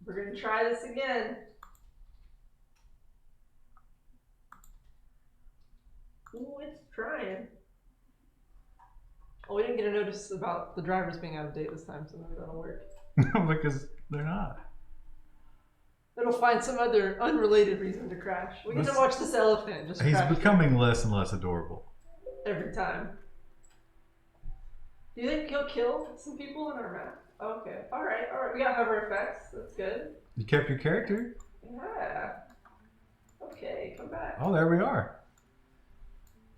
We're gonna try this again. Ooh, it's trying. Oh, we didn't get a notice about the drivers being out of date this time, so maybe that'll work. Because they're not. It'll find some other unrelated reason to crash. We get to watch this elephant just He's crash becoming less and less adorable. every time. Do you think he'll kill some people in our map? Okay. Alright. We got hover effects. That's good. You kept your character? Yeah. Okay, come back. Oh, there we are.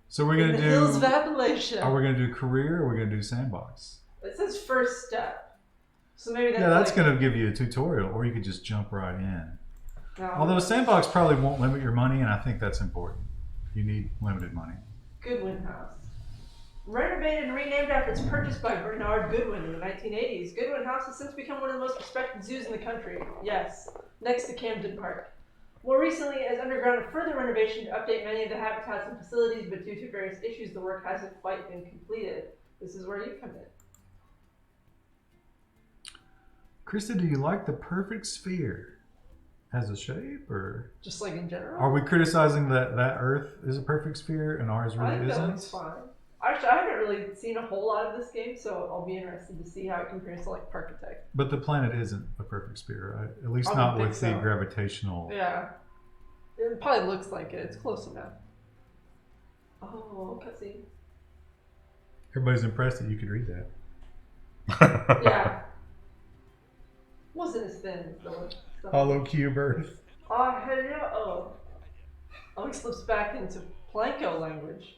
So we're going to do... Hills of Appalachia. Are we going to do career or are we going to do sandbox? It says first step. So maybe that's that's going to give you a tutorial, or you could just jump right in. No. Although sandbox probably won't limit your money, and I think that's important. You need limited money. Goodwin House. Renovated and renamed after its purchase by Bernard Goodwin in the 1980s, Goodwin House has since become one of the most respected zoos in the country. Yes, next to Camden Park. More recently, it has undergone a further renovation to update many of the habitats and facilities, but due to various issues, the work hasn't quite been completed. This is where you come in. Krista, do you like the perfect sphere as a shape, or just like in general? Are we criticizing that Earth is a perfect sphere and ours really I think isn't? that looks fine. Actually, I haven't really seen a whole lot of this game, so I'll be interested to see how it compares to like Parkitect. But the planet isn't a perfect sphere, right? At least not with the gravitational. Yeah, it probably looks like it. It's close enough. Oh, cutscene. Everybody's impressed that you could read that. Yeah. Wasn't as thin as the one. Hollow cube Earth. Oh, hello. Oh, he slips back into Planko language.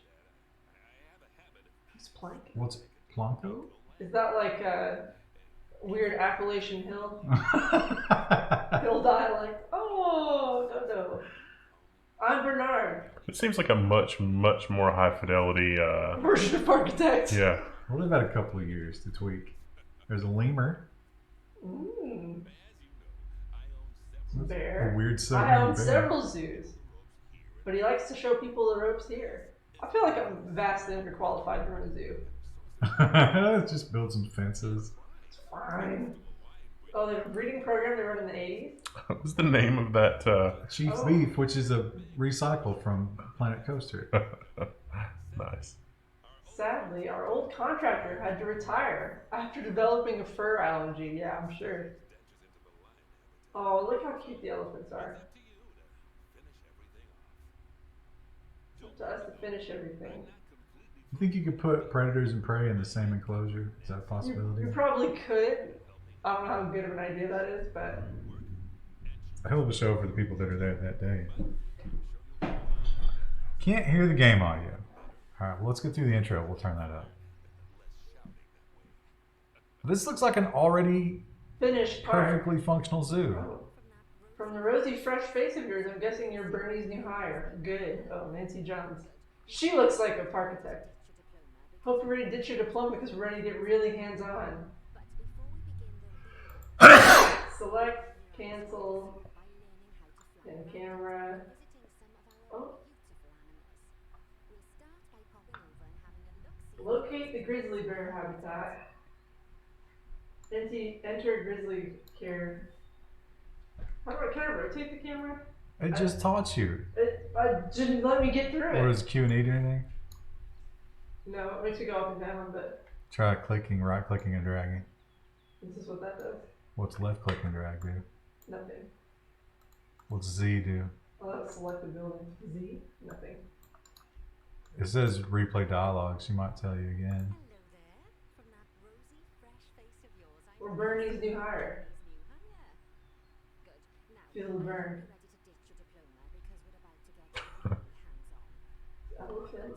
What's Planko? What's Planko? Is that like a weird Appalachian hill? He'll die like, oh, no. I'm Bernard. It seems like a much more high fidelity version of Architect. Yeah. Well, they've had a couple of years to tweak. There's a lemur. Bear. A weird I own bear. several zoos, but he likes to show people the ropes here. I feel like I'm vastly underqualified to run a zoo. Just build some fences. It's fine. Oh, the breeding program they run in the 80s? What was the name of that? Chief's Beef, which is a recycle from Planet Coaster. Nice. Sadly, our old contractor had to retire after developing a fur allergy. Yeah, I'm sure. Oh, look how cute the elephants are. It's up to us to finish everything. You think you could put predators and prey in the same enclosure? Is that a possibility? You probably could. I don't know how good of an idea that is, but... It's a hell of a show for the people that are there that day. Can't hear the game audio. Alright, well, let's get through the intro. We'll turn that up. This looks like an already finished part. Perfectly functional zoo. From the rosy, fresh face of yours, I'm guessing you're Bernie's new hire. Good. Oh, Nancy Johns. She looks like a Parkitect. Hope you're ready to ditch your diploma because we're ready to get really hands-on. Select, cancel, and camera. Oh. Locate the grizzly bear habitat. Enter grizzly care. How do I kind of rotate the camera? It just taught you. It didn't let me get through it. Or does Q&E do anything? No, it makes me go up and down, but... Try clicking, right-clicking, and dragging. Is this what that does? What's left-click and drag do? Nothing. What's Z do? Oh, that's select the building. Z? Nothing. It says replay dialogue. She might tell you again. We're Bernie's new hire. Feel the burn. Elephant.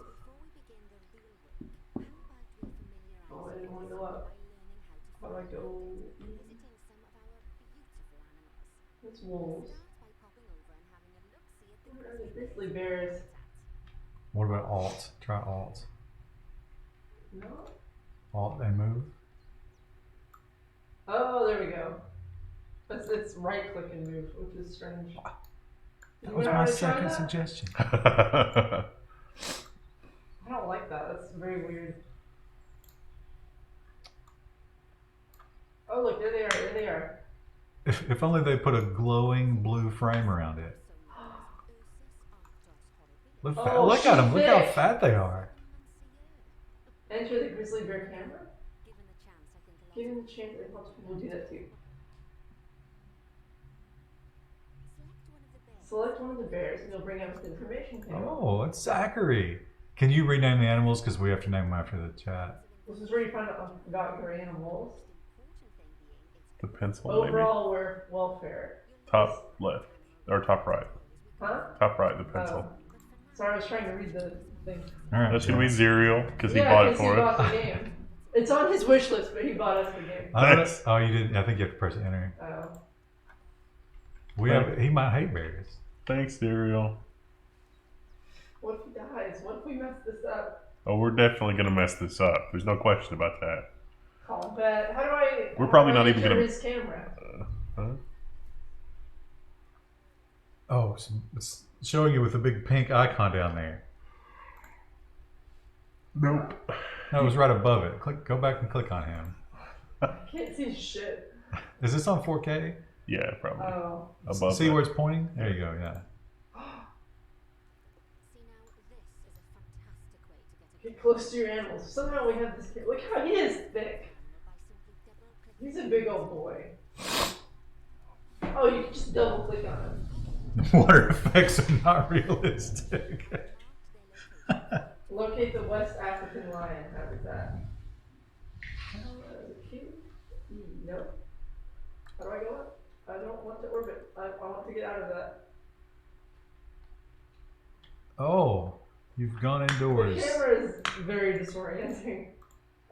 Oh, I didn't want to go up. How do I go? It's wolves. Where are the grizzly bears? What about Alt? Try Alt. No. Alt and move. Oh, there we go. It's right click and move, which is strange. That was my second suggestion. I don't like that. That's very weird. Oh, look, there they are. There they are. If only they put a glowing blue frame around it. Look, Oh, look at them. she's Look how thick. fat they are. Enter the grizzly bear camera. Given the chance, it helps people do that too. Select one of the bears and it'll bring up the information panel. Oh, it's Zachary. Can you rename the animals? Because we have to name them after the chat. This is where you find out about your animals. The pencil, Overall welfare. maybe? Top left. Or top right. Huh? Top right, the pencil. Sorry, I was trying to read the thing. All right. That's going to be Zerial, because he Yeah, bought it 'cause he for bought us. the game. It's on his wish list, but he bought us the game. Nice. Oh, you didn't. I think you have to press enter. Oh. We have. He might hate bears. Thanks, Zerial. What if he dies? What if we mess this up? Oh, we're definitely going to mess this up. There's no question about that. Combat. How do I? We're probably how do not I even enter gonna- his camera. Huh? Oh, so it's showing you with a big pink icon down there. Nope. No, it was right above it. Go back and click on him. I can't see shit. Is this on 4K? Yeah, probably. Oh. Above See that. where it's pointing? There you go. Yeah. Get close to your animals. Somehow we have this kid. Look how he is thick. He's a big old boy. Oh, you can just double click on him. Water effects are not realistic. Locate the West African lion habitat. Cute. Nope. How do I go up? I don't want to orbit. I want to get out of that. Oh, you've gone indoors. The camera is very disorienting.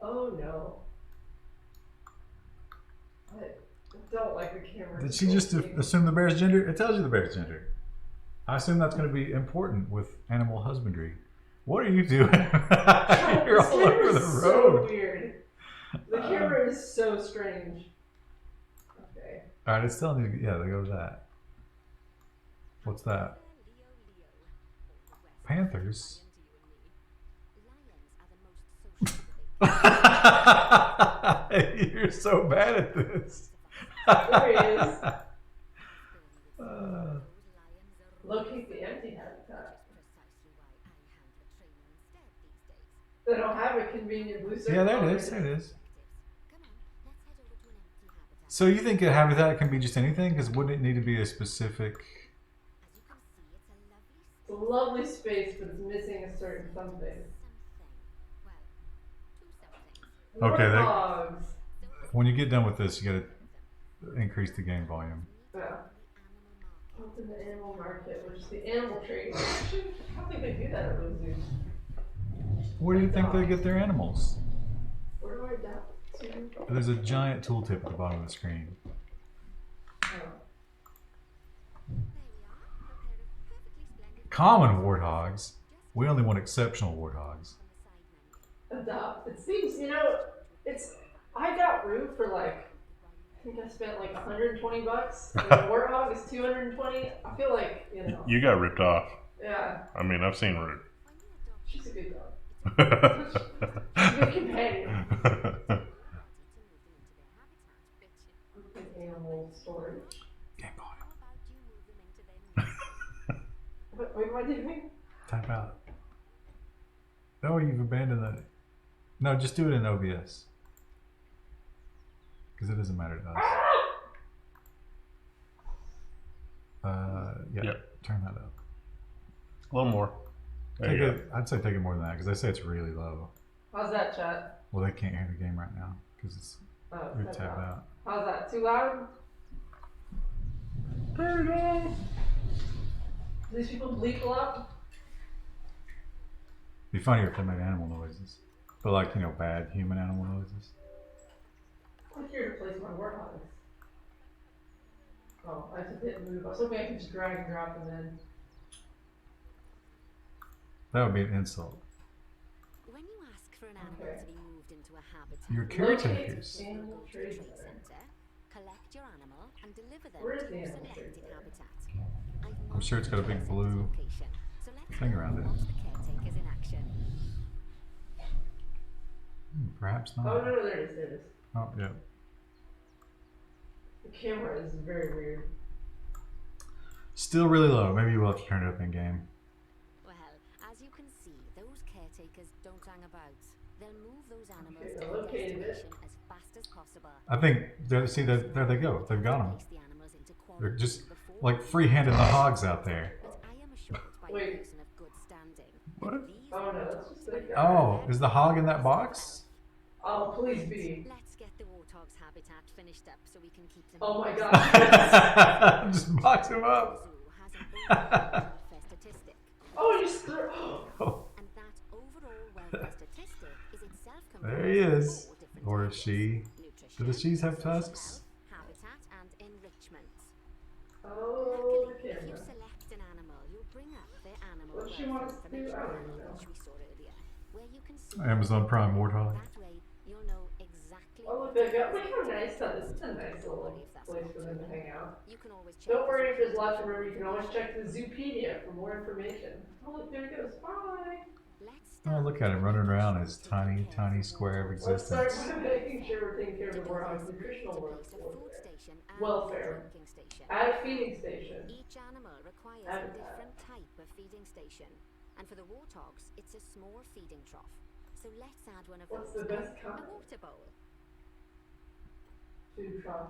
Oh no. I don't like the camera. Did she just assume the bear's gender? It tells you the bear's gender. I assume that's going to be important with animal husbandry. What are you doing? You're This all over camera's the so road. weird. The camera is so strange. Okay. All right, it's telling you. Yeah, there goes that. What's that? Panthers. You're so bad at this. There he is. Locate the empty habitat. They don't have a convenient blue circle. Yeah, there it is. There it is. So you think a habitat can be just anything? Because wouldn't it need to be a specific? It's a lovely space, but it's missing a certain something. Okay, there- Warthogs. When you get done with this, you got to increase the game volume. Yeah. Open the animal market, which is the animal trade. Actually, I don't think they do that at those zoos. Where do you think they get their animals? Where do I adapt to? There's a giant tooltip at the bottom of the screen. Oh. Common warthogs. We only want exceptional warthogs. Adopt. It seems, it's. I got room for like. I think I spent like $120, and the warthog is 220. I feel like You got ripped off. Yeah, I mean, I've seen Root. she's a good dog. She's a good companion. Open animal storage. Game volume. What am I doing? Type out. Oh, you've abandoned that. No, just do it in OBS. Because it doesn't matter to us. Yeah, Yep. turn that up. A little more. There you go. I'd say take it more than that because they say it's really low. How's that, chat? Well, they can't hear the game right now because it's Oh, you're it's tapped loud. out. How's that? Too loud? Turn it off. Do these people bleep a lot? It'd be funnier if they made animal noises, but like bad human animal noises. Click here to place my warthogs. Oh, I have to hit move. I was hoping I could just drag and drop them in. That would be an insult. When you ask for an animal Okay. to be moved into a habitat, Your Locate caretakers. animal trade center. center, collect your animal and deliver them Where is to the your animal trade selected center? habitat. I'm sure it's got a big blue thing around it. Watch the caretakers in action. Perhaps not. Oh, no, there it is. There it is. Oh, yeah. The camera is very weird. Still really low. Maybe we'll have to turn it up in game. Well, as you can see, those caretakers don't hang about. They'll move those animals Okay, to I their located it. destination as fast as possible. I think, see, there they go. They've got them. Place the animals into They're quarantine just before like they free-handing the leave. hogs out there. But I am assured by a Wait. person of good standing What? that these Oh no, that's just like Oh, is the hog in that box? Oh, please be. Let's get the warthog's habitat finished up so we can keep them. Oh my god. Just box him The up. zoo has an overall welfare statistic, Oh, you just threw. Oh, and that overall welfare statistic is itself there he comprised of is. 4 different Or areas: she. nutrition, Do the she's have social tusks? health, habitat, and enrichment. Oh, the Luckily, if you camera. select an animal, you'll bring up their animal What does she welfare want us to do? information I don't panel, know. which we saw earlier, where you can see Amazon Prime Warthog. that way you'll know exactly Oh, look, what they got. to Look how do. nice that is. It's a nice Don't little worry if that's place not for them to you. hang out. You can always check Don't the worry if there's Zoopedia lots of room. You for can always check the information. Zoopedia for more information. Oh, look, there he goes. Bye. Let's Oh, start look at him running with around his taking tiny, care tiny of the square of warthogs. Let's start existence. by making sure we're taking care of To the do warthog's this, nutritional we place a food welfare. station and Welfare. a drinking station. Add a feeding station. Each animal requires a Habitat. different type of feeding station. And for the warthogs, it's a small feeding trough. So let's add one of What's those. the best A kind? water bowl. Food trough.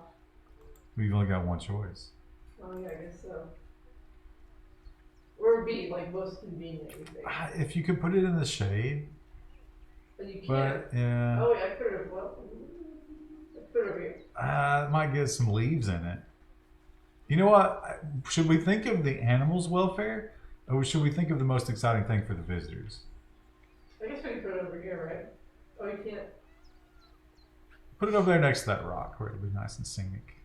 We've only got one choice. Oh yeah, I guess so. Or be like most convenient, you think. If you could put it in the shade, But you can't. but yeah, Oh wait, I put it well. I put it over here. it might get some leaves in it. You know what? Should we think of the animals' welfare, or should we think of the most exciting thing for the visitors? I guess we can put it over here, right? Oh, you can't. Put it over there next to that rock where it'll be nice and scenic.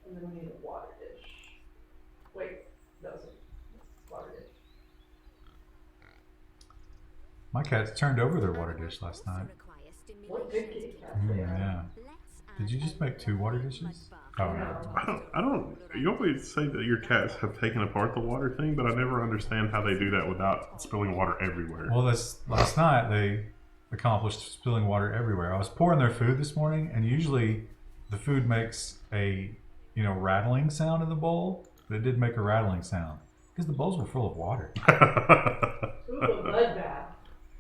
And then we need a water dish. Wait, no, it's a water dish. My cats turned over their water dish last night. What big kitty cat? Yeah. Did you just make 2 water dishes? Oh no. I don't. You always say that your cats have taken apart the water thing, but I never understand how they do that without spilling water everywhere. Well, last night they accomplished spilling water everywhere. I was pouring their food this morning, and usually the food makes a rattling sound in the bowl, but it did make a rattling sound because the bowls were full of water. Ooh, a bloodbath.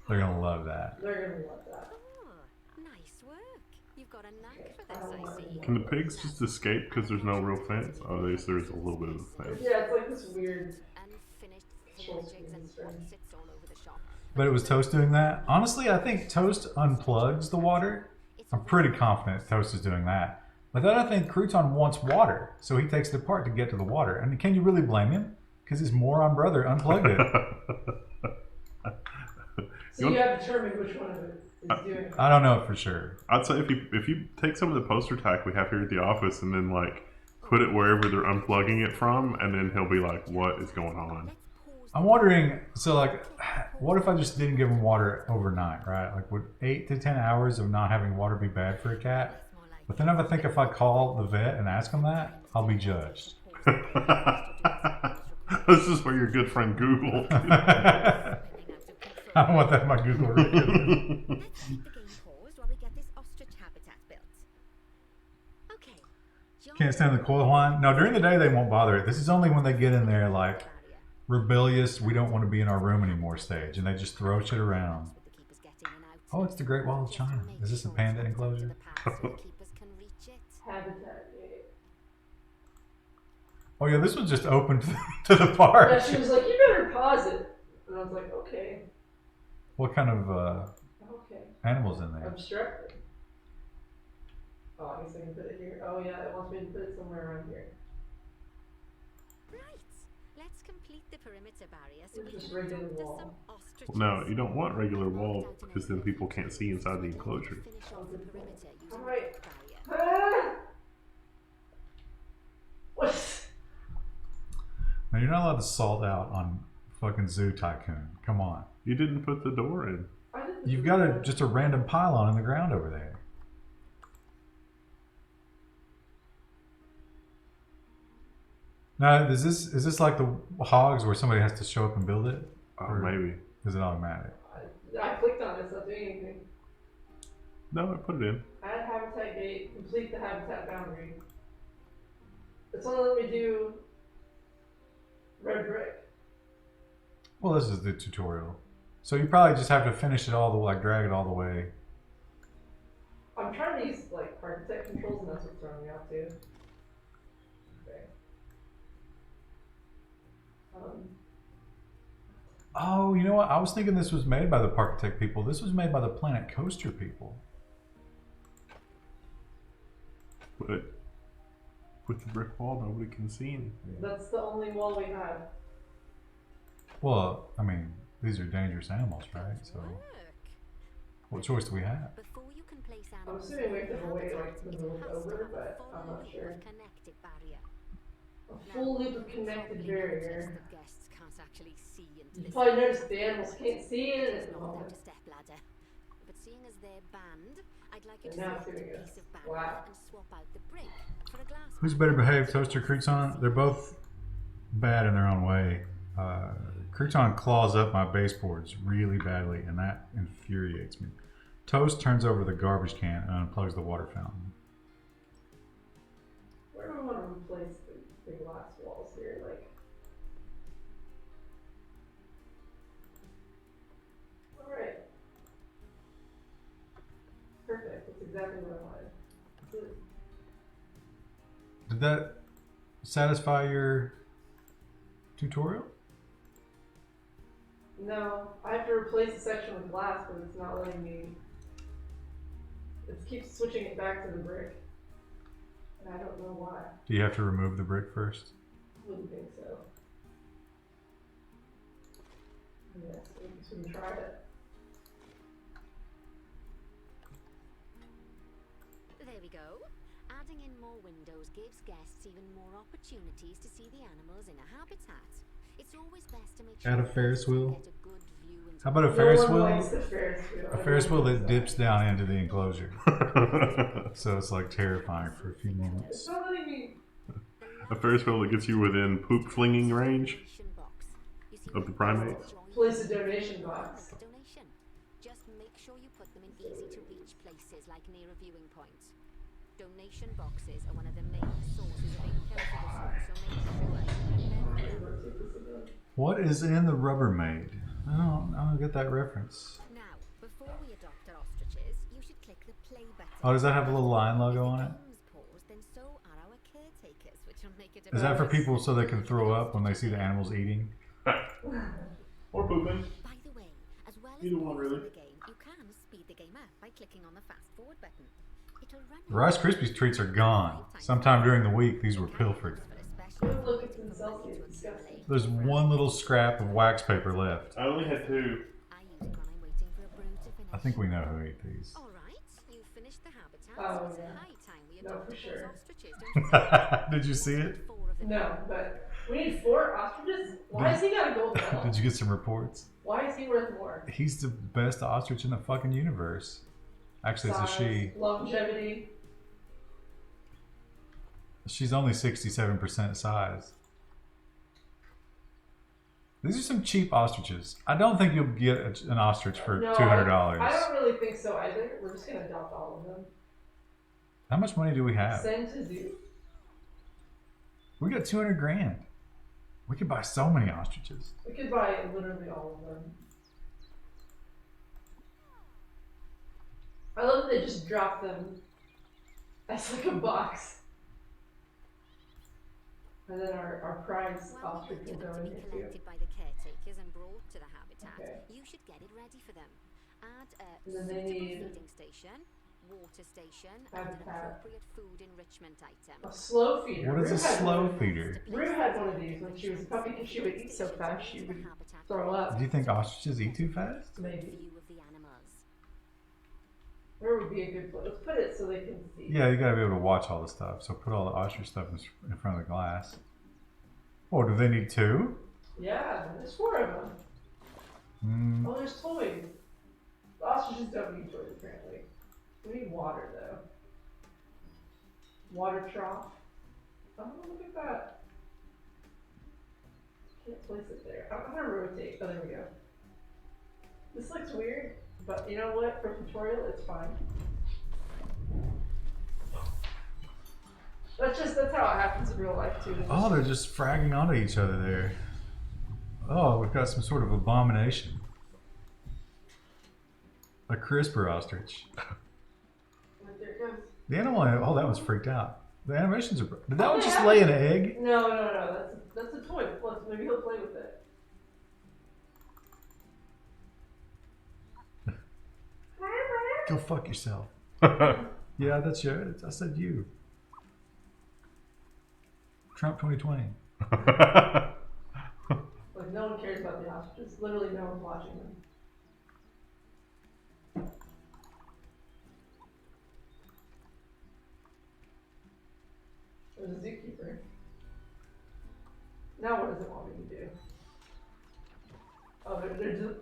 They're gonna love that. They're gonna love that. Oh, nice work. You've got a knack for this, I see. Can the pigs just escape because there's no real fence? Oh, there's a little bit of a fence. Yeah, it's like this weird. Unfinished foragings and what sits all over the shop. But it was Toast doing that. Honestly, I think Toast unplugs the water. I'm pretty confident Toast is doing that. But then I think Crouton wants water, so he takes it apart to get to the water. And can you really blame him? Because his moron brother unplugged it. So you have to determine which one of it is doing it. I don't know for sure. I'd say if you take some of the poster tack we have here at the office and then like put it wherever they're unplugging it from, and then he'll be like, "What is going on?" I'm wondering, so like, what if I just didn't give him water overnight, right? Like, would 8 to 10 hours of not having water be bad for a cat? But then I think if I call the vet and ask him that, I'll be judged. This is where your good friend Google. I don't want that in my Google review. Let's keep the game paused while we get this ostrich habitat built. Okay. Can't stand the coil whine. No, during the day they won't bother it. This is only when they get in there like rebellious, we don't want to be in our room anymore stage, and they just throw shit around. Oh, it's the Great Wall of China. Is this a panda enclosure? Habitat gate. Oh yeah, this was just open to the park. Yeah, she was like, you better pause it. And I was like, okay. What kind of Okay. animals in there? Obstructed. Oh, I guess I can put it here. Oh yeah, it wants me to put it somewhere around here. Right. Let's complete the perimeter barrier so we Just can regular talk to wall. some ostriches. No, you don't want regular wall because then people can't see inside the enclosure. Finish off the perimeter using Alright. the barrier. Ah! What? Now you're not allowed to salt out on fucking Zoo Tycoon. Come on. You didn't put the door in. I didn't You've got just a random pylon in the ground over there. Now, is this like the hogs where somebody has to show up and build it? Oh, Or maybe. is it automatic? I clicked on it, it's not doing anything. No, I put it in. Add habitat gate complete the habitat boundary. It's only let me do red brick. Well, this is the tutorial. So you probably just have to finish it all the way, like drag it all the way. I'm trying to use like architect controls and that's what's throwing me off too. Okay. Oh, you know what? I was thinking this was made by the Parkitect people. This was made by the Planet Coaster people. But with the brick wall, nobody can see anything. That's the only wall we have. Well, I mean, these are dangerous animals, right? So, Work. what choice do we have? Before you can place I'm animals assuming in we have to their have a way to habitat, like it move has to over, have a but I'm full not loop sure. of connected barrier. A full loop of connected barrier. That guests can't actually see and You listen. probably noticed the animals can't see it It's at the not without moment. a step ladder. But seeing as they're banned, I'd like you And to now it's select a giving us piece of black. barrier and swap out the brick for a glass. Who's better behaved, Toaster or Crouton? They're both bad in their own way. Crouton claws up my baseboards really badly, and that infuriates me. Toast turns over the garbage can and unplugs the water fountain. Where do I want to replace the glass walls here? Like, alright. Perfect. That's exactly what I wanted. Good. Did that satisfy your tutorial? No, I have to replace a section with glass, but it's not letting me. It keeps switching it back to the brick. And I don't know why. Do you have to remove the brick first? Wouldn't think so. Yes, we can try it. There we go. Adding in more windows gives guests even more opportunities to see the animals in a habitat. It's always best to make sure Add a guests Ferris wheel? get a good view into How about a No Ferris one wheel? likes the Ferris wheel. A Ferris wheel that Everyone dips likes down into the enclosure. So it's like terrifying for a few It's moments. not letting me. A Ferris wheel that gets you within poop flinging range donation box. You see of the where primates. join Place a the donation box. the donation. Just make sure you put them in easy to reach places like near a viewing point. Donation boxes are one of the main sources of income for the zoo, so make sure you remember them. What is in the Rubbermaid? I don't get that reference. Now, before we adopt our ostriches, you should click the play button. Oh, does that have a little line logo on it? If the game's paused, then so are our caretakers, which will make it Is that for people so they can throw up when they see the animals eating? Or pooping. By the way, as well as Either one, pausing really. the game, you can speed the game up by clicking on the fast forward button. It'll run The Rice Krispies treats are gone. Sometime during the week, these were pilfered. Don't look at the Celsius. It's disgusting. There's one little scrap of wax paper left. I only had 2. I use it when I'm waiting for a brew to finish. I think we know who ate these. All right, you finished the habitat. Oh, so it's yeah. high time we No, adopted for sure. those ostriches, don't you think? Did you see it? 4 of them. No, but we need 4 ostriches. Why has he got a gold medal? Did you get some reports? Why is he worth more? He's the best ostrich in the fucking universe. Actually, it's a she. Longevity. She's only 67% size. These are some cheap ostriches. I don't think you'll get an ostrich for No, $200. I don't really think so either. We're just gonna adopt all of them. How much money do we have? Send to zoo. We got 200 grand. We could buy so many ostriches. We could buy literally all of them. I love that they just drop them as like a box. And then our prize When ostrich you will want go them in to be here too. collected by the caretakers and brought to the habitat, Okay. you should get it ready for them. Add a And then they suitable need feeding station, water station, and an habitat. appropriate food enrichment item. A slow feeder. What is Rue a had slow one. feeder? Rue had one of these when she was a puppy because she would eat so fast she would throw up. Do you think ostriches eat too fast? Maybe. View of the animals. Where would be a good place? Let's put it so they can see. Yeah, you gotta be able to watch all the stuff. So put all the ostrich stuff in front of the glass. Oh, do they need 2? Yeah, there's 4 of them. Mm, Oh, there's toys. The ostriches don't need toys apparently. We need water though. Water trough. Oh, look at that. Can't place it there. I'm gonna rotate. Oh, there we go. This looks weird, but you know what? For tutorial, it's fine. That's how it happens in real life too. Oh, they're just fragging onto each other there. Oh, we've got some sort of abomination. A CRISPR ostrich. There it goes. The animal, oh, that one's freaked out. The animations are. Did that one just lay an egg? No. That's a toy. Plus, maybe he'll play with it. Go fuck yourself. Yeah, that's you. I said you. Trump 2020. Like, no one cares about the ostriches. Literally, no one's watching them. There's a zookeeper. Now what does it want me to do? Oh,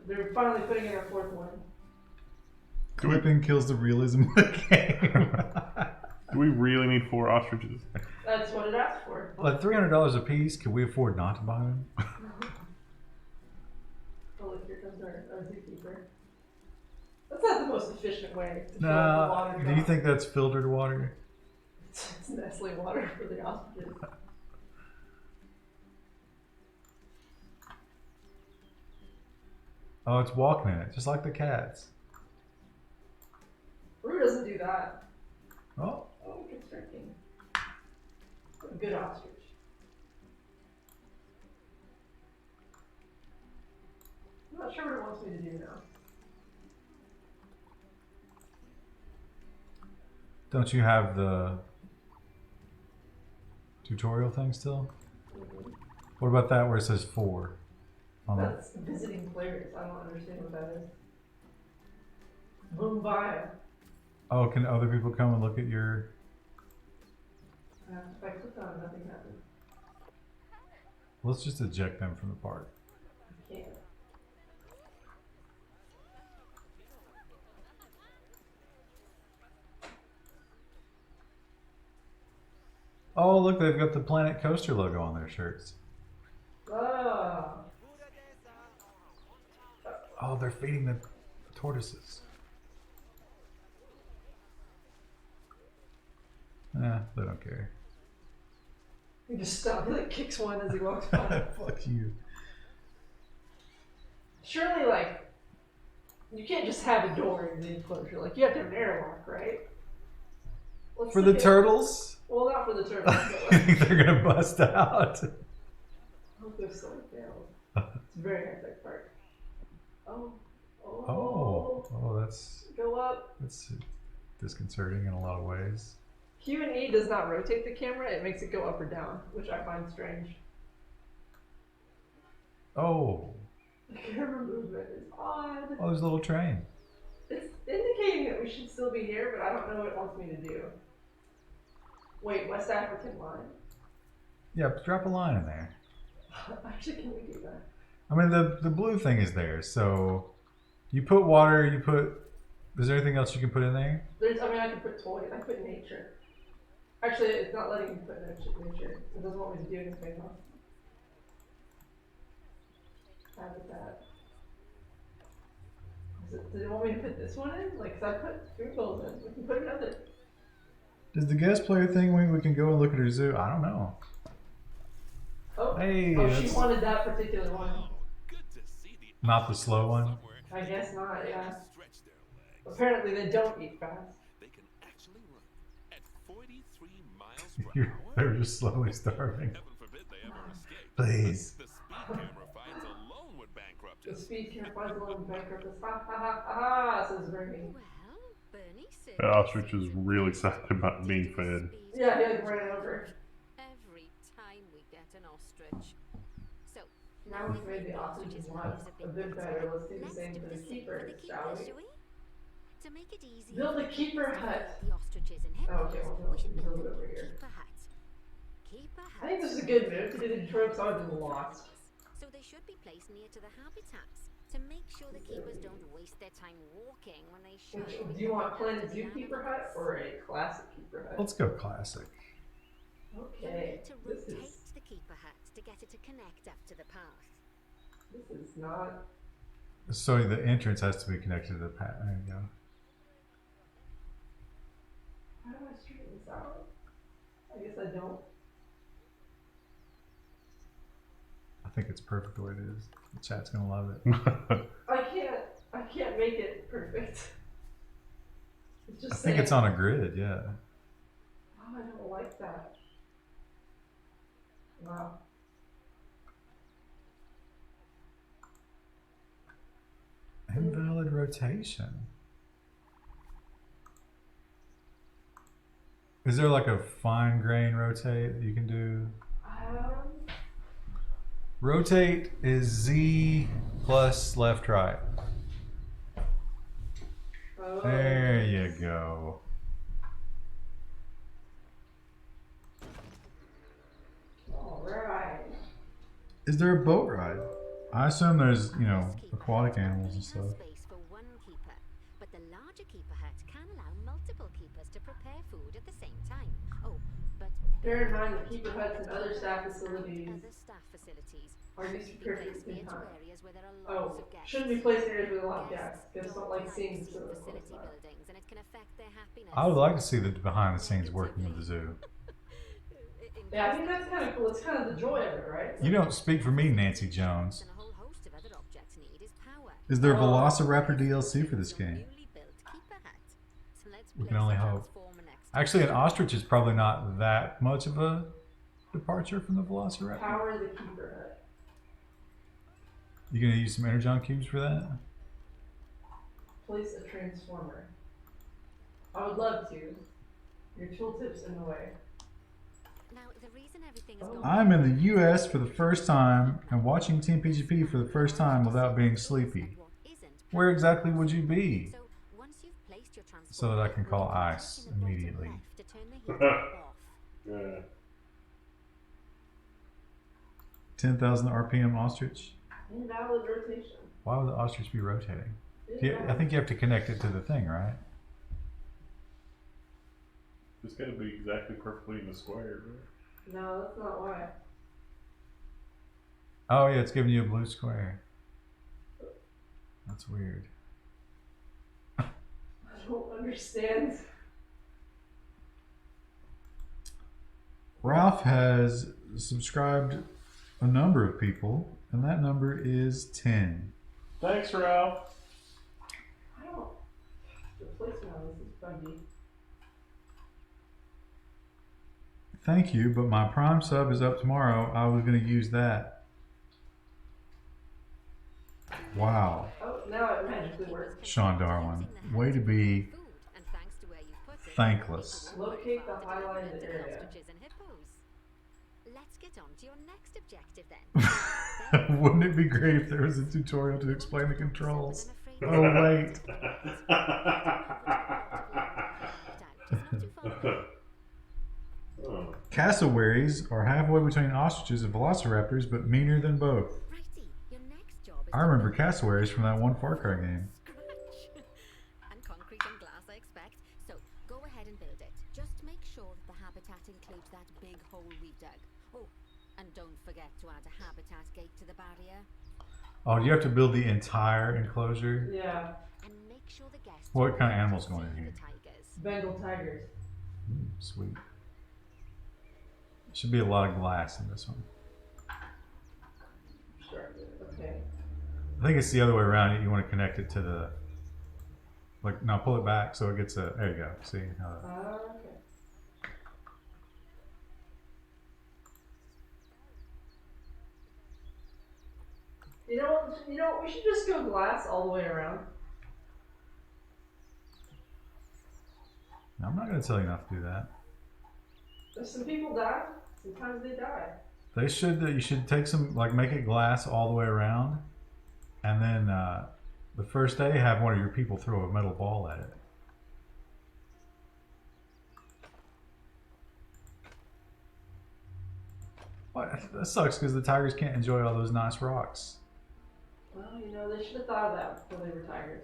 they're finally putting in a fourth one. Clipping kills the realism of the game. Do we really need 4 ostriches? That's what it asked for. Well, at $300 a piece, can we afford not to buy them? Oh, look, here comes our zookeeper. That's not the most efficient way to fill up the Nah. water. Do you think that's filtered water? It's Nestle water for the ostriches. Oh, it's walking in it, just like the cats. Rue doesn't do that. Oh, Oh, it's drinking. A good ostrich. I'm not sure what it wants me to do now. don't you have the tutorial thing still? Mm-hmm. What about that where it says 4? On the, That's visiting players. I don't understand what that is. Mumbai. oh, can other people come and look at your... If I click on it, nothing happens. Let's just eject them from the park. I can't. Oh, look, they've got the Planet Coaster logo on their shirts. Ah. Oh, they're feeding the tortoises. Eh, they don't care. He just stops. He like kicks one as he walks by. Fuck you. Surely, like, you can't just have a door in the enclosure. Like, you have to have an airlock, right? Let's For the look at- turtles? Well, not for the turtles. But I like, think they're gonna bust out. I hope they're so failed. It's very high-tech park. Oh. Oh, that's Go up. disconcerting in a lot of ways. Q and E does not rotate the camera. It makes it go up or down, which I find strange. Oh, The camera movement is odd. oh, there's a little train. It's indicating that we should still be here, but I don't know what it wants me to do. Wait, West African line? Yeah, drop a line in there. Actually, can we do that? I mean, the blue thing is there, so you put water. You put. Is there anything else you can put in there? I can put toys. I put nature. Actually, it's not letting me put nature. It doesn't want me to do anything else. Habitat. Does it want me to put this one in? Like, 'cause I put food bowls in. We can put another. Does the guest player thing mean we can go and look at her zoo? I don't know. Oh, Hey, she that's wanted that particular one. not the slow one. I guess not, yeah. Apparently they don't eat fast. They can actually run at 43 miles per You're- hour. They're just slowly starving. Heaven forbid they ever escape. Please. The speed camera finds alone would bankrupt The us. speed camp finds a little bankrupt. Ha ha ha ha, says Bernie. Well, Bernie said. That ostrich is real excited about being fed. Yeah, he like ran over. Every time we get an ostrich. So Now we've made the ostrich's life a bit better. Let's do the same for the keepers, shall we? To make it easy. Build a keeper hut. The ostriches in Oh, okay, headquarters, well, we should build build it a over here. keeper hut. Keeper hut. I think this is a good move to do the tropes I've been lost. So they should be placed near to the habitats to make sure the keepers don't waste their time walking when they should. Do you want Planet Zoo Keeper Hut or a classic keeper hut? Let's go classic. Okay, To this rotate is the keeper hut to get it to connect up to the path. not. So the entrance has to be connected to the path. There you go. How do I straighten this out? I guess I don't. I think it's perfect the way it is. The chat's gonna love it. I can't make it perfect. It's just I think saying. it's on a grid, yeah. Oh, I don't like that. Wow. Invalid rotation. Is there like a fine grain rotate that you can do? Rotate is Z plus left right. Oh. There you go. All right. Is there a boat ride? I assume there's, you know, aquatic animals and stuff. Space for one keeper, but the larger keeper hut can allow multiple keepers to prepare food at the same time. Oh, but Bear in mind that keeper huts and other staff facilities other staff facilities are used to prepare food at the same time. areas where there are lots Oh, of guests. shouldn't be placed in areas with a lot of Guests guests. Guests don't like seeing the close facility by. buildings, and it can affect their happiness. I would like to see the behind the scenes working of the zoo. Yeah, I think that's kind of cool. It's kind of the joy of it, right? You don't speak for me, Nancy Jones. And a whole host of other objects need is power. Is there Velociraptor DLC for this game? Newly built keeper hut. So let's We can place only the hope. transformer next. Actually, an ostrich is probably not that much of a departure from the Velociraptor. Power the keeper hut. You gonna use some energon cubes for that? Place a transformer. I would love to. Your tooltip's in the way. Now, the reason everything is Oh. going I'm in the US for the first time and watching Team PGP for the first time without being sleepy. Where exactly would you be? So once you've placed your So that I can call transformer, ice push in the bottom immediately. left to turn the heater off. Yeah. 10,000 RPM ostrich? Invalid rotation. Why would the ostrich be rotating? I think you have to connect it to the thing, right? It's got to be exactly perfectly in the square, right? No, that's not why. Oh yeah, it's giving you a blue square. That's weird. I don't understand. Ralph has subscribed a number of people, and that number is 10. Thanks, Ralph. I don't. The placement on this is buggy. Thank you, but my Prime sub is up tomorrow. I was going to use that. Wow. Oh, now it magically works. Sean Darwin, way to be Food, and thanks to where you've put it, thankless. Locate the highlighted area. ostriches and hippos. Let's get on to your next objective then. Wouldn't it be great if there was a tutorial to explain the controls? Oh, wait. Oh. Cassowaries are halfway between ostriches and velociraptors, but meaner than both. Righty, your next job is I remember cassowaries from that one Far Cry game. scratch. And concrete and glass, I expect. So go ahead and build it. Just make sure that the habitat includes that big hole we've dug. Oh, and don't forget to add a habitat gate to the barrier. Oh, do you have to build the entire enclosure? Yeah. And make sure the guests. What kind of animals going in see here? the tigers. Bengal tigers. Sweet. Should be a lot of glass in this one. Sure. Okay. I think it's the other way around. You want to connect it to the, like, now pull it back so it gets a, there you go. See how that, Okay. You know what? We should just go glass all the way around. I'm not going to tell you not to do that. If some people die, sometimes they die. They should, you should take some, like, make it glass all the way around, and then the first day have one of your people throw a metal ball at it. What? That sucks because the tigers can't enjoy all those nice rocks. Well, you know, they should have thought of that before they were tigers.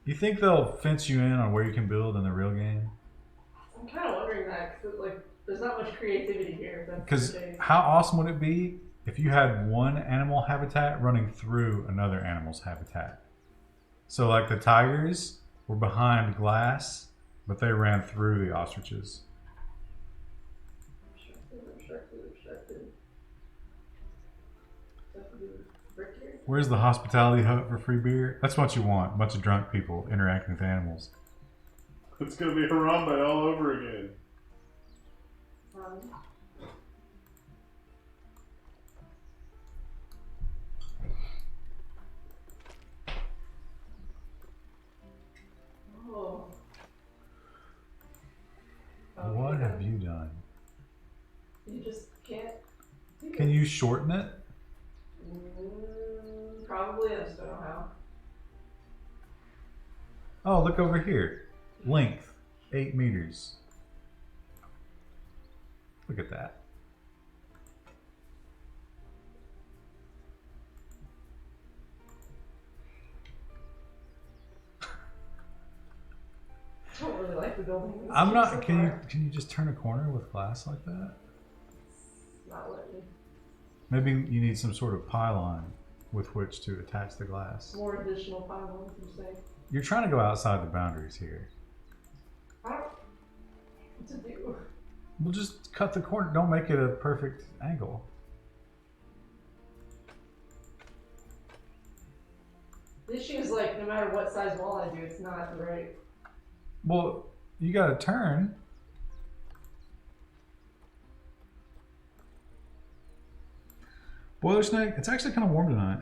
You think they'll fence you in on where you can build in the real game? I'm kind of wondering that because, like, there's not much creativity here. If that's Because the case. how awesome would it be if you had one animal habitat running through another animal's habitat? So, like, the tigers were behind glass, but they ran through the ostriches. respected. Brickyard? Where's the hospitality hut for free beer? That's what you want. A bunch of drunk people interacting with animals. It's gonna be Harambe all over again. Oh. What have you done? You just can't. Can you shorten it? Probably. I just don't know how. Oh, look over here. Length, 8 meters. Look at that. I don't really like the building. I'm not. Can you just turn a corner with glass like that? Not letting me. Maybe you need some sort of pylon with which to attach the glass. More additional pylons, you say? You're trying to go outside the boundaries here. I don't know what to do. We'll just cut the corner. Don't make it a perfect angle. The issue is like no matter what size wall I do, it's not right. Well, you gotta turn. Boiler Snake, it's actually kind of warm tonight.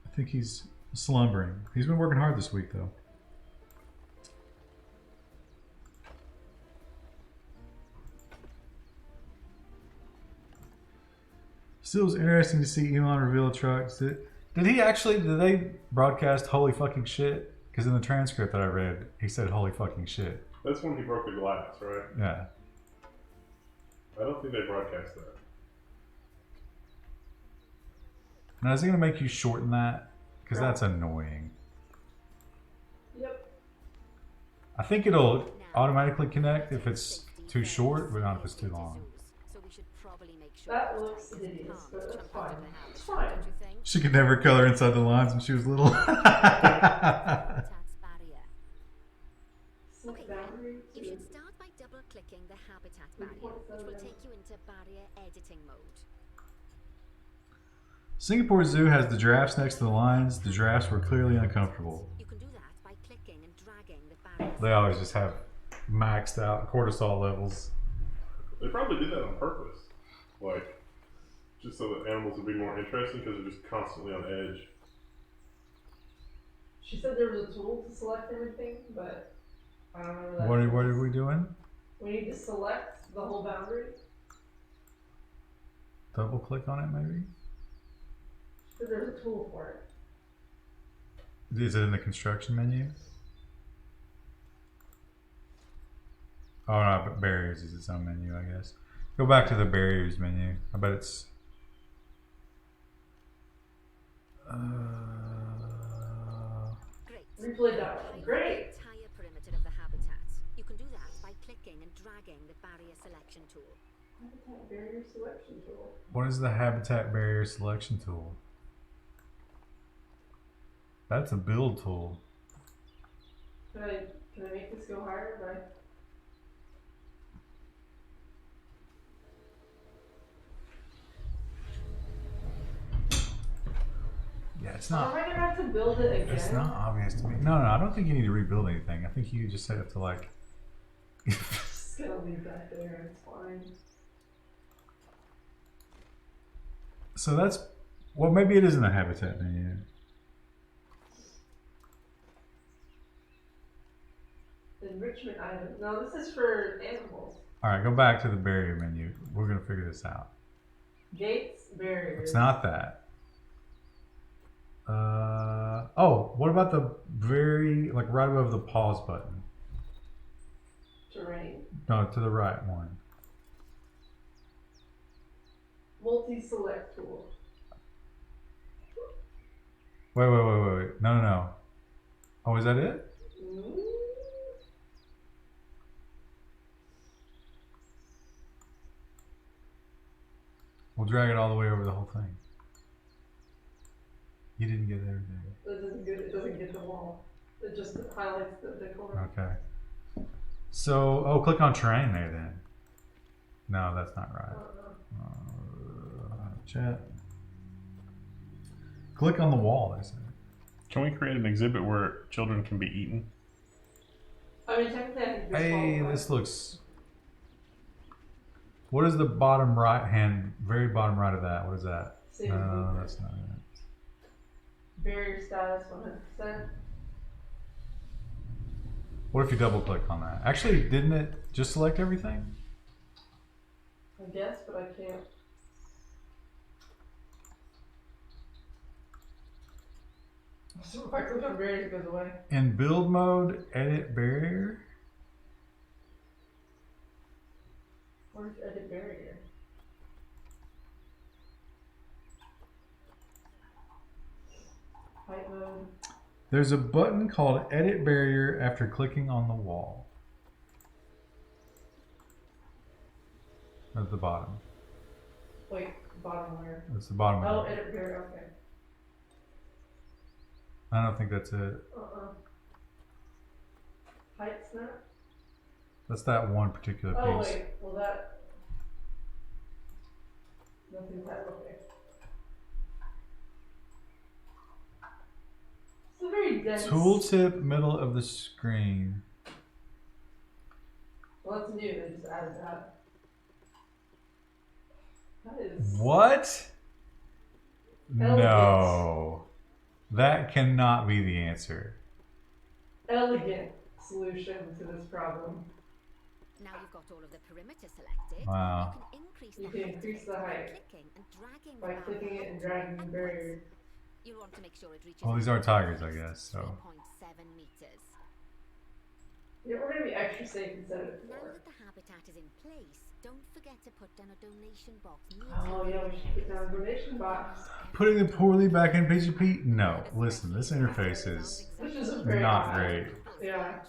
I think he's slumbering. He's been working hard this week, though. Still, it's interesting to see Elon reveal trucks. Did they broadcast holy fucking shit? Because in the transcript that I read, he said holy fucking shit. That's when he broke the glass, right? Yeah. I don't think they broadcast that. Now, is he going to make you shorten that? Because that's annoying. Yep. I think it'll automatically connect if it's too short, but not if it's too long. That looks hideous, but that's fine. It's fine. She could never color inside the lines when she was little. Okay, you should start by double-clicking the habitat barrier, which will take you into barrier editing mode. Singapore Zoo has the giraffes next to the lines. The giraffes were clearly uncomfortable. You can do that by clicking and dragging the barrier. They always just have maxed out cortisol levels. They probably did that on purpose. Like, just so that animals would be more interesting because they're just constantly on edge. She said there was a tool to select everything, but I don't know What are we doing? We need to select the whole boundary. Double click on it, maybe? So there's a tool for it. Is it in the construction menu? Oh no, but barriers is its own menu, I guess. Go back to the barriers menu. I bet it's. Great. Replay that. Great. The entire perimeter of the habitat. You can do that by clicking and dragging the barrier selection tool. Habitat barrier selection tool. What is the habitat barrier selection tool? That's a build tool. Can I make this go higher by? Yeah, it's not. Am I gonna have to build it again? It's not obvious to me. No, I don't think you need to rebuild anything. I think you just have to like. Just gonna leave that there. It's fine. So that's. Well, maybe it isn't a habitat menu. Enrichment items. No, this is for animals. All right, go back to the barrier menu. We're gonna figure this out. Gates, barriers. It's not that. Oh, what about the very, like right above the pause button? Terrain. No, to the right one. Multi-select tool. Wait. No. Oh, is that it? We'll drag it all the way over the whole thing. You didn't get everything. It doesn't get the wall. It just highlights the corner. Okay. So, click on terrain there then. No, that's not right. Chat. Click on the wall, they said. Can we create an exhibit where children can be eaten? I mean, technically, I think this Hey, qualifies. this looks. What is the bottom right hand, very bottom right of that? What is that? Save No, movement. that's not it. Barrier status 100%. What if you double click on that? Actually, didn't it just select everything? I guess, but I can't. So if I click on barriers, it goes away. In build mode, edit barrier. Where's edit barrier? Height mode. There's a button called edit barrier after clicking on the wall. At the bottom. Wait, bottom where? That's the bottom Oh, of it. edit barrier, okay. I don't think that's it. Height snap? That's that one particular Oh, piece. wait, well that. Nothing's that, okay. It's a very dense. Tooltip middle of the screen. Well, that's new, they just added that. That is. What? Elegant. No. That cannot be the answer. Elegant solution to this problem. Now you've got all of the perimeter selected. Wow. You can increase You the can height of increase it the by height clicking and dragging by the barrier clicking it and dragging the barrier. You'll want to make sure it reaches. Well, these are tigers, I guess, so. 3.7 meters. Yeah, we're gonna be extra safe instead of Now before. that the habitat is in place, don't forget to put down a donation box. Oh yeah, we should put down a donation box. Putting it poorly back in PGP? No. Listen, this interface is This is a very not odd. great. Yeah.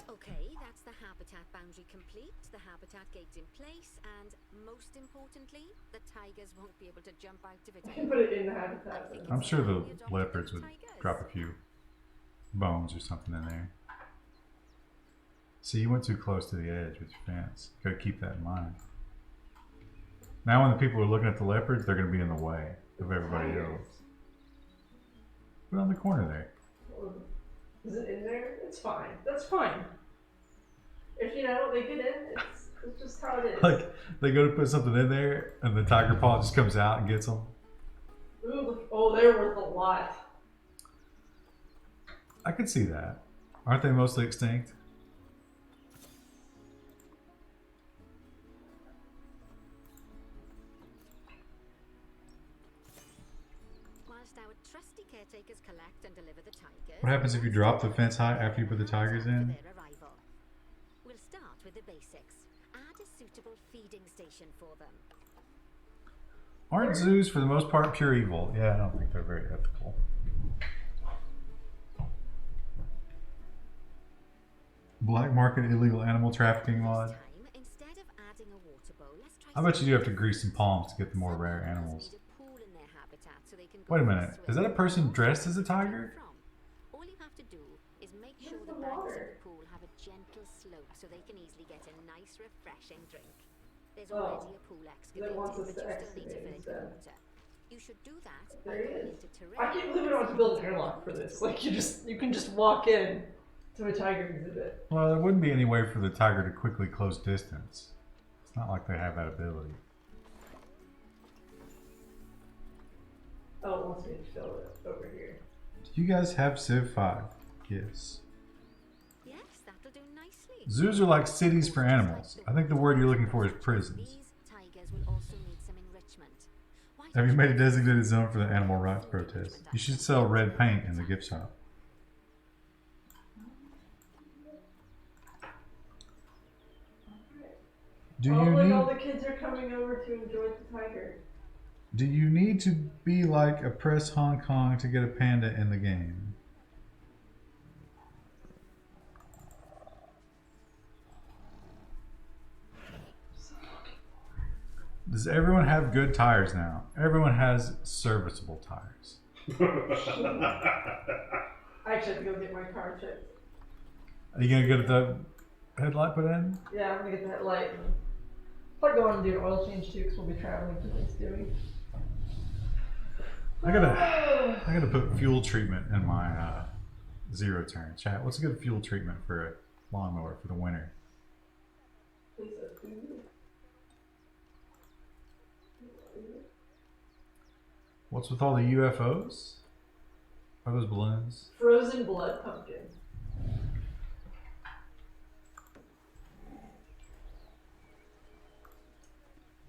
Okay, that's the habitat boundary complete, the habitat gate's in place, and most importantly, the tigers won't be able to jump out of it. We can put it in the habitat. then. I'm sure the leopards would drop a few bones or something in there. See, you went too close to the edge with your fence. Gotta keep that in mind. Now when the people are looking at the leopards, they're gonna be in the way of everybody else. Put it on the corner there. Is it in there? It's fine. That's fine. If you know they get in, it's just how it is. Like, they go to put something in there, and the tiger paw just comes out and gets them. Ooh, look, oh, they're worth a lot. I could see that. Aren't they mostly extinct? Whilst our trusty caretakers collect and deliver the tigers. What happens if you drop the fence height after you put the tigers in? For their arrival. We'll start with the basics. Add a suitable feeding station for them. Aren't zoos for the most part pure evil? Yeah, I don't think they're very ethical. Black market illegal animal trafficking laws. This time, instead of adding a water bowl, let's try I bet you do have to something grease some different. palms to get the more Some rare animals animals. need a pool in their habitat so they can go Wait a for minute, is that a swim. person dressed as a tiger? From. All you have to do is make sure Where's the the banks of water? the pool have a gentle slope so they can easily get a nice, refreshing drink. There's Oh, already a pool excavated, wants us but to you still need to excavate fill it with instead. water. You should do that There by he going is. into terrain. I can't believe we don't have to build an airlock for this. Like you can just walk in to a tiger exhibit. Well, there wouldn't be any way for the tiger to quickly close distance. It's not like they have that ability. Oh, it wants me to fill it over here. Do you guys have Civ 5? Yes. Yes, that'll do nicely. Zoos are like cities for animals. I think the word you're looking for is prisons. These tigers will also need some enrichment. Why Have don't you made a make designated some zone for the animal rights enrichment protest? items? You should sell red paint in the gift shop. Do oh, you look, need all the kids are coming over to enjoy the tiger. do you need to be like a press Hong Kong to get a panda in the game? Does everyone have good tires now? Everyone has serviceable tires. actually have to go get my car fixed. Are you gonna get the headlight put in? Yeah, I'm gonna get the headlight and probably go on and do an oil change too, because we'll be traveling for Thanksgiving. I gotta put fuel treatment in my zero turn. Chat. What's a good fuel treatment for a lawnmower for the winter? What's with all the UFOs? Are those balloons? Frozen blood pumpkin.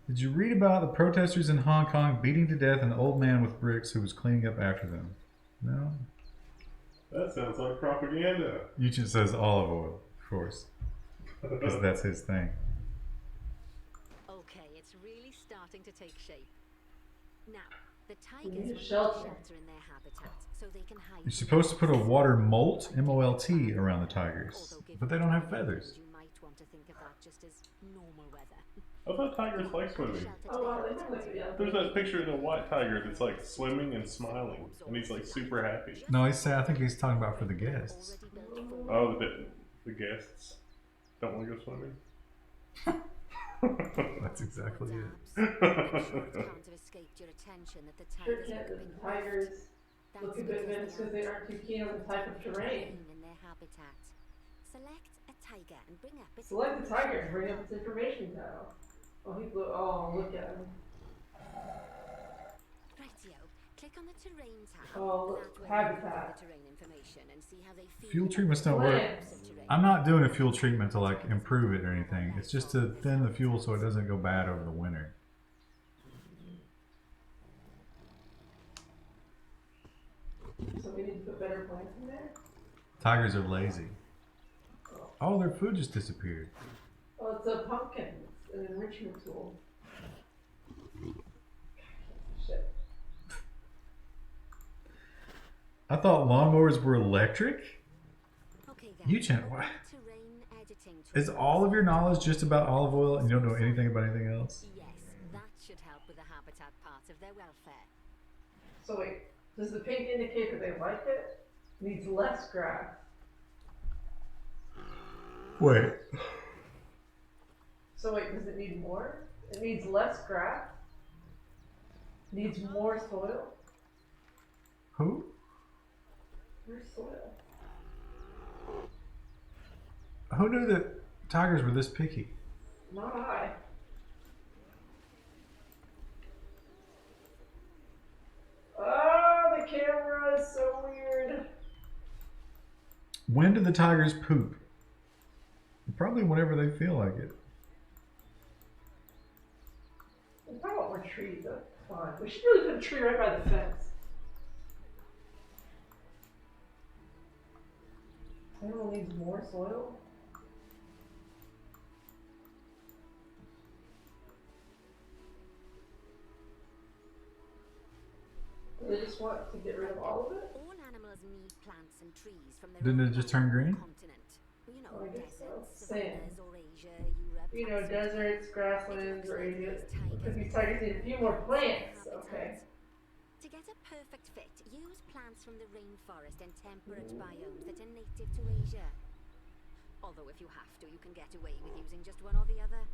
Did you read about the protesters in Hong Kong beating to death an old man with bricks who was cleaning up after them? No? That sounds like propaganda. Yuchin says olive oil, of course. Because that's his thing. Okay, it's really starting to take shape. Now, the We tigers need a will shelter. shelter in their habitat so they can hide. You're supposed to put a water molt, M-O-L-T, around the tigers. But they don't have feathers. You might want to think of that just as normal weather. I thought tigers like swimming. Oh wow, they have like a There's that picture of the white tiger that's like swimming and smiling, and he's like super happy. No, I think he's talking about for the guests. Oh, the guests don't want to go swimming. That's exactly it. Can't have escaped your attention that the Sure tigers can't, look the big tigers That's look a bit advanced because they aren't too keen on the type of terrain. in their habitat. Select a tiger and bring up its Select the tiger and bring up its information tile. Oh, he blew. Oh, look at him. Rightio. Click on the terrain tab. Oh, look, That way you habitat. can the terrain information and see how they feel Fuel about treatments the don't work. Plants. types of terrain. I'm not doing a fuel treatment to like improve it or anything. It's just to thin the fuel so it doesn't go bad over the winter. So we need to put better plants in there. Tigers are lazy. Oh, their food just disappeared. Oh, it's a pumpkin. It's an enrichment tool. Shit. I thought lawnmowers were electric? Okay, Yuchen, open what? terrain editing Is tool. all of your knowledge just about olive oil and you don't know anything about anything else? Yes, that should help with the habitat part of their welfare. So wait, does the pink indicate that they like it? Needs less grass. Wait. So wait, does it need more? It needs less grass? Needs more soil? Who? Where's soil? Who knew that tigers were this picky? Not I. Oh, the camera is so weird. When do the tigers poop? Probably whenever they feel like it. We probably want more trees, that's fine. We should really put a tree right by the fence. Animal needs more soil? Do they just want to get rid of all of it? All animals need plants and trees from their Didn't own it just turn green? continent. You know, Oh, I guess so. deserts, Sand. savannas, or Asia, Europe. You know, Africa. deserts, grasslands, or Asia. Because these tigers need a few more plants. Okay. To get a perfect fit, use plants from the rainforest and temperate biomes that are native to Asia. Although if you have to, you can get away with using just one or the other.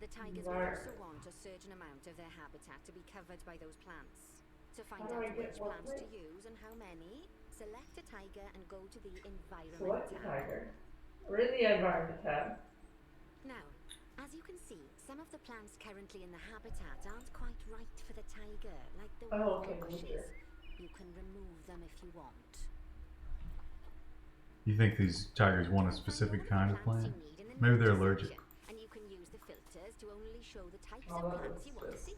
The tigers will also want a certain amount of their habitat to be covered by those plants. To find How do I out get which more plants to plants? use and how many, select a tiger and go to the environment Select a tab. tiger. We're in the environment tab. Now, as you can see, some of the plants currently in the habitat aren't quite right for the tiger, like the Oh, water okay, bushes. nature. You can remove them if you want. You think these tigers want a specific kind of plant? Maybe they're allergic. And you can use the filters to only show the types Oh, of that plants is you want to just see.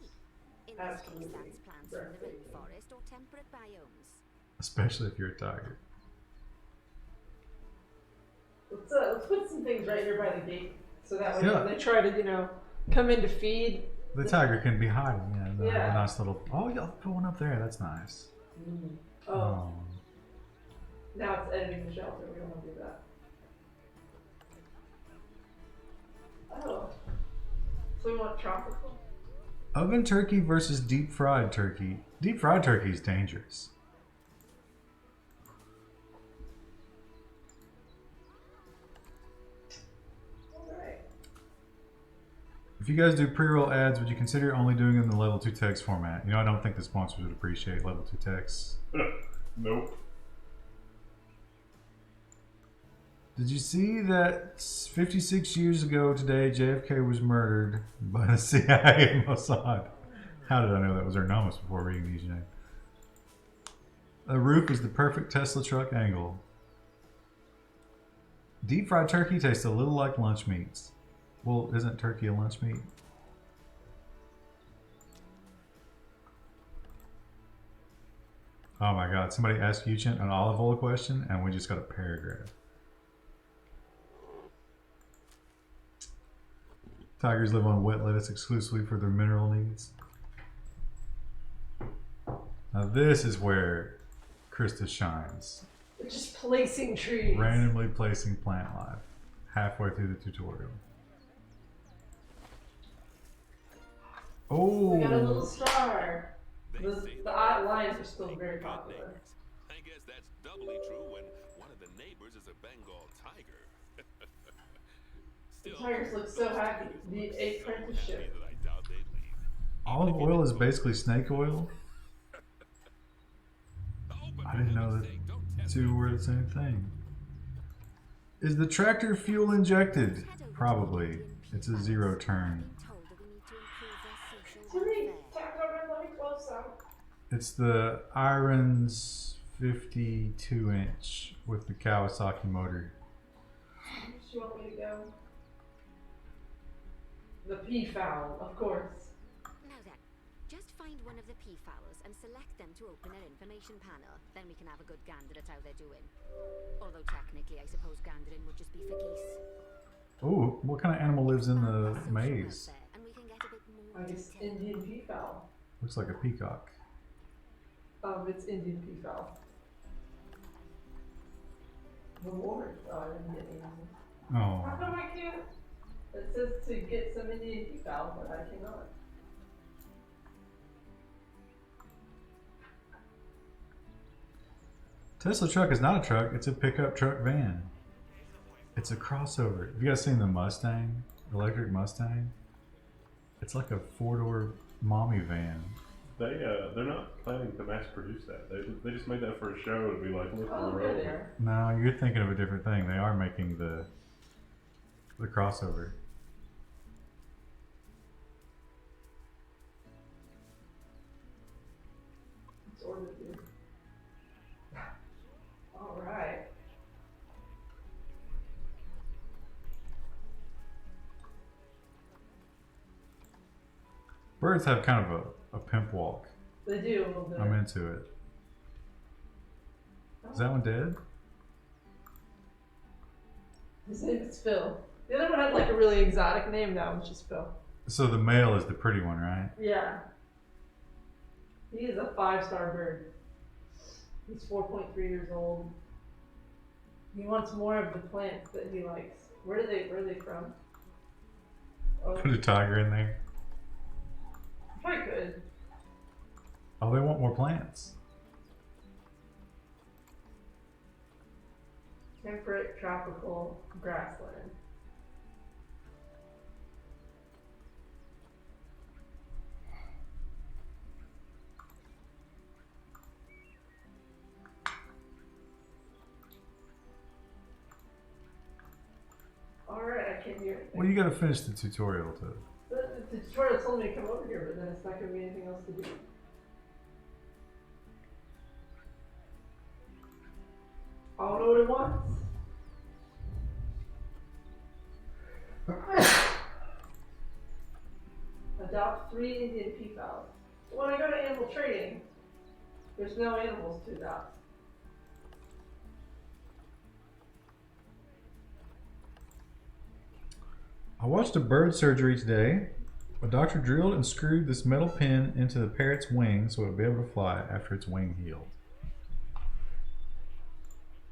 In this case, absolutely that's plants from the breathtaking. rainforest or temperate biomes. Especially if you're a tiger. Let's put some things right here by the gate. So that way Yeah. when they try to, come in to feed. The tiger can be hiding, yeah. Yeah. A nice little. Oh, y'all put one up there. That's nice. Oh, now it's editing the shelter. We don't want to do that. Oh. So we want tropical? Oven turkey versus deep fried turkey. Deep fried turkey is dangerous. If you guys do pre-roll ads, would you consider only doing them in the level 2 text format? You know, I don't think the sponsors would appreciate level 2 text. Nope. Did you see that 56 years ago today, JFK was murdered by the CIA and Mossad? How did I know that was their names before reading these names? The roof is the perfect Tesla truck angle. Deep fried turkey tastes a little like lunch meats. Well, isn't turkey a lunch meat? Oh my god, somebody asked Yuchen an olive oil question and we just got a paragraph. Tigers live on wet lettuce exclusively for their mineral needs. Now this is where Krista shines. They're just placing trees. Randomly placing plant life halfway through the tutorial. Oh! We got a little star. The lions are still very popular. I guess that's doubly true when one of the neighbors is a Bengal tiger. The tigers look so happy. The apprenticeship. That I doubt they'd leave. Olive oil is basically snake oil. I didn't know that the two were the same thing. Is the tractor fuel injected? Probably. It's a 0 turn. Let me close out. It's the Irons 52-inch with the Kawasaki motor. Where do you want me to go? The peafowl, of course. Now then, just find one of the peafowls and select them to open an information panel. Then we can have a good gander at how they're doing. Although technically, I suppose gandering would just be for geese. Ooh, what kind of animal lives in the maze? And we can get a bit more I guess detail. Indian peafowl. Looks like a peacock. It's Indian peafowl. Reward. Oh, I didn't get anything. Oh. How come I can't? It says to get some Indian peafowl, but I cannot. Tesla truck is not a truck, it's a pickup truck van. It's a crossover. Have you guys seen the Mustang? Electric Mustang? It's like a 4-door mommy van. They're not planning to mass produce that. They just made that for a show to be like, look on Oh, the there road. they are. No, you're thinking of a different thing. They are making the crossover. It's ordered here. All right. Birds have kind of a pimp walk. They do a little bit. I'm into it. Is that one dead? His name is Phil. The other one had like a really exotic name. That one's just Phil. So the male is the pretty one, right? Yeah. He is a 5-star bird. He's 4.3 years old. He wants more of the plants that he likes. Where are they from? Oh, Put a tiger in there. if I could. Oh, they want more plants. Temperate tropical grassland. Alright, I can't hear anything. Well, you gotta finish the tutorial to. The tutorial told me to come over here, but then it's not going to be anything else to do. I don't know what it wants. Adopt 3 Indian peafowls. When I go to animal trading, there's no animals to adopt. I watched a bird surgery today. A doctor drilled and screwed this metal pin into the parrot's wing so it would be able to fly after its wing healed.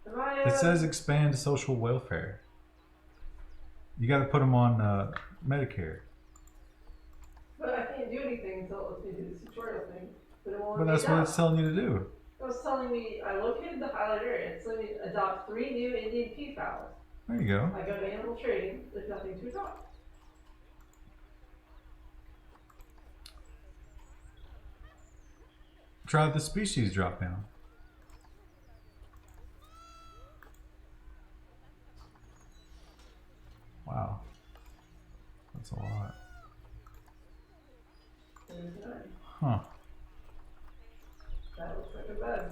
Am I, It says expand social welfare. You got to put them on Medicare. But I can't do anything until it lets me do this tutorial thing. But it won't But let me that's what adopt. it's telling you to do. It was telling me I located the highlight area. It's letting me adopt 3 new Indian peafowls. There you go. I go to animal trading. There's nothing to adopt. Try the species drop down. Wow. That's a lot. There's none. Huh. That looks like a bed.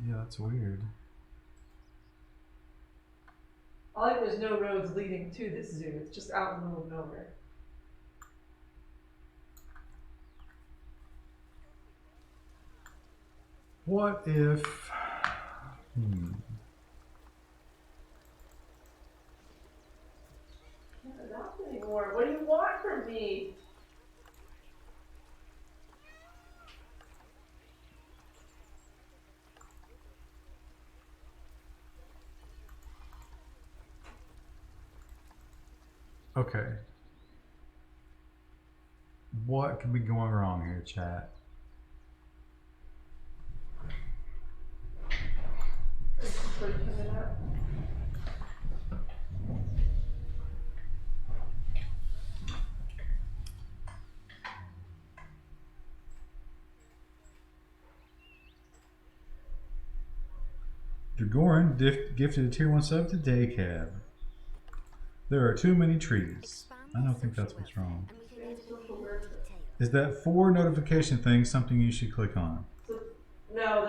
Yeah, that's weird. I like there's no roads leading to this zoo. It's just out in the middle of nowhere. What if... Can't adopt anymore. What do you want from me? Okay. What could be going wrong here, chat? This is what you're coming at. Dragoran gifted a tier 1 sub to Daycab. There are too many trees. I don't think that's what's wrong. Is that 4 notification thing something you should click on? So, no,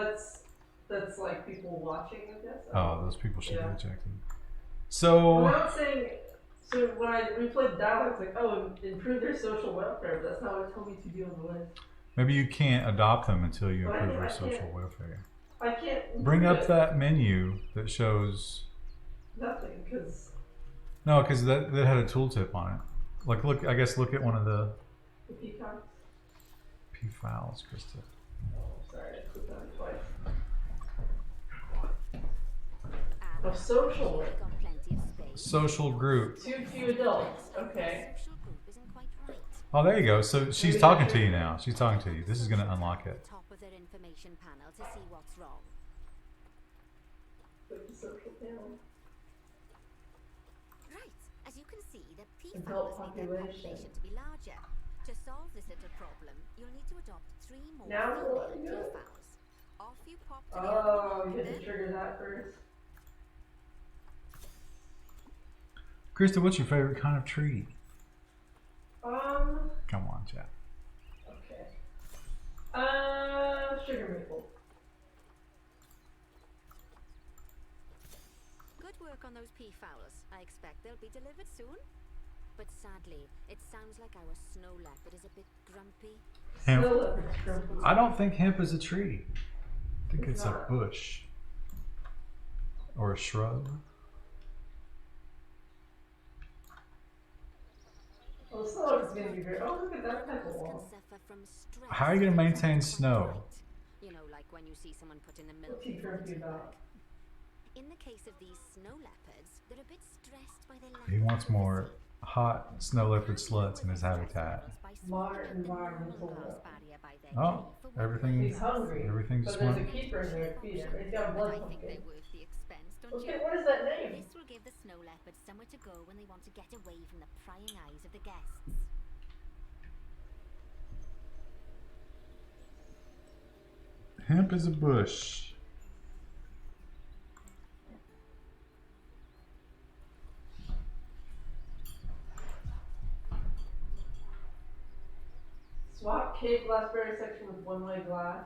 that's like people watching, I guess. Oh, those people should be Yeah. rejected. I'm So, not saying. So when I replayed the dialogue, it's like, oh, improve their social welfare. But that's not what it told me to do on the list. maybe you can't adopt them until you But I improve think their I social can't. welfare. I can't Bring improve up it. that menu that shows... Nothing, because No, because that had a tooltip on it. Like, look, I guess look at one of the the peacocks. P files, Krista. Sorry, I clicked on it twice. Oh, social work. Got plenty of space. Social group. Too few adults. Okay. Social group isn't quite right. Oh, there you go. So she's talking to you now. She's talking to you. This is going to unlock it. Top of their information panel to see what's wrong. Click the social panel. Right. As you can see, the P Adult fowlers need their population. population to be larger. To solve this little problem, you'll need to adopt 3 more Now female what? P fowls. Off you pop to the Oh, other you had to one. trigger that first. Krista, what's your favorite kind of tree? Come on, chat. Okay. Sugar maple. Good work on those P fowlers. I expect they'll be delivered soon. But sadly, it sounds like our snow leopard is a bit grumpy. Hemp. Snow leopard's grumpy. I don't think hemp is a tree. I think It's it's a not. bush. Or a shrub. Oh, the snow leopard's gonna be great. Oh, look at that type of Animals can wall. suffer from stress. How are you gonna maintain Quite snow? right. You know, like when you see someone put in the milk. What's he grumpy about? In the case of these snow leopards, they're a bit stressed by the lack He of wants more privacy. hot snow leopard sluts in his habitat. Modern environmental Oh, everything. He's hungry. Everything's But there's a smart. keeper in there to feed him. He's got a blood I think they're pumpkin. worth the expense, don't Okay, you? what is that name? This will give the snow leopards somewhere to go when they want to get away from the prying eyes of the guests. Hemp is a bush. Swap cave glassberry section with one-way glass.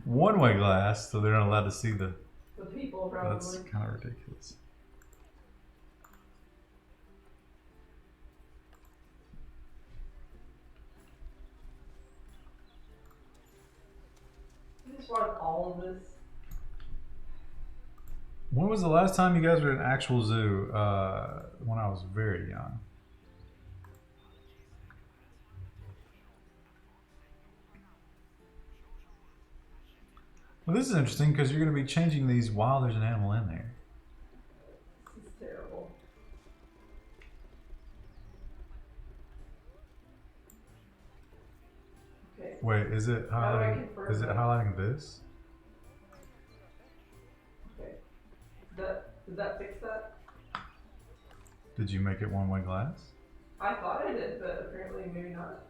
One-way glass, so they're not allowed to see the... The people That's probably. kind of ridiculous. I just want all of this. When was the last time you guys were at an actual zoo? When I was very young. Well, this is interesting because you're going to be changing these while there's an animal in there. This is terrible. Okay. Wait, is it How do I highlighting? confirm Is it that? highlighting this? Okay. Did that fix that? Did you make it one-way glass? I thought I did, but apparently maybe not.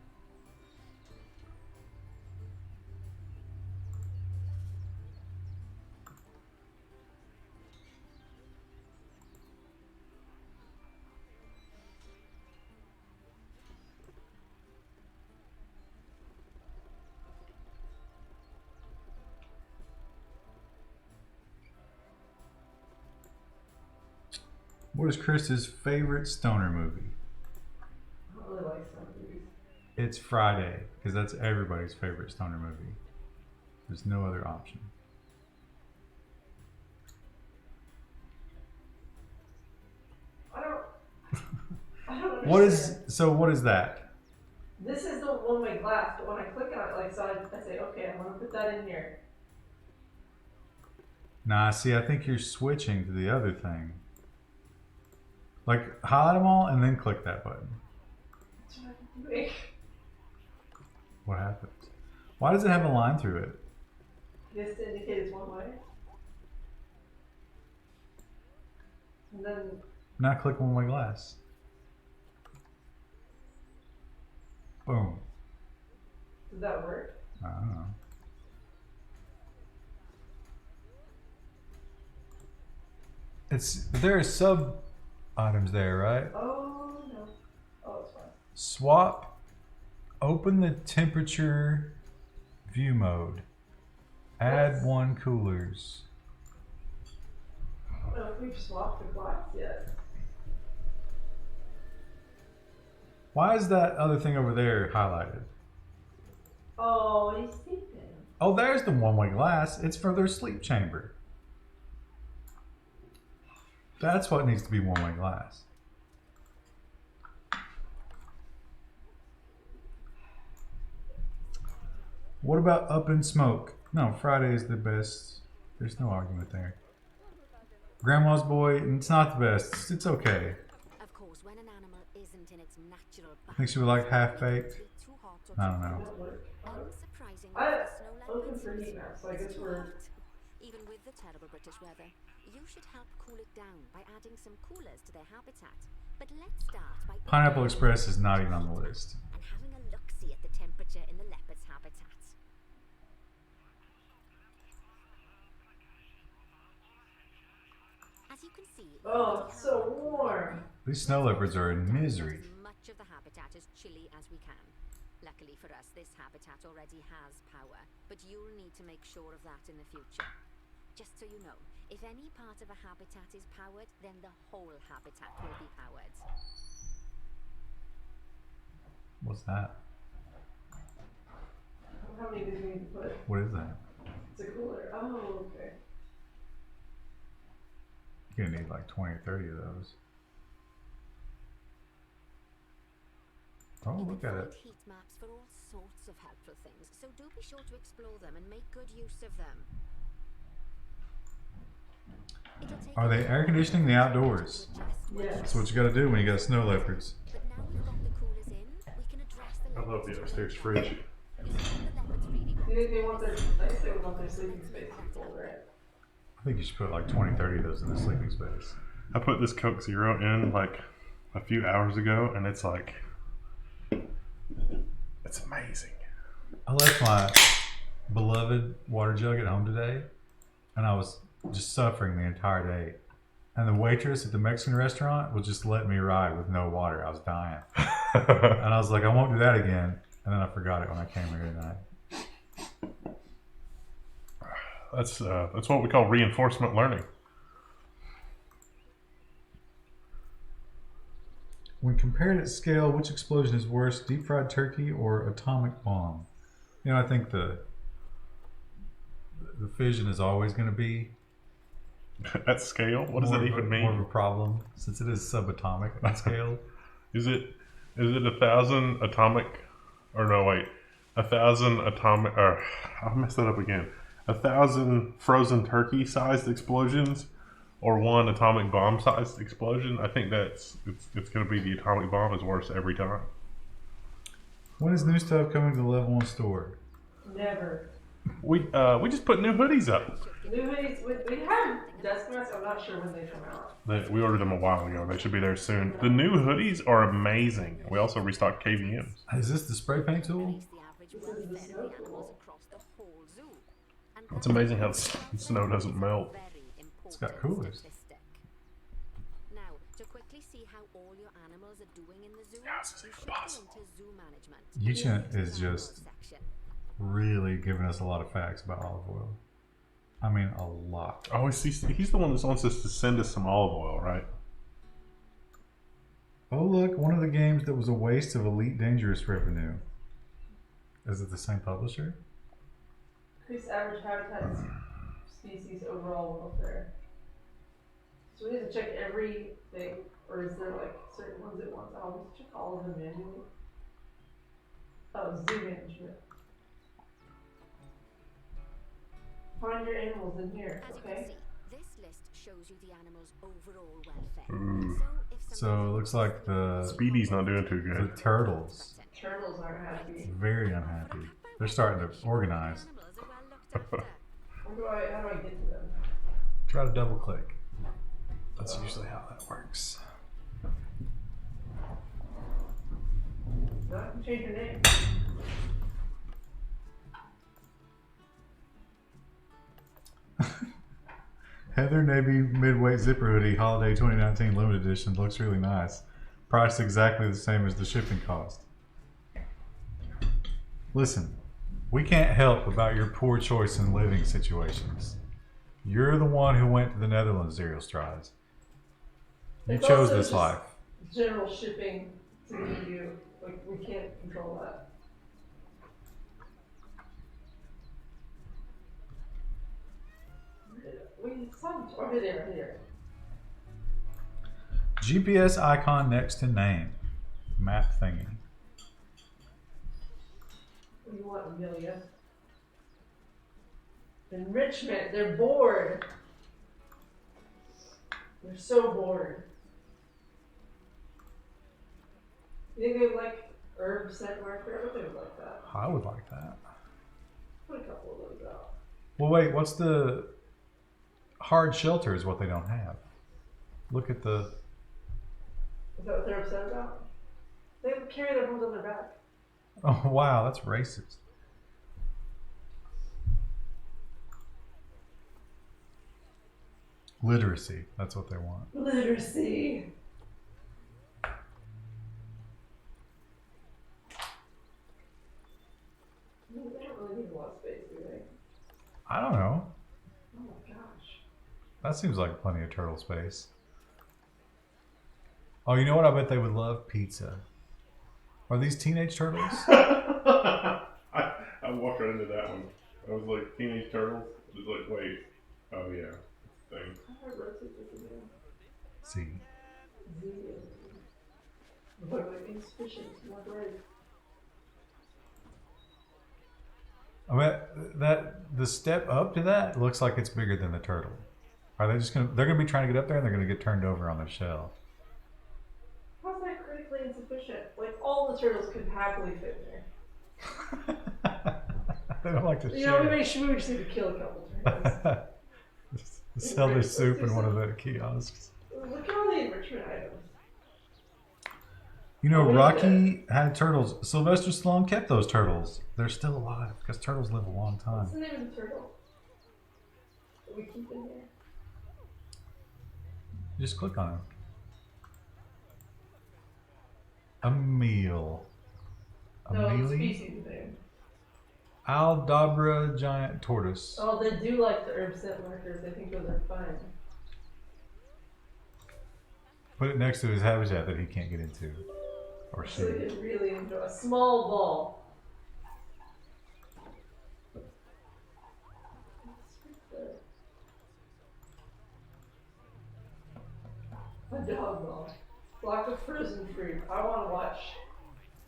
What is Krista's favorite stoner movie? I don't really like some movies. It's Friday, because that's everybody's favorite stoner movie. There's no other option. I don't understand. What is that? This is the one-way glass, but when I click on it, like, so I say, okay, I'm gonna put that in here. Nah, see, I think you're switching to the other thing. Like, highlight them all and then click that button. That's what I'm doing. What happens? Why does it have a line through it? Just to indicate it's one way. And then, Now click one-way glass. Boom. does that work? I don't know. There are sub items there, right? Oh, no. Oh, it's fine. Swap. Open the temperature view mode. Add Yes. 1 coolers. I don't know if we've swapped the glass yet. Why is that other thing over there highlighted? Oh, he's sleeping. Oh, there's the one-way glass. It's for their sleep chamber. That's what needs to be one-way glass. What about Up in Smoke? No, Friday is the best. There's no argument there. Grandma's Boy, it's not the best. It's okay. Of course, when an animal isn't in its natural I think she would like Half-Baked. it's too hot or I don't too know. That work. Unsurprisingly, I the snow open leopards for heat use maps, so I it's guess too we're. hot. Even with the terrible British weather, you should help cool it down by adding some coolers to their habitat. But let's start by Pineapple Express is not even on the list. and having a look-see at the temperature in the leopard's habitat. As you can see, Oh, it's so warm. These snow leopards are in misery. as much of the habitat as chilly as we can. Luckily for us, this habitat already has power, but you'll need to make sure of that in the future. Just so you know, if any part of a habitat is powered, then the whole habitat will be powered. What's that? How many did we need to put? What is that? It's a cooler. Oh, okay. You're gonna need like 20 or 30 of those. Oh, You look can at find it. heat maps for all sorts of helpful things, so do be sure to explore them and make good use of them. It'll take Are they a air conditioning the outdoors? to adjust when Yes. That's what you gotta do when you got snow leopards. But now we've got the coolers in, we can address the I love the leopards upstairs to fridge. You see the leopards reading Do you think they want their, I guess they would want their sleeping space to be cold, right? I think you should put like 20, 30 of those in the sleeping space. I put this Coke Zero in like a few hours ago, and it's like, it's amazing. I left my beloved water jug at home today, and I was just suffering the entire day. And the waitress at the Mexican restaurant was just letting me ride with no water. I was dying. And I was like, I won't do that again. And then I forgot it when I came here tonight. That's what we call reinforcement learning. When compared at scale, which explosion is worse, deep fried turkey or atomic bomb? You know, I think the fission is always going to be At scale, what does more that of a- even more of mean? a problem since it is subatomic at scale. Is it 1,000 atomic, or no wait, 1,000 atomic, or I'll mess that up again. 1,000 frozen turkey sized explosions, or 1 atomic bomb sized explosion. I think it's going to be the atomic bomb is worse every time. When is new stuff coming to the level 1 store? Never. We just put new hoodies up. New hoodies, we have desk mats. I'm not sure when they come out. We ordered them a while ago. They should be there soon. The new hoodies are amazing. We also restocked KVMs. Is this the spray paint tool? Increase the average welfare of the animals across the whole zoo. And It's amazing how snow doesn't melt. very It's got important coolers. statistic. Now, to quickly see how all your animals are doing in the zoo, Yeah, this is you even should go possible. into zoo management. Yuchen Go to is the animal just section. really giving us a lot of facts about olive oil. I mean, a lot. Oh, he's the one that wants us to send us some olive oil, right? Oh, look, one of the games that was a waste of Elite Dangerous revenue. Is it the same publisher? Increase average habitat species overall welfare. So we have to check everything, or is there like certain ones at once? I'll just check all of them manually. Oh, zoo management. Find your animals in here, As you can okay? see, this list shows you the animal's overall welfare. Ooh. If So it looks like the Speedy's not doing too the good. turtles Turtles aren't happy. very unhappy. They're starting to organize. Animals are well looked after. How do I get to them? Try to double click. That's usually how that works. No, I can change your name. Heather Navy midweight zipper hoodie holiday 2019 limited edition looks really nice. Priced exactly the same as the shipping cost. Listen, we can't help about your poor choice in living situations. You're the one who went to the Netherlands, Zero Strides. You It's chose also this just life. General shipping to the EU. Like, we can't control that. We saw over there. GPS icon next to name. Map thingy. What do you want, Amelia? Enrichment. They're bored. They're so bored. You think they would like herb scent marker? I bet they would like that. I would like that. Put a couple of those out. Well, wait, what's the hard shelter is what they don't have. Look at the... Is that what they're upset about? They carry their homes on their back. Oh, wow, that's racist. Literacy, that's what they want. Literacy. They don't really need a lot of space, do they? I don't know. Oh my gosh. That seems like plenty of turtle space. Oh, you know what I bet they would love? Pizza. Are these teenage turtles? I walked right into that one. I was like, Teenage Turtles? I was like, wait. Oh, yeah. Thing. How do I rotate this again? See. Z. But like insufficient, not right. I bet that the step up to that looks like it's bigger than the turtle. Are they just gonna? They're gonna be trying to get up there, and they're gonna get turned over on their shell. How's that critically insufficient? Like all the turtles could happily fit in there. They don't like to You know, we share. just need to kill a couple turtles. Sell their soup in one of the kiosks. Look at all the enrichment items. You know, Oh, yeah. Rocky had turtles. Sylvester Stallone kept those turtles. They're still alive because turtles live a long time. What's the name of the turtle that we keep in here? Just click on it. A meal. No, it's mealy? species name. Aldabra giant tortoise. Oh, they do like the herb scent markers. I think those are fun. Put it next to his habitat that he can't get into. Or So she. they can really enjoy a small ball. A dog ball. Block of frozen fruit. I want to watch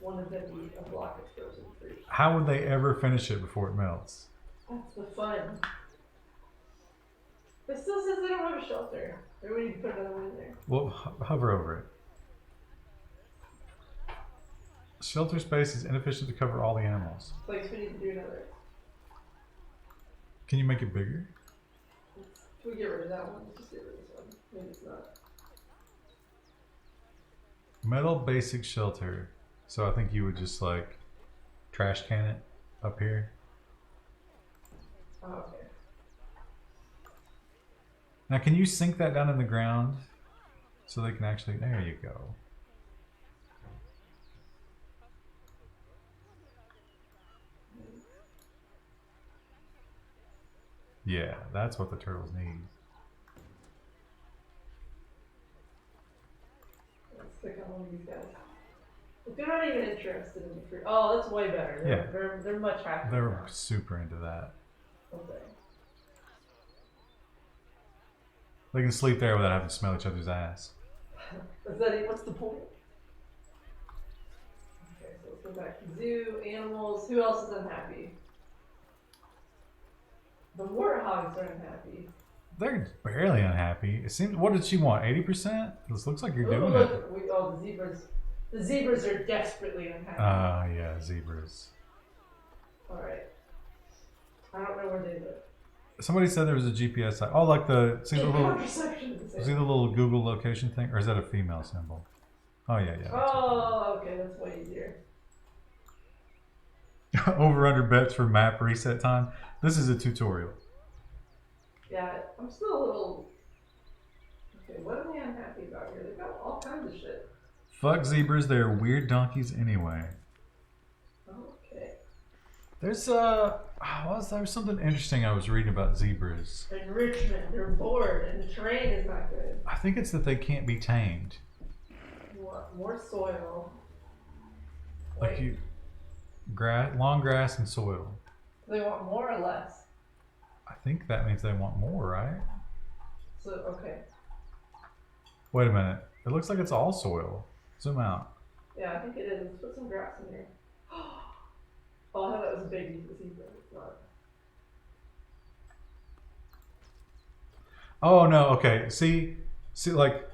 one of them eat a block of frozen fruit. How would they ever finish it before it melts? That's the fun. It still says they don't have a shelter. Maybe we need to put another one in there. Well, hover over it. Shelter space is inefficient to cover all the animals. Like, we need to do another. Can you make it bigger? Can we get rid of that one? Let's just get rid of this one. Maybe it's not. Metal basic shelter. So I think you would just like trash can it up here. Oh, okay. Now can you sink that down in the ground so they can actually, there you go. Yeah, that's what the turtles need. Let's pick on one of these guys. But they're not even interested in the fruit. Oh, that's way better. They're much happier. They're now. super into that. Okay. They can sleep there without having to smell each other's ass. Is that it? What's the point? Okay, so let's go back to zoo, animals. Who else is unhappy? The warthogs are unhappy. They're barely unhappy. It seems. What did she want? 80%? This looks like you're doing look, it. the zebras. The zebras are desperately unhappy. Yeah, zebras. All right. I don't know where they live. Somebody said there was a GPS site. Oh, like the see the little Contraception is the see the little Google location thing, or is that a female symbol? Oh yeah. Oh, okay, that's way easier. Over under bets for map reset time. This is a tutorial. Yeah, I'm still a little. Okay, what are they unhappy about here? They've got all kinds of shit. Fuck zebras. They're weird donkeys anyway. Okay. There's there's something interesting I was reading about zebras. Enrichment. They're bored, and the terrain is not good. I think it's that they can't be tamed. What? More soil. Like you, long grass and soil. They want more or less. I think that means they want more, right? So okay. Wait a minute. It looks like it's all soil. Zoom out. Yeah, I think it is. Let's put some grass in here. Oh, I thought that was a big zebra. It's not. Oh no. Okay. See, like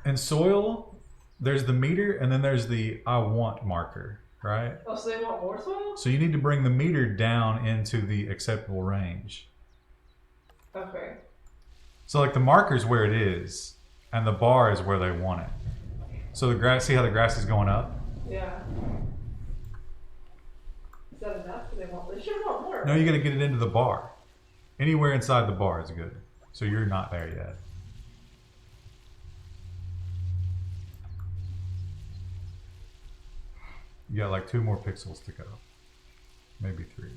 in soil, there's the meter, and then there's the I want marker, right? Oh, so they want more soil? So you need to bring the meter down into the acceptable range. Okay. So like the marker's where it is, and the bar is where they want it. So the grass, see how the grass is going up? Yeah. Is that enough? They should want more. No, you got to get it into the bar. Anywhere inside the bar is good. So you're not there yet. You got like 2 more pixels to go. Maybe 3.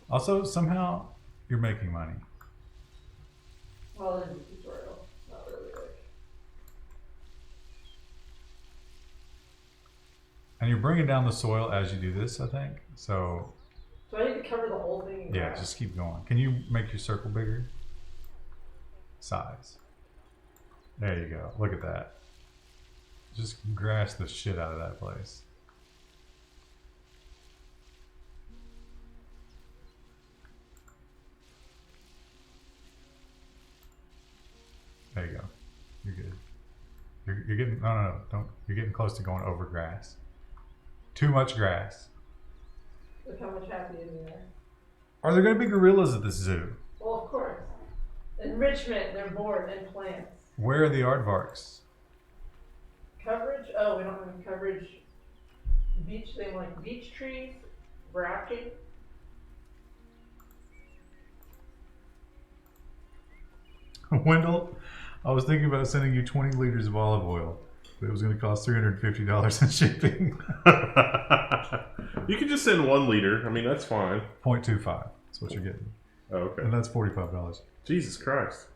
Also, somehow you're making money. Well, in the tutorial. Not really like. And you're bringing down the soil as you do this, I think. So Do I need to cover the whole thing in yeah, grass? just keep going. Can you make your circle bigger? Size. There you go. Look at that. Just grass the shit out of that place. There you go. You're good. You're getting no, don't. You're getting close to going over grass. Too much grass. Look how much happy in there. Are there going to be gorillas at this zoo? Well, of course. Enrichment, they're bored, and plants. Where are the aardvarks? Coverage? Oh, we don't have any coverage. Beach, they like beech trees, rafting. Wendell, I was thinking about sending you 20 liters of olive oil, but it was going to cost $350 in shipping. You could just send 1 liter. I mean, that's fine. 0.25. That's what you're getting. Oh, okay. And that's $45. Jesus Christ.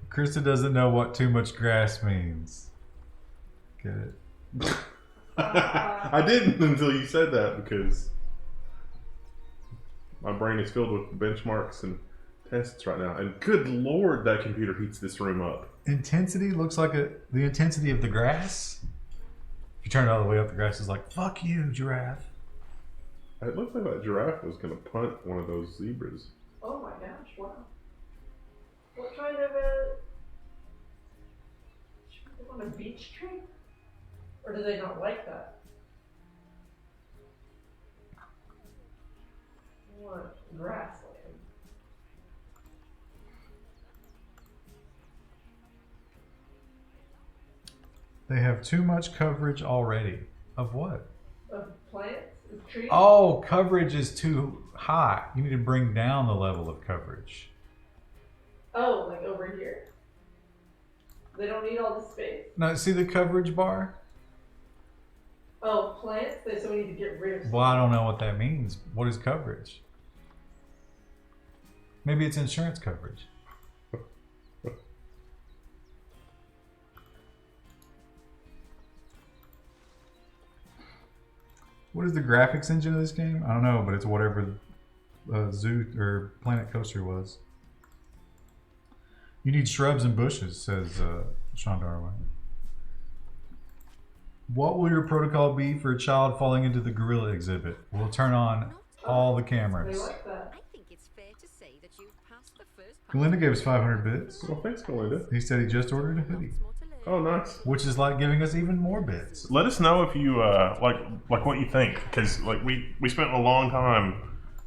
Krista doesn't know what too much grass means. Get it? I didn't until you said that because my brain is filled with benchmarks and tests right now. And good Lord, that computer heats this room up. Intensity looks like the intensity of the grass. If you turn it all the way up, the grass is like, fuck you, giraffe. It looked like that giraffe was going to punt one of those zebras. Oh my gosh, wow. What kind of a... They want a beech tree? Or do they not like that? What? Grassland. They have too much coverage already. Of what? Of plants? Of trees? Oh, coverage is too high. You need to bring down the level of coverage. Oh, like over here? They don't need all the space? Now, see the coverage bar? Oh, plants? So we need to get rid of some. Well, I don't know what that means. What is coverage? Maybe it's insurance coverage. What is the graphics engine of this game? I don't know, but it's whatever Zoo or Planet Coaster was. You need shrubs and bushes, says Sean Darwin. What will your protocol be for a child falling into the gorilla exhibit? We'll turn on all the They cameras. like that. I think it's fair to say that you've passed the first Glinda gave us 500 bits. Well, thanks, Belinda. He said he just ordered a hoodie, more to learn. Oh, nice. which is like giving us even more bits. Let us know if you like what you think, because like we spent a long time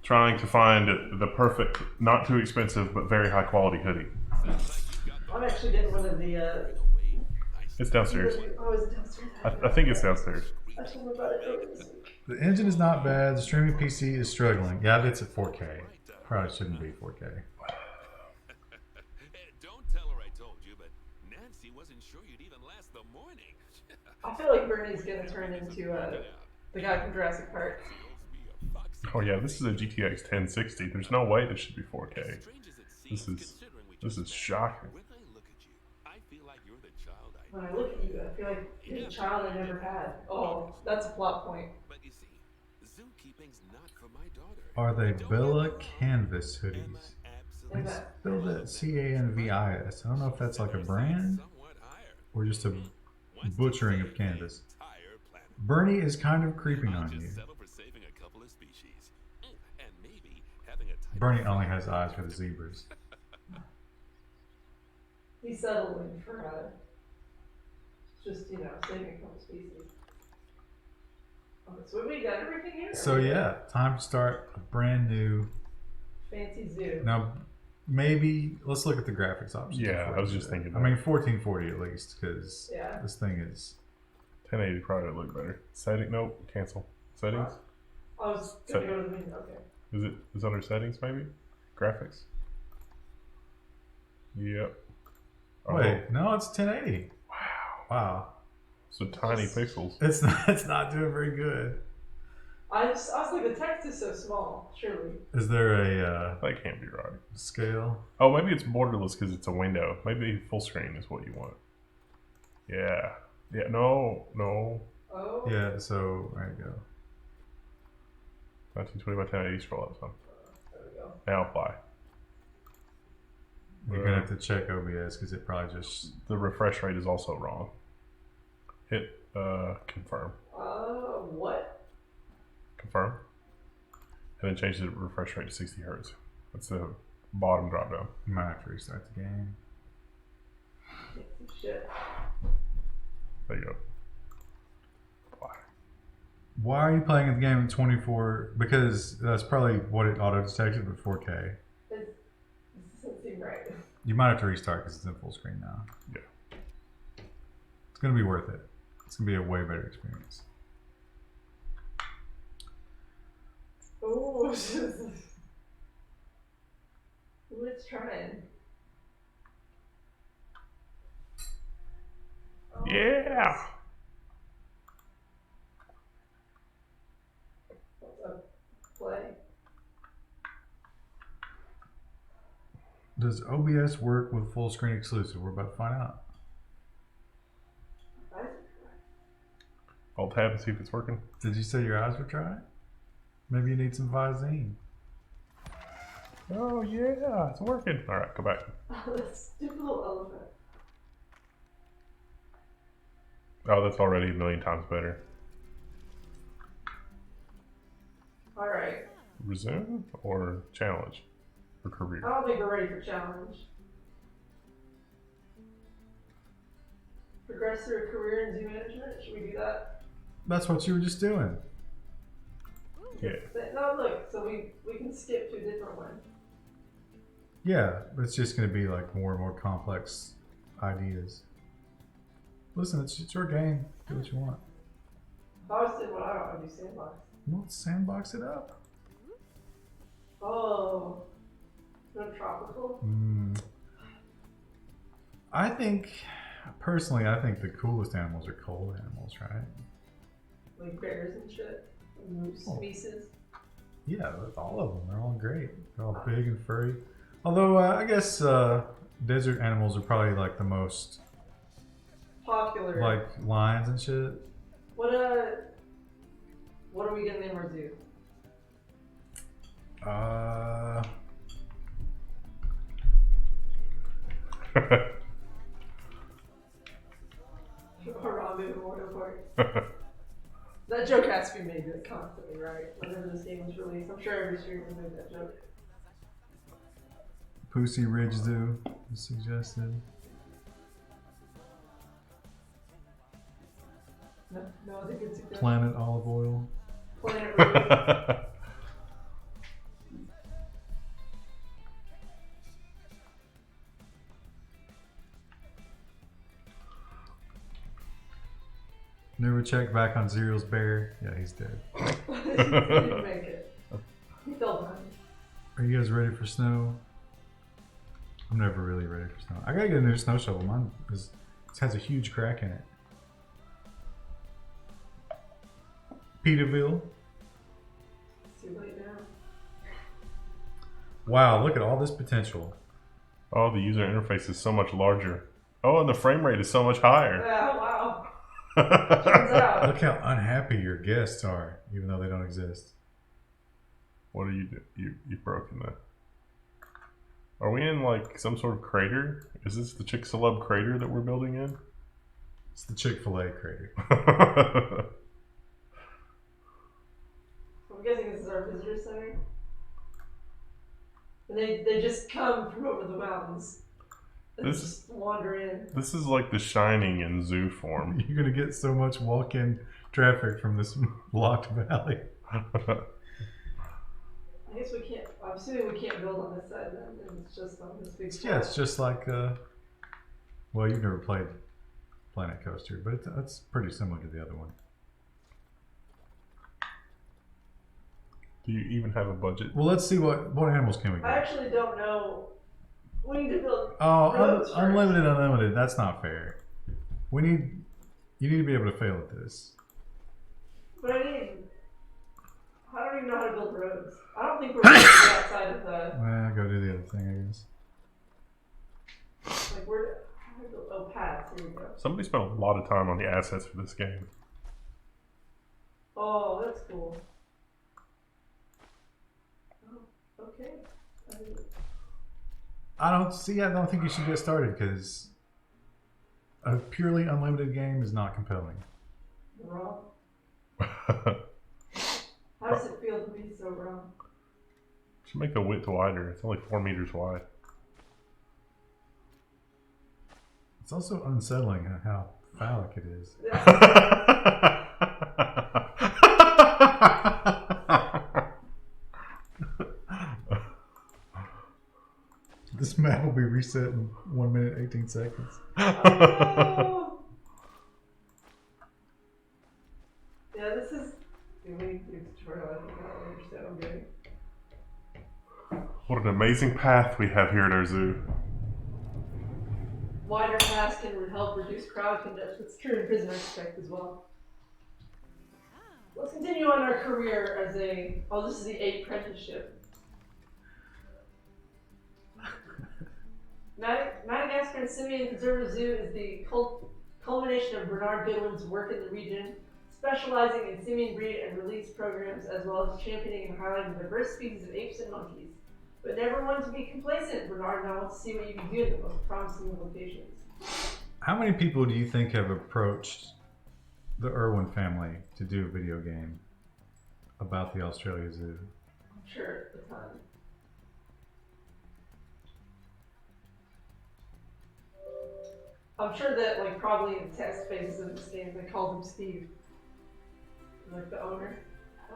trying to find the perfect, not too expensive but very high quality hoodie. I'm actually getting one of the. It's downstairs. Oh, is it downstairs? I think it's downstairs. I told them about it earlier this week. The engine is not bad. The streaming PC is struggling. Yeah, it's at 4K. Probably shouldn't be 4K. Don't tell her I told you, but Nancy wasn't sure you'd even last the morning. I feel like Bernie's gonna turn into the guy from Jurassic Park. Oh yeah, this is a GTX 1060. There's no way this should be 4K. This is shocking. When I look at you, I feel like you're the child I When I look at you, I feel like you're the child I never had. Oh, that's a plot point. But you see, zookeeping's not for my daughter. Are they Bella Canvas hoodies? And It's that, spelled that Canvis. I don't know if that's like a brand Somewhat higher. or just a butchering of canvas. Entire planet. Bernie is kind of creeping on you. Just settle for saving a couple of species. And maybe having a type Bernie of only has eyes for the zebras. he's settling for just saving a couple species. Okay, so we got everything here. So yeah, time to start a brand new. Fancy zoo. Now, maybe let's look at the graphics options. Yeah, before I was we just do that. thinking I mean, 1440 at least, because Yeah. this thing is. 1080 probably would look better. Setting? Nope. Cancel. Settings? I was gonna go to the menu. Okay. Is under settings maybe? Graphics? Yep. Oh, Wait, no, it's 1080. Wow. so tiny pixels. It's not doing very good. I was like, the text is so small. Surely. Is there a That can't be right. scale? Oh, maybe it's borderless because it's a window. Maybe full screen is what you want. Yeah. Yeah. No. Oh. Yeah, so there you go. 1920 by 1080 scroll up some. There we go. Now apply. You're gonna have to check OBS because it probably just. The refresh rate is also wrong. Hit confirm. What? Confirm. And then change the refresh rate to 60 hertz. That's the bottom drop down. You might have to restart the game. Shit. There you go. Apply. Why are you playing the game at 24? Because that's probably what it auto detected with 4K. This doesn't seem right. You might have to restart because it's in full screen now. Yeah. It's gonna be worth it. It's gonna be a way better experience. Oh, let's trying. Oh, Yeah. What's up? Play. Does OBS work with full screen exclusive? We're about to find out. Alt tab and see if it's working. Did you say your eyes were dry? Maybe you need some Visine. Oh yeah, it's working. All right, go back. That stupid little elephant. Oh, that's already a million times better. Alright. Resume or challenge or career? I don't think we're ready for challenge. Progress through a career in zoo management? Should we do that? That's what you were just doing. Yeah. No, look, so we can skip to a different one. Yeah, it's just going to be like more and more complex ideas. Listen, it's your game. Do what you want. If I was doing what I don't want to do, sandbox. Well, sandbox it up. Oh, no tropical. I think, personally, I think the coolest animals are cold animals, right? Like bears and shit. Moose, Mises. Yeah, that's all of them. They're all great. They're all big and furry. Although, I guess desert animals are probably like the most Popular. like lions and shit. What are we gonna name our zoo? Harambe Memorial Park. That joke has to be made constantly, right? Whenever this game was released, I'm sure every streamer made that joke. Pussy Ridge Zoo is suggested. No other good suggestions. Planet Olive Oil. Planet Rose. Never checked back on Zero's bear. Yeah, he's dead. He didn't make it. He fell behind. Are you guys ready for snow? I'm never really ready for snow. I gotta get a new snow shovel. Mine has a huge crack in it. Peterville. It's too late now. Wow, look at all this potential. Oh, the user interface is so much larger. Oh, and the frame rate is so much higher. Yeah, wow. Turns out. Look how unhappy your guests are, even though they don't exist. What are you do? You've broken that. Are we in like some sort of crater? Is this the Chick-fil-A crater that we're building in? It's the Chick-fil-A crater. I'm guessing this is our visitor center. And they just come from over the mountains. And just wander in. This is like The Shining in zoo form. You're gonna get so much walk-in traffic from this locked valley. I guess we can't. I'm assuming we can't build on this side then. And it's just on this big. Yeah, it's just like. Well, you've never played Planet Coaster, but it's pretty similar to the other one. Do you even have a budget? Well, let's see what animals can we get. I actually don't know. We need to build. Oh, unlimited. That's not fair. You need to be able to fail at this. But I don't even know how to build roads. I don't think we're going to be outside of the. Well, go do the other thing, I guess. Like, how do I build? Oh, paths. Here we go. Somebody spent a lot of time on the assets for this game. Oh, that's cool. Oh, okay. I don't think you should get started because a purely unlimited game is not compelling. Wrong. How does it feel to be so wrong? Should make the width wider. It's only 4 meters wide. It's also unsettling how phallic it is. This map will be reset in 1 minute 18 seconds. Oh, no. Yeah, this is. We need to do a tutorial. I think I don't understand. I'm getting. What an amazing path we have here at our zoo. Wider paths can help reduce crowd congestion. It's true in prisoner expect as well. Let's continue on our career as a. Oh, this is the apprenticeship. Madagascar and Simian Conservative Zoo is the culmination of Bernard Goodwin's work in the region, specializing in simian breed and release programs, as well as championing and highlighting diverse species of apes and monkeys. But never one to be complacent, Bernard now wants to see what you can do in the most promising of locations. How many people do you think have approached the Irwin family to do a video game about the Australia Zoo? I'm sure a ton. I'm sure that, like, probably in text spaces of this game, they called him Steve. Like the owner.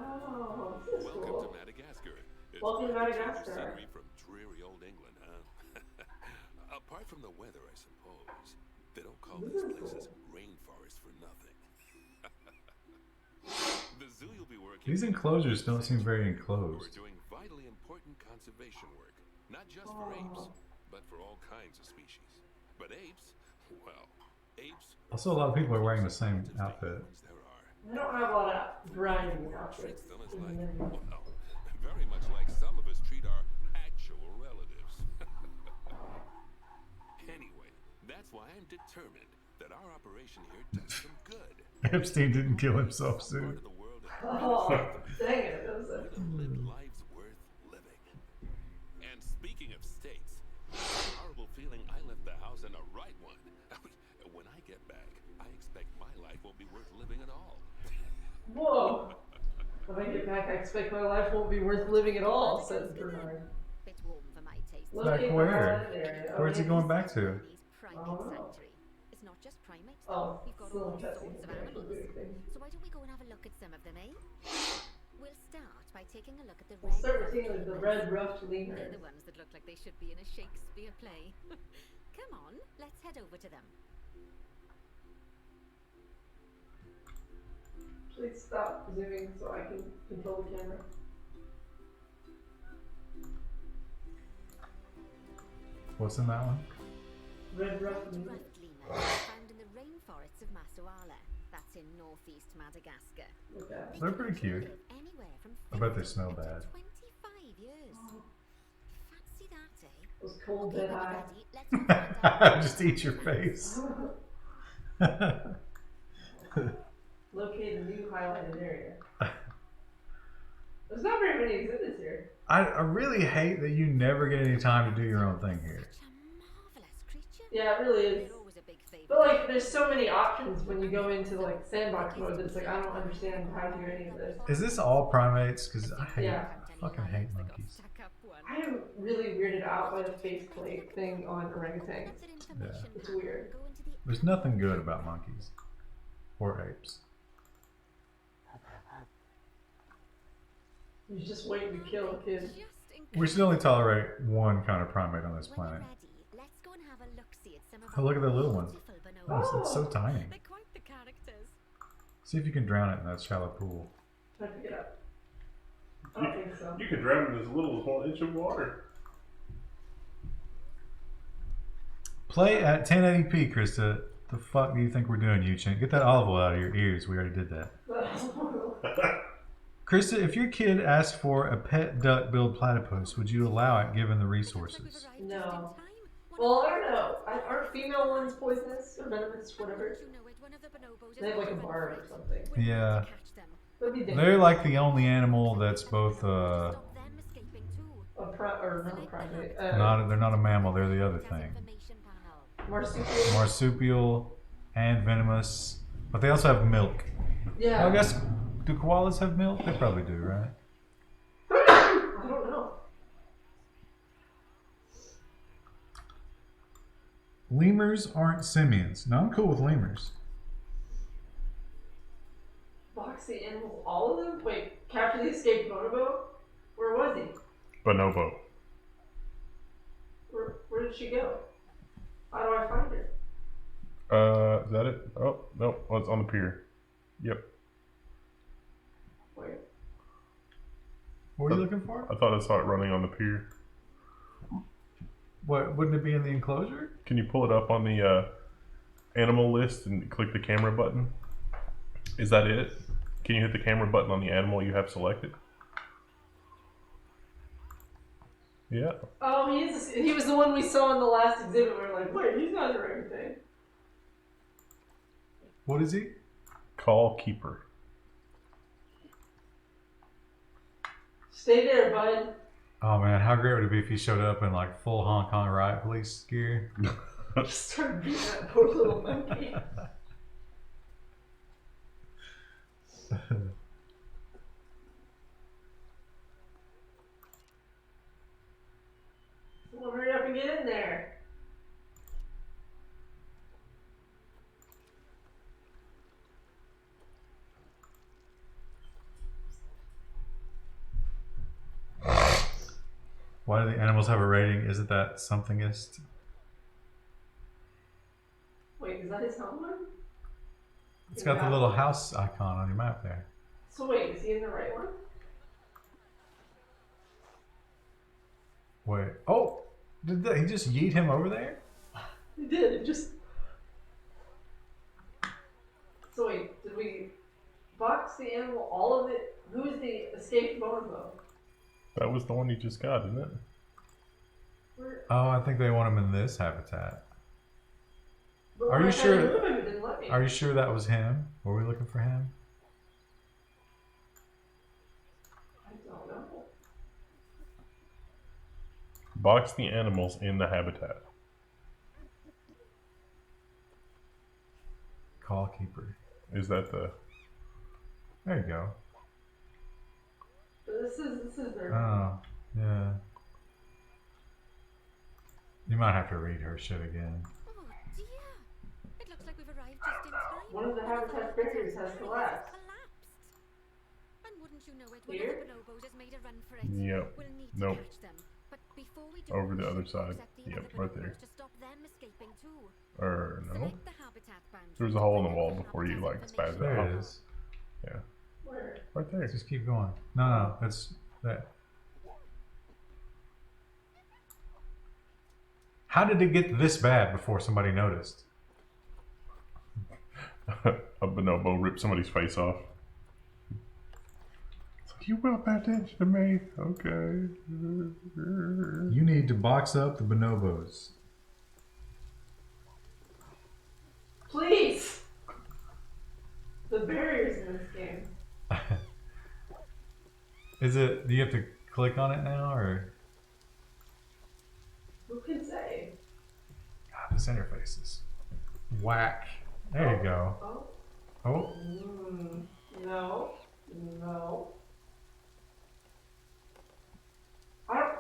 Oh, this cool. to Madagascar. It's Welcome to quite a change of Madagascar. scenery from dreary old England, huh? Apart from the weather, I suppose. They don't call This these is places cool. rainforest for nothing. The zoo you'll be working These in enclosures don't seem very We're enclosed. doing vitally important conservation work, not just for apes, but for all kinds of species. But apes, well, apes. Also, a lot of people are wearing the same relatives to outfit. humans there are. I don't have a lot of variety in outfits. Treats them as like, well, very much like some of us treat our actual relatives. Anyway, that's why I'm determined that our operation here does some good. Epstein didn't kill himself Part soon. of the world is Oh, dang it. That was would a... have lived lives worth living. And speaking of states, horrible feeling I left the house in a right one. When I get back, I expect my life won't be worth living at all. Whoa. When I get back, I expect my life won't be worth living at all, says Bernard. Bit warm for my taste. Locate the where? highlighted area. Where's he going back to? Primate Oh. sanctuary. It's not just primates. Oh, We've got still all in sorts cutscenes. of Okay, animals. weird thing. So why don't we go and have a look at some of them, eh? We'll start by taking a look at the We'll red. start with ruffed seeing the lemurs. red ruffed They're lemurs. the ones that look like they should be in a Shakespeare play. Come on, let's head over to them. Please stop zooming so I can control the camera. What's in that one? Red ruffed Red lemurs. ruffed lemurs are found in the rainforests of Masoala. That's in northeast Madagascar. Okay. They're pretty cute. Live anywhere from I bet they 50 smell up to bad. 25 years. Fancy that, eh? Those cold Okay, dead when you're eyes. ready, let's go find out. Just eat your face. Locate a new highlighted area. There's not very many exhibits here. I really hate that you never get any time to do your own thing here. Such a marvelous creature. Yeah, it really is. They're always a big favorite. But like, there's so many options when you go into like sandbox mode that it's like I don't understand how to do any of this. Is this all primates? Because I hate, Yeah. I fucking hate monkeys. I am really weirded out by the faceplate thing on orangutans. It's weird. There's nothing good about monkeys or apes. You're just waiting to kill a kid. We should only tolerate one kind of primate on this When you're planet. ready, let's go and have a look-see at some of Oh, look at that little one. beautiful Oh, it's so bonobos. tiny. They're quite the characters. See if you can drown it in that shallow pool. Try to get up. I don't think so. You could drown in as little as 1 inch of water. Play at 1080p, Krista. The fuck do you think we're doing, Yuchen? Get that olive oil out of your ears. We already did that. Krista, if your kid asked for a pet duck-billed platypus, would you allow it given the resources? No. Well, I don't know. Aren't female ones poisonous or venomous, whatever? They have like a barb or something. Yeah. That'd be dangerous. They're like the only animal that's both Or not a primate. they're not a mammal. They're the other thing. Marsupial. Marsupial and venomous, but they also have milk. Yeah. I guess, do koalas have milk? They probably do, right? I don't know. Lemurs aren't simians. No, I'm cool with lemurs. Boxy animals, all of them? Wait, capture the escaped bonobo? Where was he? Bonobo. Where did she go? How do I find her? Is that it? Oh, no. Oh, it's on the pier. Yep. Where? What are you looking for? I thought I saw it running on the pier. What, wouldn't it be in the enclosure? Can you pull it up on the animal list and click the camera button? Is that it? Can you hit the camera button on the animal you have selected? Yeah. Oh, he was the one we saw in the last exhibit. We were like, wait, he's not doing anything. What is he? Call keeper. Stay there, bud. Oh man, how great would it be if he showed up in like full Hong Kong riot police gear? Just start beating that poor little monkey. Well, hurry up and get in there. Why do the animals have a rating? Isn't that somethingist? Wait, is that his home one? It's got the little house icon on your map there. So wait, is he in the right one? Wait. Oh! He just yeet him over there? He did. It just. So wait, did we box the animal? All of it? Who is the escaped bonobo? That was the one you just got, isn't it? Oh, I think they want him in this habitat. But Are when you I tried to sure? move him, it didn't let me. Are you sure that was him? Were we looking for him? I don't know. Box the animals in the habitat. Call keeper. Is that the... There you go. But this is their. Oh, yeah. You might have to read her shit again. Oh dear. It looks like we've arrived just in time. One of the habitat barriers has collapsed. And wouldn't you know it, Here? one of the bonobos has made a run for it. Yep. We'll need to Nope. catch them. But before we do, Over the we other should side. set the Yep, other right there. bonobos to stop them escaping too. Or no? Select the habitat boundary. There's a hole in the and wall enter before you, habitat like, spaz information. There out. it is. Yeah. Where? Right there. Just keep going. No, that's that. How did it get this bad before somebody noticed? A bonobo ripped somebody's face off. It's like, you will pay attention to me. Okay. You need to box up the bonobos. Please! The barriers in this game. Is it? Do you have to click on it now, or? Who can say? God, this interface is whack. There you go. Oh. Oh, No. No. I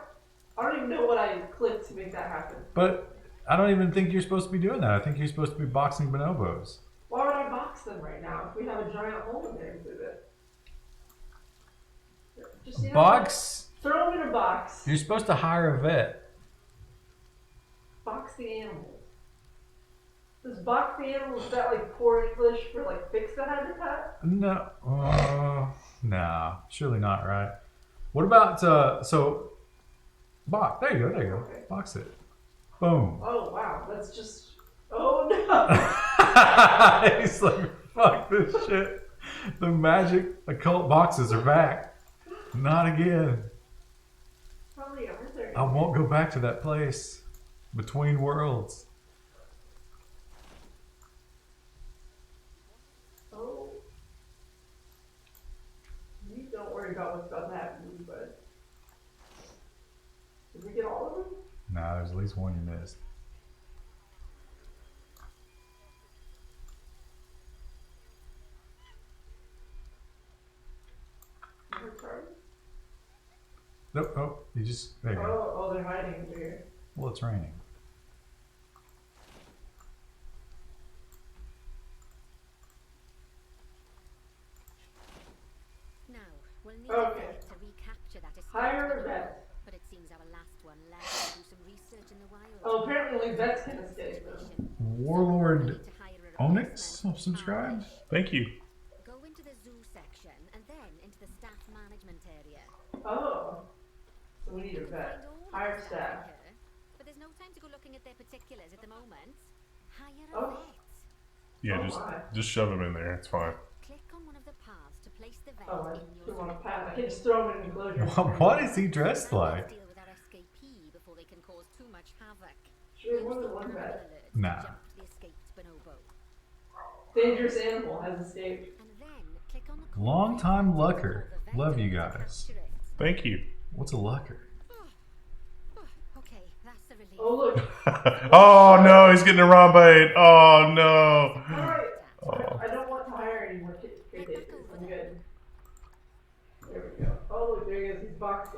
don't even know what I clicked to make that happen. but I don't even think you're supposed to be doing that. I think you're supposed to be boxing bonobos. Why would I box them right now if we have a giant hole in their exhibit? Just, you know Box? what? Throw them in a box. You're supposed to hire a vet. Box the animals. Does box the animals, is that like poor English for like fix the habitat? No, no, surely not, right? What about so box? There you go, there you go. Okay. Box it. Boom. Oh wow, that's just. Oh no! He's like, fuck this shit. The magic occult boxes are back. Not again. Probably over there. I won't go back to that place. Between worlds. Oh. You don't worry about what's about to happen to you, bud. Did we get all of them? Nah, there's at least one you missed. Nope, nope. You just there you go. Oh, they're hiding over here. Well, it's raining. Now, we'll need Okay. a vet to recapture that escape Hire a bonobo. vet. But it seems our last one left to do some research in the wild. Oh, apparently only vets can escape them. Warlord Onyx subscribed. Thank you. Go into the zoo section and then into the staff management area. Oh. So we need a vet. Hire staff. But there's no time to go looking at their particulars at the moment. Hire a Oh. vet. Yeah, Oh, just my. just shove him in there. It's fine. Click on one of the paths to place the vet Oh, I in your don't want to zoo. pass. I can just throw them in an enclosure. What is he dressed Now like? let's deal with our escapee before they can cause too much havoc. Should we have Use more the than one animal vet? alert to Nah. jump to the escaped bonobo. Dangerous animal has escaped. And then click on the Long time call lucker. the vet Love you to guys. capture it. Thank you. What's a lucker? Okay, that's a relief. Oh, look. Oh no, he's getting a raw bait. Oh no. Alright. Oh. I don't want to hire any more caretakers. I'm good. There we go. Oh, look, there he is. He's boxed.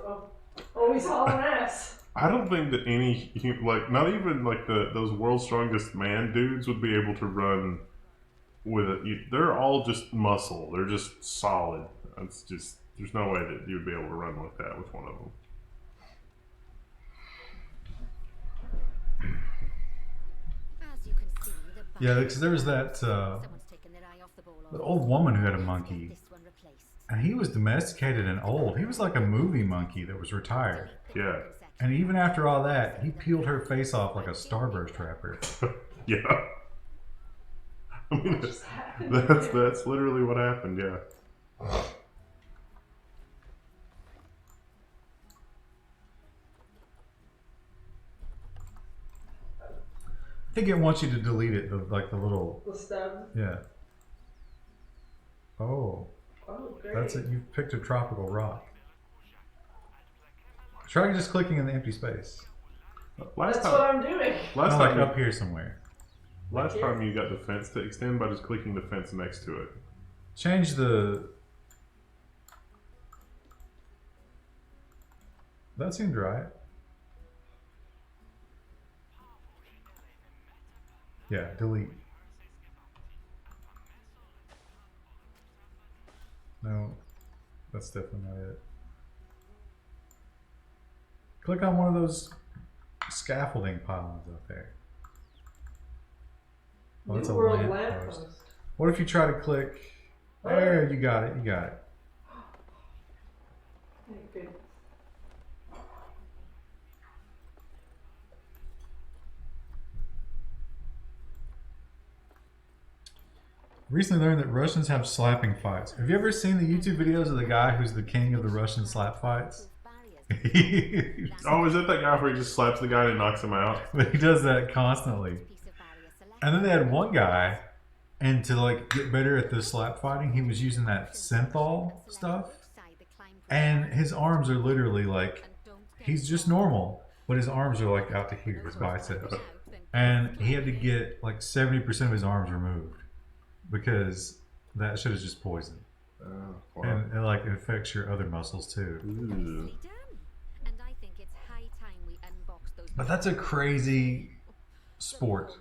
Oh, he's hauling ass. I don't think that any like not even like those world's strongest man dudes would be able to run with it. They're all just muscle. They're just solid. It's just there's no way that you would be able to run like that with one of them. Yeah, because there was that Someone's taken their eye off the ball the already. old woman who had a Let's get monkey, this one replaced. and he was domesticated and old. He was like a movie monkey that was retired. Delete the Yeah. broken section. And even after all that, he peeled her face off like a Starburst wrapper. Yeah. I mean, Just happened. that's literally what happened. Yeah. I think it wants you to delete it, like the little, The stub. yeah. Oh, Oh, great. that's it. You've picked a tropical rock. Try just clicking in the empty space. Last That's what time, I'm doing. last No, like time, up here somewhere. last time you got the fence to extend by just clicking the fence next to it. Change the. That seemed right. Yeah, delete. No, that's definitely not it. Click on one of those scaffolding pylons up there. Oh, New that's a World lamp lamppost. post. What if you try to click? There, you got it. You got it. Thank goodness. Recently learned that Russians have slapping fights. Have you ever seen the YouTube videos of the guy who's the king of the Russian slap fights? He Oh, is that guy where he just slaps the guy and knocks him out? does that constantly. And then they had one guy, and to like get better at the slap fighting, he was using that synthol stuff. And his arms are literally like, he's just normal, but his arms are like out to here, his biceps. And he had to get like 70% of his arms removed because that shit is just poison. Oh, wow. And it like affects your other muscles too. Ooh. But that's a crazy sport.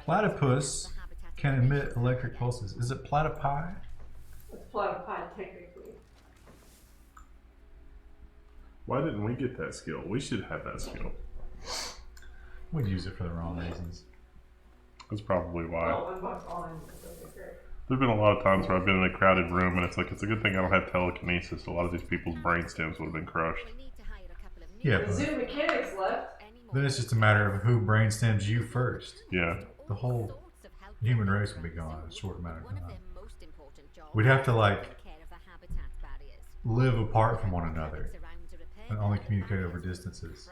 Platypus can emit electric pulses. Is it platypi? It's platypi technically. Why didn't we get that skill? We should have that skill. We'd use it for the wrong reasons. That's probably why. Oh, unbox online. Okay, great. There've been a lot of times where I've been in a crowded room and it's like, it's a good thing I don't have telekinesis. A lot of these people's brain stems would have been crushed. Yeah, The but zoo mechanics left. then it's just a matter of who brainstems you first. Yeah. The whole human race would be gone in a short amount of time. We'd have to like live apart from one another and only communicate over distances.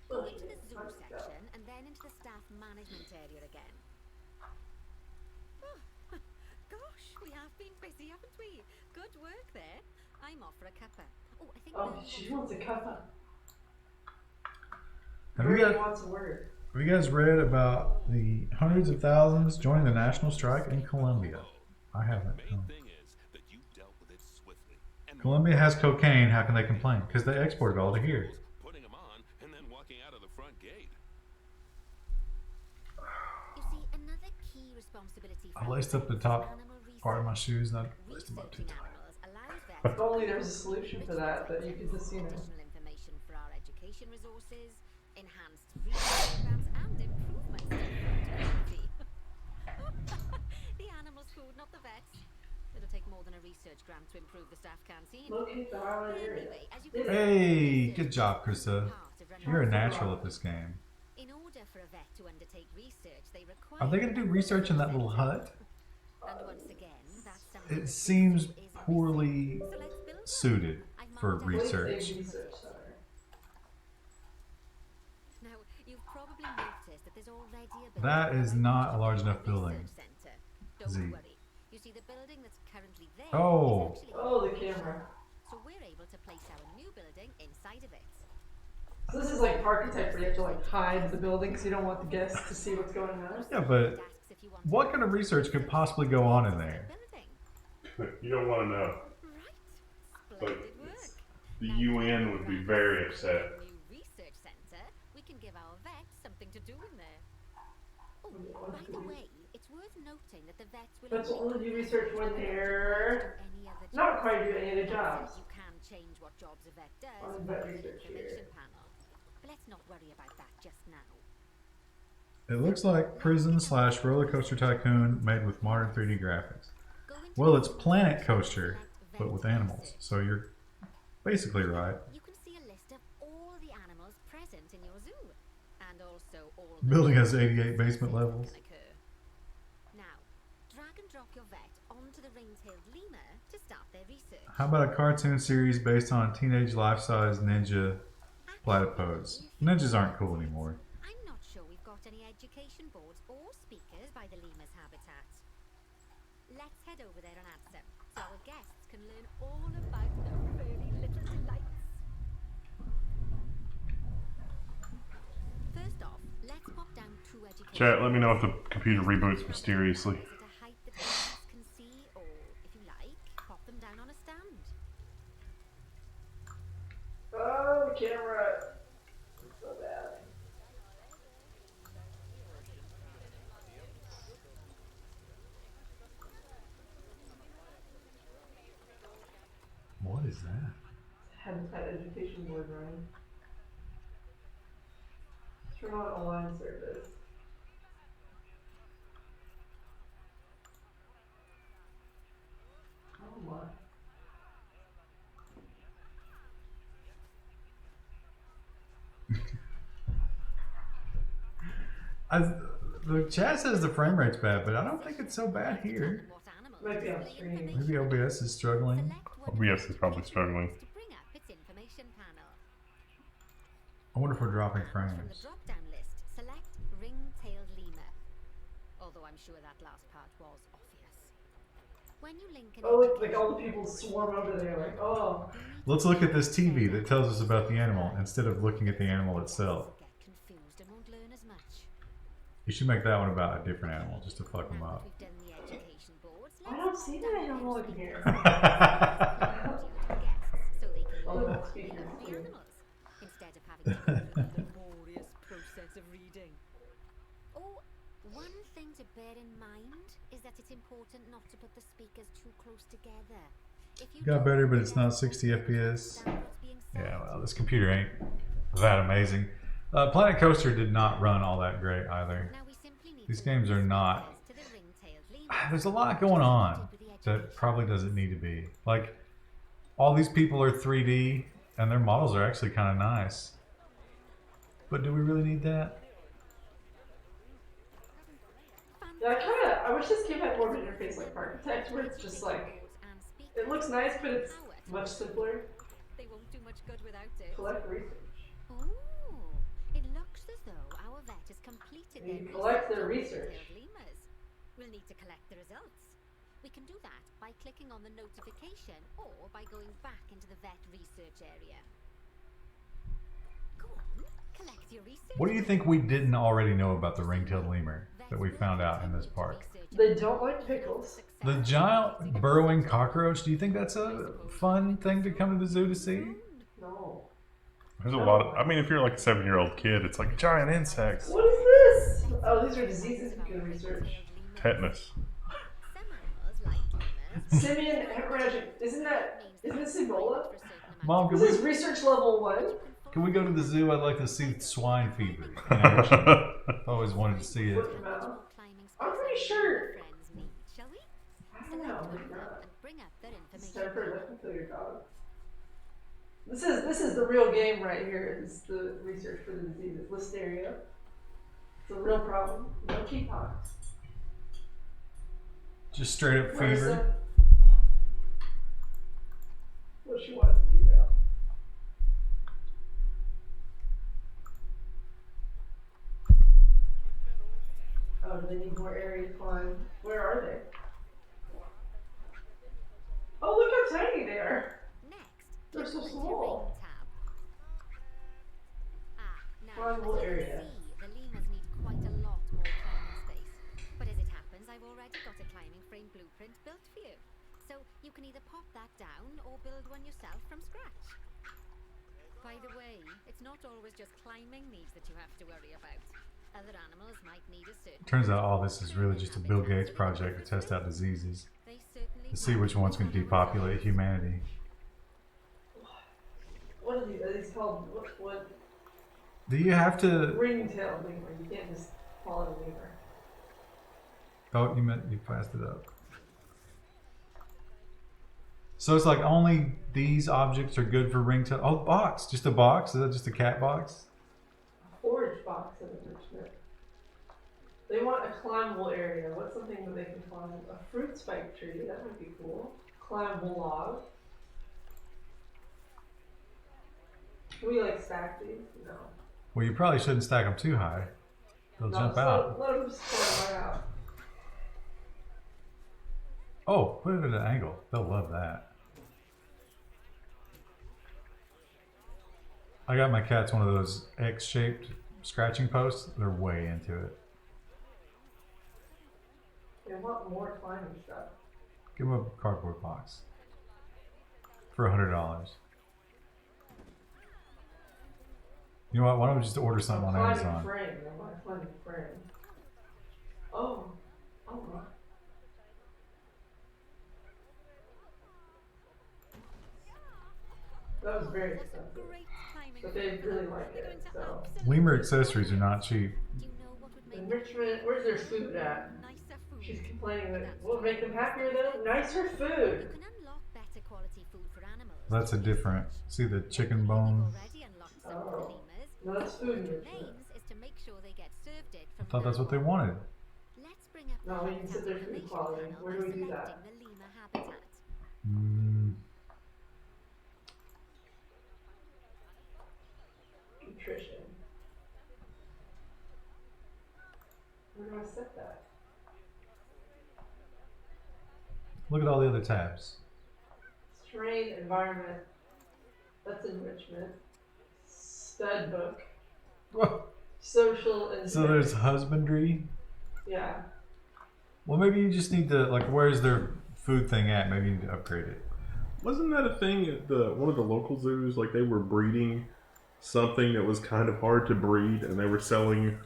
Go into the zoo section and then into the staff management area again. Oh, gosh, we have been busy, haven't we? Good work there. I'm off for a cuppa. Oh, I think. Oh, she wants a cuppa. Have you, Birdie guys, wants a word. have you guys read about the hundreds of thousands joining the national strike in Colombia? I haven't. The main No. thing is that you dealt with it swiftly. And Colombia has cocaine. How can they complain? Because they export it all to here. putting them on and then walking out of the front gate. You see, another key responsibility for I laced up the top part of my shoes and I laced them up too tight. If only there was a solution for that you could just, Additional information for our education resources, enhanced research programs, and improvements to food quality. The animals' food, not the vets. It'll take more than a research grant to improve the staff canteen. locate the highlight area. Anyway, as you can Hey, see, good job, Krista. part of running You're a a natural at this game. In order for a vet to undertake research, they require. Are they going to do research in that little hut? And once again, that's something It that seems is a poorly So let's build one. suited I've for marked out research. Research center. Now, you've probably noticed that there's already a building That is right not a next large to enough the building. research center. Don't Z. worry. You see, the building that's currently there Oh. is actually Oh, the camera. so we're able to place our new building inside of it. So this is like archetype where you have to like hide the building because you don't want the guests to see what's going on. Yeah, but Desks if you want what kind of research could possibly go on in there? building. You don't want to know. Right. But Splendid work. the UN would be very upset. New research center, we can give our vets something to do in there. Oh, by the way, it's worth noting that the vets will Vets will only only do research when they're do any other that Not you required to do any of the jobs. You can change what jobs a vet does On the with vet an research information here. panel. But let's not worry about that just now. It looks like Prison slash Roller Coaster Tycoon made with modern 3D graphics. Go into Well, the it's room Planet and Coaster, select but vet with animals. research. So you're basically right. You can see a list of all the animals present in your zoo, and also all the Building has places 88 basement that levels. can occur. Now, drag and drop your vet onto the ring-tailed lemur to start their research. How about a cartoon series based on a teenage life-size ninja platypus? Ninjas aren't cool anymore. I'm not sure we've got any education boards or speakers by the lemur's habitat. Let's head over there and add some, so our guests can learn all about the furry little delights. First off, let's pop down two education. Chat, let me know if the computer reboots mysteriously. Is it a height that guests can see, or if you like, pop them down on a stand? Oh, the camera. It's so bad. What is that? Habitat Education Board running. Turn on online service. Oh my. The chat says the frame rate's bad, but I don't think it's so bad here. What animals Might be on display screen. information? Maybe OBS is struggling. Select one OBS is probably struggling. to bring up its information panel. I wonder if we're dropping From the frames. drop-down list, select ring-tailed lemur. Although I'm sure that last part was obvious. When you link an Oh, like education all the people swarm over there, like, oh. Let's look at this TV that tells us about the animal instead of looking at the animal itself. get confused and won't learn as much. You should make that one about a different animal just to fuck them Now that up. we've done the education boards, I don't see that animal in here. guests so they can Oh, learn that's more speaking about the to you. animals instead of having to go through the laborious process of reading. Oh, one thing to bear in mind is that it's important not to put the speakers too close together. If you Got do, better, but the it's not guests 60 won't FPS. understand what's being said. Yeah, well, this computer ain't that amazing. Planet Coaster did not run all that great either. Now we simply need These to games link are the not. speakers to the ring-tailed lemur. There's a lot going on that probably doesn't need to be. Like, all these people are 3D, and their models are actually kind of nice. But do we really need that? Yeah, I wish this game had more of an interface like Architect, where it's just like, it looks nice, but it's much simpler. They won't do much good without it. Collect research. Oh, it looks as though our vet has completed You their collect their on research. ring-tailed lemurs. We'll need to collect the results. We can do that by clicking on the notification or by going back into the vet research area. Go on, collect your research. What do you think we didn't already know about the ring-tailed lemur that we found out in this park? They don't like pickles. The giant burrowing cockroach, do you think that's a fun thing to come to the zoo to see? No. There's a lot of. I mean, if you're like a 7-year-old kid, it's like giant insects. What is this? Oh, these are diseases you can research. Tetanus. Some animals like lemurs. Simian hemorrhagic. Isn't this Ebola? Mom, This is research level 1. can we go to the zoo? I'd like to see swine fever in action. I've always wanted to see it. Foot and mouth. I'm pretty sure. Shall we? I don't know. Select one of them and bring up their It's information. time for a kill your dog. This is the real game right here. This is the research for the diseases. Listeria. It's a real problem. No monkeypox. Just straight up Marissa. fever. What she wants to do now. Oh, do they need more area to climb? Where are they? Oh, look how tiny they are. Next, They're so click the small. ring tab. Now, Climbable as you can area. see, the lemurs need quite a lot more climbing space. But as it happens, I've already got a climbing frame blueprint built for you. So you can either pop that down or build one yourself from scratch. By the way, it's not always just climbing needs that you have to worry about. Other animals might need a certain... Turns out all this is really just a Bill Gates project to test out diseases. They certainly to see which one's going to depopulate humanity. What are these called? What? Do you have to? Ringtail lemur. You can't just call it a lemur. Oh, you passed it up. So it's like only these objects are good for ringtail. Oh, box. Just a box? Is that just a cat box? A forage box of enrichment. They want a climbable area. What's something that they can climb? A fruit spike tree. That might be cool. Climbable log. Can we like stack these? No. Well, you probably shouldn't stack them too high. They'll jump out. Let them just climb right out. Oh, put it at an angle. They'll love that. I got my cats one of those X-shaped scratching posts. They're way into it. They want more climbing stuff. Give them a cardboard box for $100. You know what? Why don't we just order something on Amazon? Frame. They want a climbing frame. Oh. Oh my. That was very expensive. But they really like it, so. Lemur accessories are not cheap. Enrichment, where's their food at? She's complaining that will make them happier though. Nicer food. That's a different. See the chicken bone? Oh. No, that's food enrichment. I thought that's what they wanted. No, we can sit there food quality. Where do we do that? Nutrition. Where do I set that? Look at all the other tabs. Strain, environment. That's enrichment. Stud book. Whoa. Social and So there's husbandry. yeah. Well, maybe you just need to, like, where's their food thing at? Maybe you need to upgrade it. Wasn't that a thing at one of the local zoos? Like they were breeding something that was kind of hard to breed, and they were selling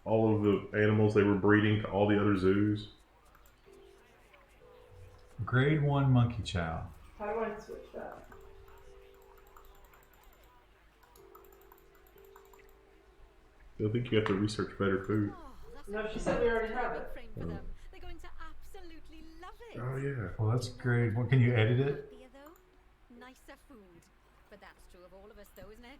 all of the animals they were breeding to all the other zoos. Grade 1 monkey chow. How do I switch that? I think you have to research better food. No, she said we already have it. They're going to absolutely love it. Oh yeah. Well, that's grade 1. Can you edit it? Nicer food. But that's true of all of us though, isn't it?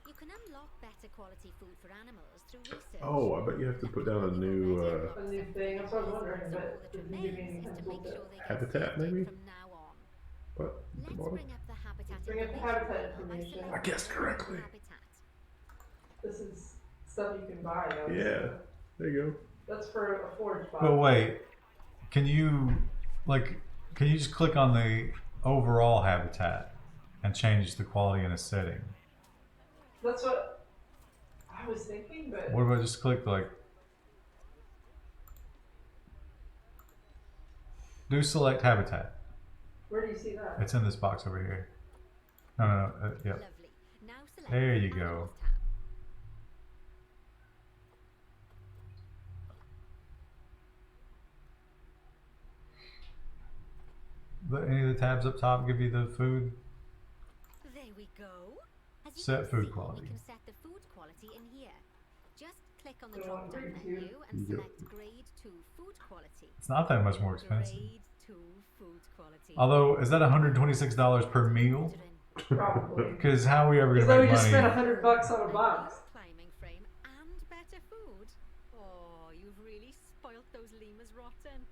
You can unlock better quality food for animals through research. Oh, I bet you have to put down a new A new thing. That's what I was wondering, but it didn't give me any kind of tooltip. habitat, maybe. From now on. What? At the Let's bottom? bring up the habitat Bring up the habitat information. I guessed correctly. This is stuff you can buy though. Yeah. There you That's for a forage box. But wait, can you just click on the overall habitat and change the quality in a setting? That's what I was thinking, but What if I just click like, do select habitat? where do you see that? It's in this box over here. No, yeah. Lovely. Now select There the you go. Animals tab. Any of the tabs up top give you the food? There we go. As you Set can food see, quality. We can set the food quality in here. Just click on the So drop down grade menu two? and Yep. select grade 2 food quality. It's not that much more expensive. Grade 2 food quality. Although, is that $126 per meal? Probably. Because how are we ever Because gonna then we make just spent money? $100 on a box. Climbing frame and better food. Oh, you've really spoilt those lemurs rotten.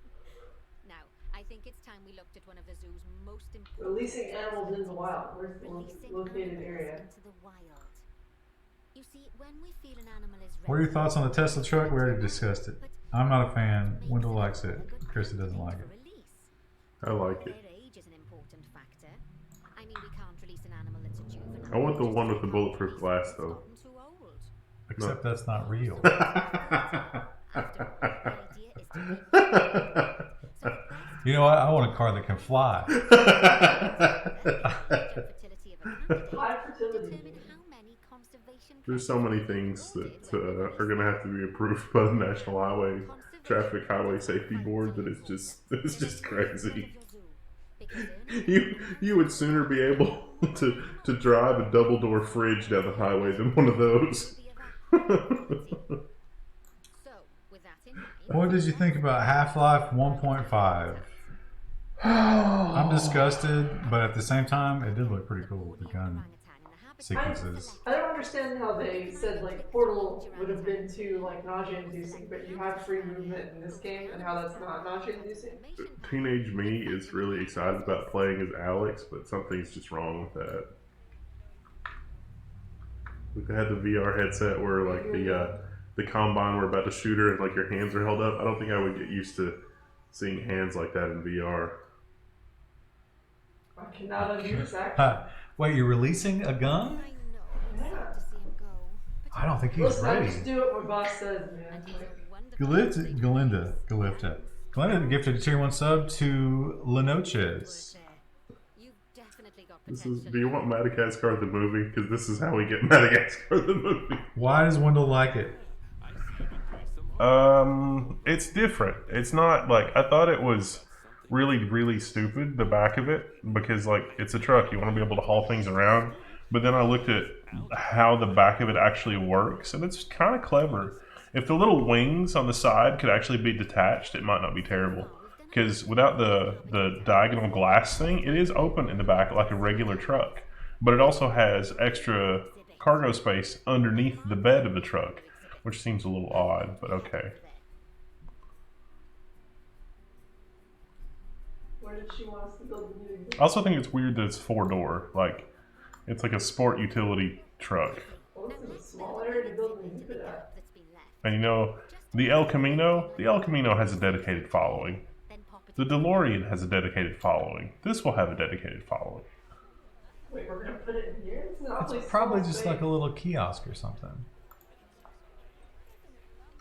Now, I think it's time we looked at one of the zoo's most important. Releasing animals into the wild. Where's the Releasing located animals area? into the wild. You see, when we feel an animal is ready, What are your thoughts on the Tesla truck? We already discussed it. I'm not a fan. Wendell likes it. Krista doesn't like it. I like it. Their age is an important factor. I mean, we can't release an animal that's a juvenile. I want the just one with the because bulletproof it's glass, though. gotten too old. Except that's not real. After all, the idea is to make so that's You know what? I want a car that can fly. fertility of a candidate High fertility. determine how many conservation There's so many things that are going to have to be approved by the National Highway traffic highway safety board that it's just crazy. You would sooner be able to drive a double door fridge down the highway than one of those. What did you think about Half-Life 1.5? I'm disgusted, but at the same time, it did look pretty cool with the gun sequences. I don't understand how they said like Portal would have been too like nausea-inducing, but you have free movement in this game, and how that's not nausea-inducing. Teenage me is really excited about playing as Alex, but something's just wrong with that. Like they had the VR headset where like the combine were about to shoot her and like your hands are held up. I don't think I would get used to seeing hands like that in VR. I cannot undo this action. Wait, you're releasing a gun? Yeah. I don't think he's Listen, I ready. just do what my boss says, man. Galinda gifted a tier 1 sub to Lenoches. This is. Do you want Madagascar the movie? Because this is how we get Madagascar the movie. Why does Wendell like it? It's different. It's not like I thought it was. Really stupid, the back of it, because like it's a truck, you want to be able to haul things around, but then I looked at how the back of it actually works and it's kind of clever. If the little wings on the side could actually be detached, it might not be terrible, because without the diagonal glass thing, it is open in the back like a regular truck, but it also has extra cargo space underneath the bed of the truck, which seems a little odd, but okay. Where did she want us to build the new? I also think it's weird that it's 4-door. Like, it's like a sport utility truck. Well, this is a small area to build an exhibit at. And you know, the El Camino has a dedicated following. The DeLorean has a dedicated following. This will have a dedicated following. Wait, we're gonna put it in here? It's probably just like a little kiosk or something.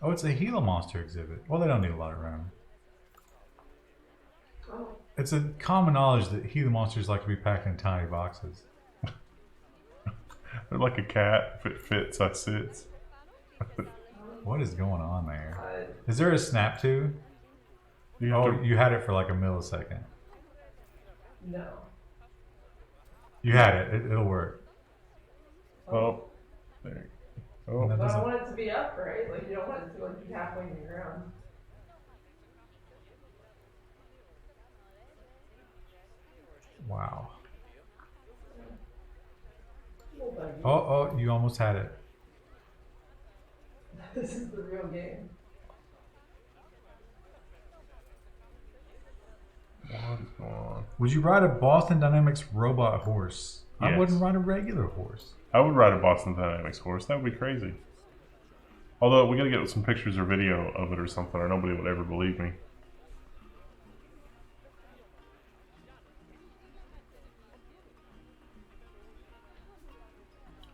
Oh, it's a Gila Monster exhibit. Well, they don't need a lot of room. Oh. It's a common knowledge that Gila monsters like to be packed in tiny boxes. They're like a cat. If it fits, I sits. What is going on there? Is there a snap to? You You had it for like a millisecond. No. You had it. It'll work. Oh, there. Oh, That But I doesn't- want it to be upright. Like you don't want it to like be halfway in the ground. Wow. Little buggy. Oh, you almost had it. This is the real game. what is going on? Would you ride a Boston Dynamics robot horse? I Yes. wouldn't ride a regular horse. I would ride a Boston Dynamics horse. That would be crazy. Although we gotta get some pictures or video of it or something, or nobody would ever believe me.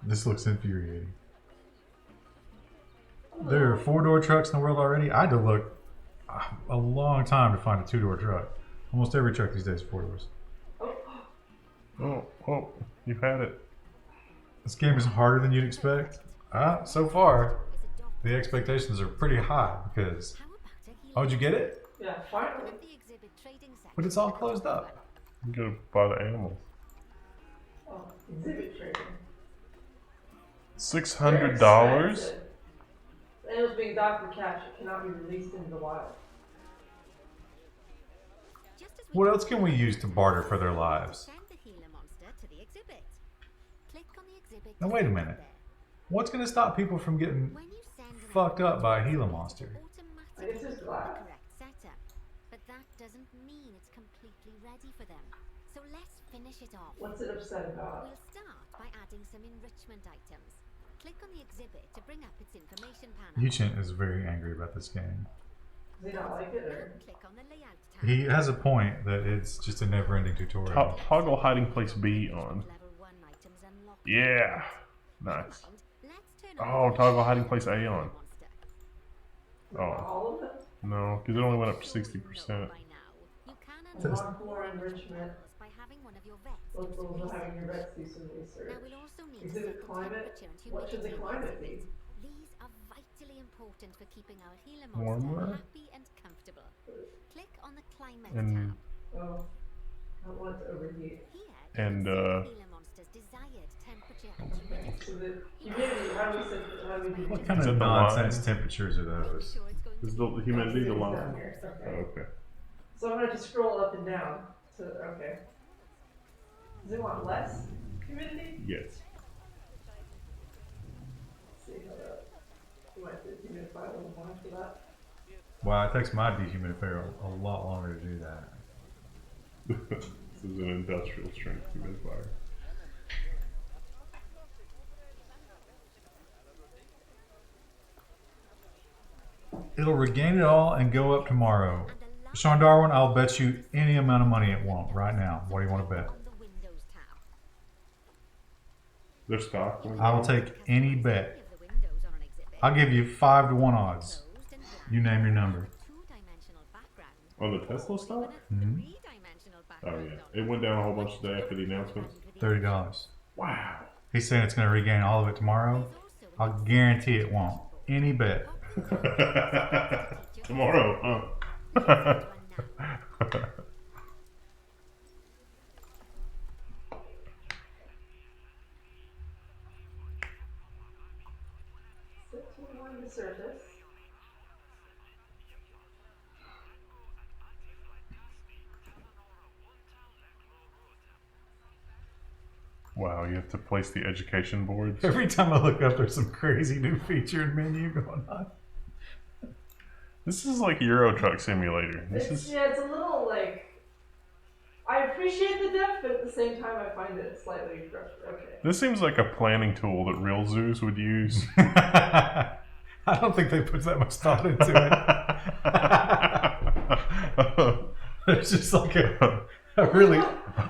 This looks infuriating. There are 4-door trucks in the world already. I had to look a long time to find a 2-door truck. Almost every truck these days is 4 doors. Oh, you've had it. This game is harder than you'd expect. So far, the expectations are pretty high because... Oh, did you get it? Yeah, finally. But it's all closed up. You gotta buy the animals. Oh, exhibit trading. $600? The animals being docked or captured cannot be released into the wild. What else can we use to barter for their lives? Now wait a minute. What's going to stop people from getting fucked up by a Gila monster? I guess it's glass. But that doesn't mean it's completely ready for them. So let's finish it off. What's it upset about? We'll start by adding some enrichment items. Click on the exhibit to bring up its information panel. Yuchen is very angry about this game. Does he not like it, or? Click on the layout tab. He has a point that it's just a never-ending tutorial. Toggle hiding place B on. Level 1 items unlocked. Yeah. Nice. Let's turn Oh, on toggle hiding place A on. monster. Oh, All of them? no, because it only went up to 60%. By now, you can Does- unlock More enrichment. by having one of your vets Both do of some them having your research. vets do some Now research. we'll also need to Exhibit set the climate? temperature and What should the humidity climate of the be? exhibit. These are vitally important for keeping our Gila Warmer. monster happy and comfortable. Click on the climate And- tab. Oh, I don't want it to overheat. Here, And, you can see the Gila monster's desired temperature and humidity. So the humidity, how do we set the, how do we do What it? kind Is of it the nonsense line? temperatures are Make those? sure it's going to Is be the humidity the It's line? down here. Oh, Okay. okay. So I'm gonna have to scroll up and down to, okay. Does it want less humidity? Yes. Let's see how that, you might have to humidify a little more for that. Wow, it takes my dehumidifier a lot longer to do that. This is an industrial strength humidifier. It'll regain it all and go up tomorrow. Sean Darwin, I'll bet you any amount of money it won't right now. What do you want to bet? on the Windows tab. Their stock went I will down? take any bet. Of the windows on an exhibit. I'll give you 5 to 1 odds. Closed and blank. You name your number. Two-dimensional background. On the Tesla stock? Mhm. Three-dimensional Oh background yeah, it went down a whole bunch today after the announcements. $30. Wow. He's saying it's going to regain all of it tomorrow. I'll guarantee it won't. Any bet. Tomorrow, huh? Set to one the surface. Wow, you have to place the education boards. Every time I look up, there's some crazy new feature and menu going on. This is like Euro Truck Simulator. This It's, is yeah, it's a little like, I appreciate the depth, but at the same time I find it slightly frustrating. Okay. this seems like a planning tool that real zoos would use. I don't think they put that much thought into it. It's just like a really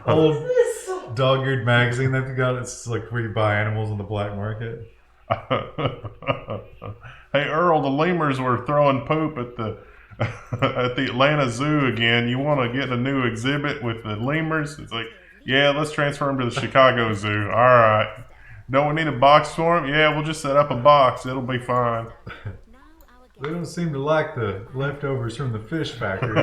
old What is this? dog-eared magazine that they got. It's like where you buy animals on the black market. Hey Earl, the lemurs were throwing poop at the at the Atlanta Zoo again. You want to get a new exhibit with the lemurs? It's like, yeah, let's transfer them to the Chicago Zoo. All right. Don't we need a box for them? Yeah, we'll just set up a box. It'll be fine. Now our They don't seem to like the leftovers from the fish factory.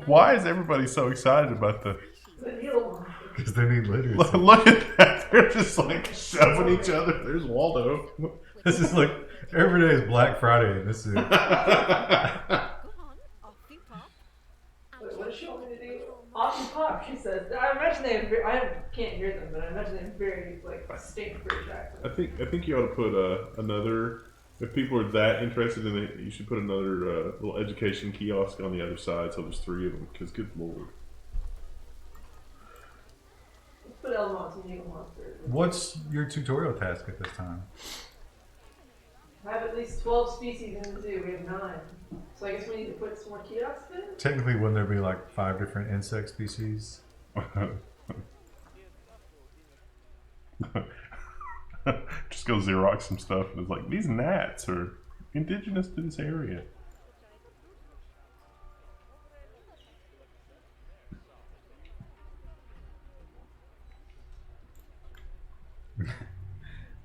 Why is everybody so excited about the? The needle. Because they need literacy. Look at that! They're just like shoving each other. There's Waldo. This is like every day is Black Friday in this zoo. Go on, off you pop. Wait, what does she want me to do? Awesome pop, she says. I imagine they have, can't hear them, but I imagine they have very, like, distinct British accents. I think you ought to put another. If people are that interested in it, you should put another little education kiosk on the other side, so there's 3 of them. Because good lord. Let's put Elmont and Eagle Monster. What's your tutorial task at this time? Have at least 12 species in the zoo. We have 9. So I guess we need to put some more kiosks in? Technically, wouldn't there be like 5 different insect species? Just go Xerox some stuff, and it's like these gnats are indigenous to this area.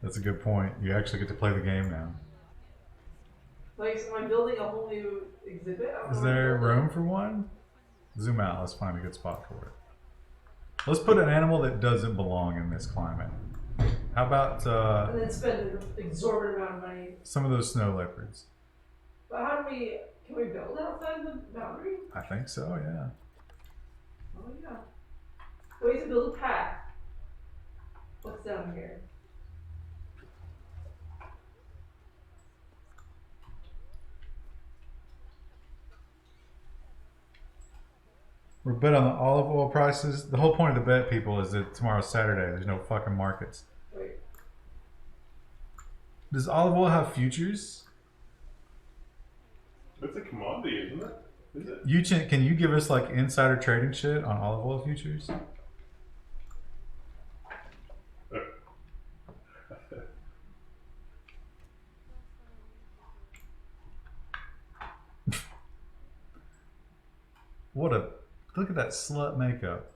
That's a good point. You actually get to play the game now. Like, so am I building a whole new exhibit? I don't Is know there what to build. room for one? Zoom out. Let's find a good spot for it. Let's put an animal that doesn't belong in this climate. How about And then spend an exorbitant amount of money. some of those snow leopards? But how do we, can we build outside the boundary? I think so, yeah. Oh yeah. Ways to build a path. What's down here? We're bet on the olive oil prices. The whole point of the bet, people, is that tomorrow's Saturday. There's no fucking markets. Wait. Does olive oil have futures? It's a commodity, isn't it? Is it? Can you give us like insider trading shit on olive oil futures? What a look at that slut makeup.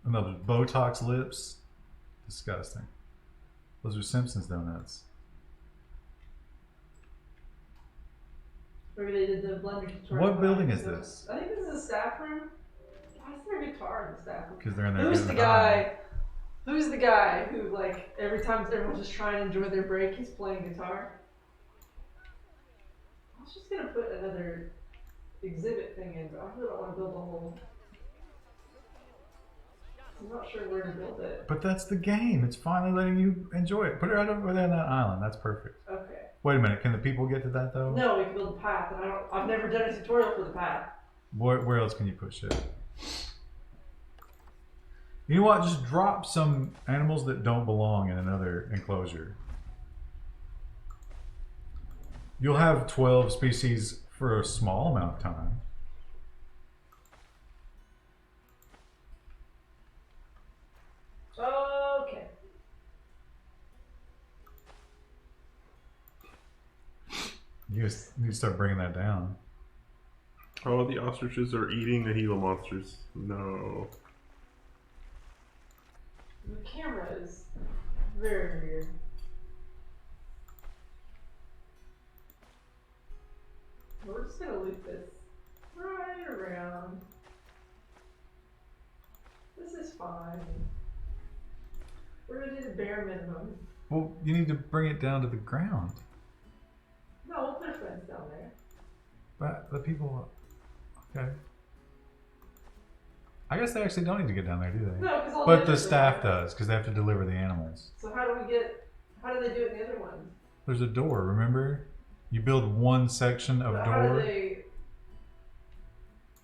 And those Botox lips. Disgusting. Those are Simpsons donuts. Maybe they did the blender tutorial. What building is this? I think this is a staff room. Why is there a guitar in the staff room? Because they're in there. Who's the guy? Who's the guy who, like, every time everyone's just trying to enjoy their break, he's playing guitar? I was just gonna put another exhibit thing in, but I really don't want to build a whole. I'm not sure where to build it. But that's the game. It's finally letting you enjoy it. Put it right over there on that island. That's perfect. Okay. Wait a minute. Can the people get to that though? No, we can build a path, and I've never done a tutorial for the path. Where else can you put shit? You know what? Just drop some animals that don't belong in another enclosure. You'll have 12 species for a small amount of time. Okay. You just need to start bringing that down. Oh, the ostriches are eating the Gila monsters. No. The camera is very weird. We're just gonna loop this right around. This is fine. We're gonna do the bare minimum. Well, you need to bring it down to the ground. No, we'll put a fence down there. But the people, okay. I guess they actually don't need to get down there, do they? No, because all But the staff does, because they have to deliver the animals. So how do they do it in the other one? There's a door, remember? You build one section of But door.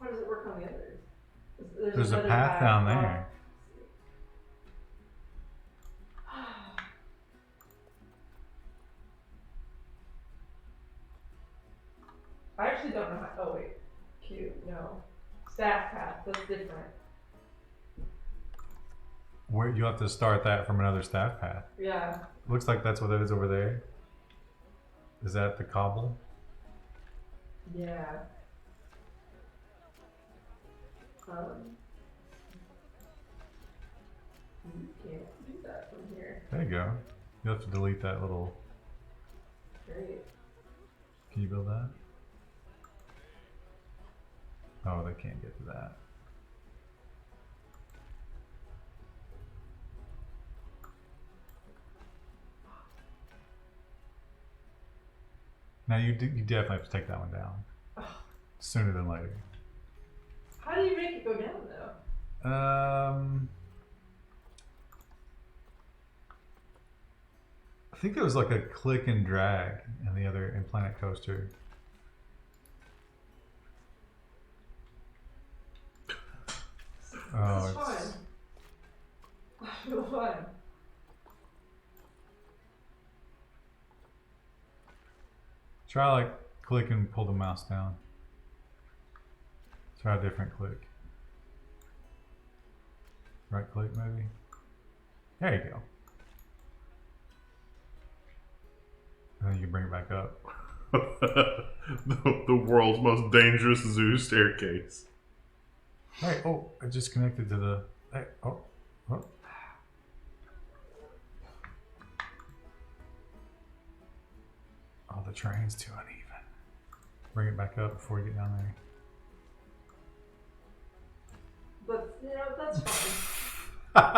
how does it work on the others? There's a another path down there. I actually don't know how. Oh wait, cute. No, staff path. That's different. Where you have to start that from another staff path. Yeah. Looks like that's what that is over there. Is that the cobble? Yeah. You can't do that from here. There you go. You have to delete that little. Great. Can you build that? Oh, they can't get to that. Now you definitely have to take that one down. Sooner than later. How do you make it go down though? I think there was like a click and drag in the other in Planet Coaster. Oh, It's fine. I feel fine. Try like click and pull the mouse down. Try a different click. Right click maybe. There you go. And then you can bring it back up. the world's most dangerous zoo staircase. Hey, oh, it just connected to the. Hey, oh. Oh, the train's too uneven. Bring it back up before you get down there. But you know, that's fine.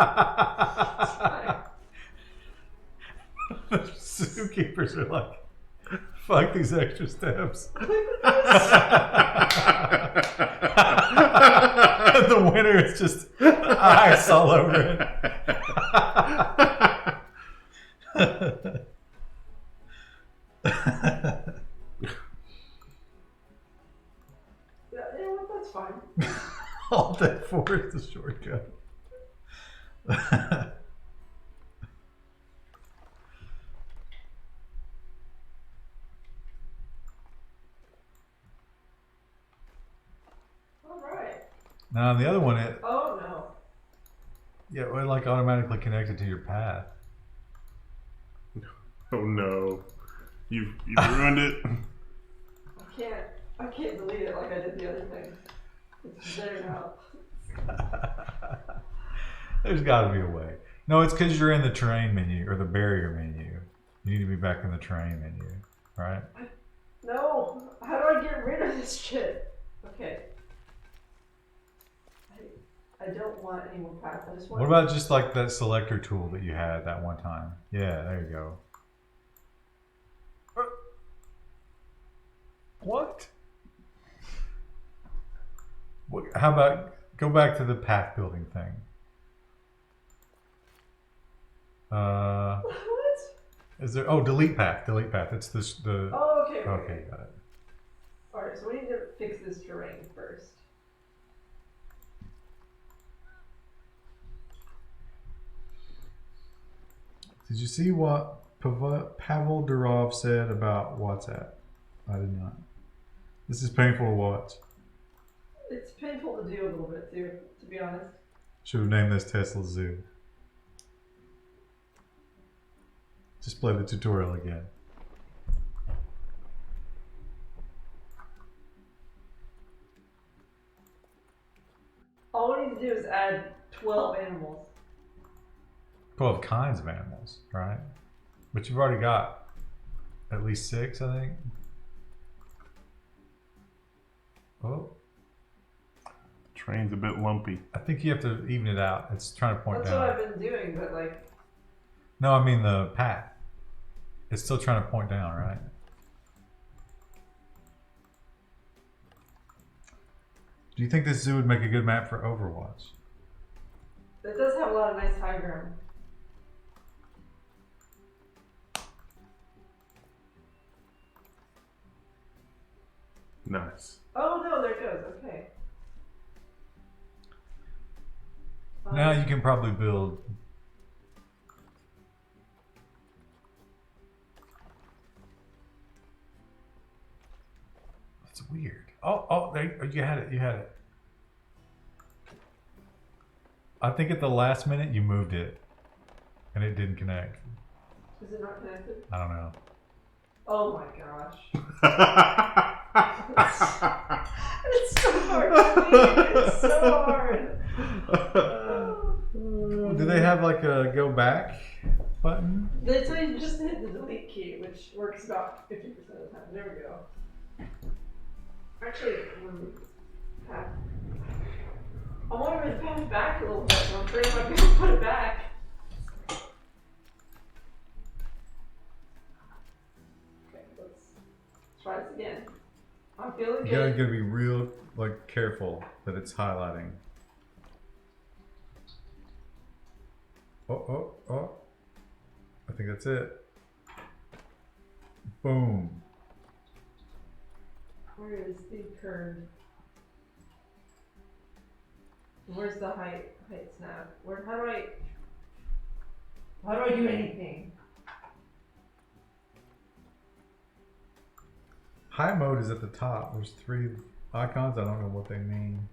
The zookeepers are like, fuck these extra steps. The winner is just ice all over it. Yeah, you know what? That's fine. Alt F4 is the shortcut. All right. Now on the other one, it Oh no. it like automatically connected to your path. Oh no. You've ruined it. I can't delete it like I did the other thing. It's there now. There's got to be a way. No, it's because you're in the terrain menu or the barrier menu. You need to be back in the terrain menu, right? No. How do I get rid of this shit? Okay. I don't want any more paths. I just want. What about just like that selector tool that you had that one time? Yeah, there you go. What? How about go back to the path building thing? What? Is there? Oh, delete path. Delete path. It's this. The. Oh, okay. Okay, got it. Alright, so we need to fix this terrain first. Did you see what Pavel Durov said about WhatsApp? I did not. This is painful to watch. It's painful to do a little bit too, to be honest. Should have named this Tesla Zoo. Just play the tutorial again. All we need to do is add 12 animals. 12 kinds of animals, right? But you've already got at least 6, I think. Oh. Train's a bit lumpy. I think you have to even it out. It's trying to point That's down. what I've been doing, but like... No, I mean the path. It's still trying to point down, right? Do you think this zoo would make a good map for Overwatch? It does have a lot of nice high ground. Nice. Oh no, there it goes, okay. Now you can probably build. That's weird. Oh, there, you had it. You had it. I think at the last minute you moved it, and it didn't connect. Is it not connected? I don't know. Oh my gosh. It's so hard to read. It's so hard. Do they have like a go back button? They tell you just to hit the delete key, which works about 50% of the time. There we go. Actually, path. I want to move the path back a little bit, so I'm afraid I might be able to put it back. Okay, let's try this again. I'm feeling You good. gotta be real careful that it's highlighting. Oh. I think that's it. Boom. Where is the curve? Where's the height snap? How do I do anything? High mode is at the top. There's 3 icons. I don't know what they mean.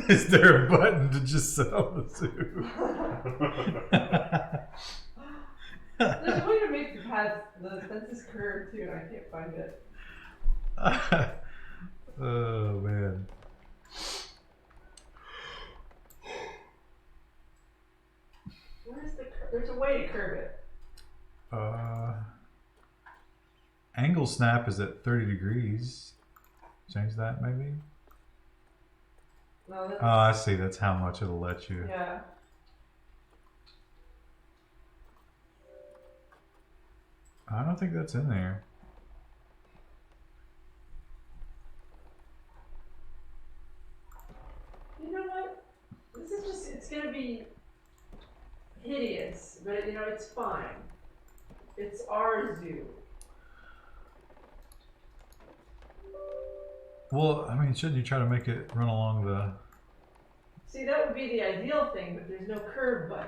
Is there a button to just sell the zoo? There's a way to make the fences curved too, and I can't find it. Oh man. Where's the curve? There's a way to curve it. Angle snap is at 30 degrees. Change that maybe? No, that's, Oh, I see. That's how much it'll let you. yeah. I don't think that's in there. You know what? This is just, it's gonna be hideous, but you know, it's fine. It's our zoo. Well, I mean, shouldn't you try to make it run along the... See, that would be the ideal thing, but there's no curve button.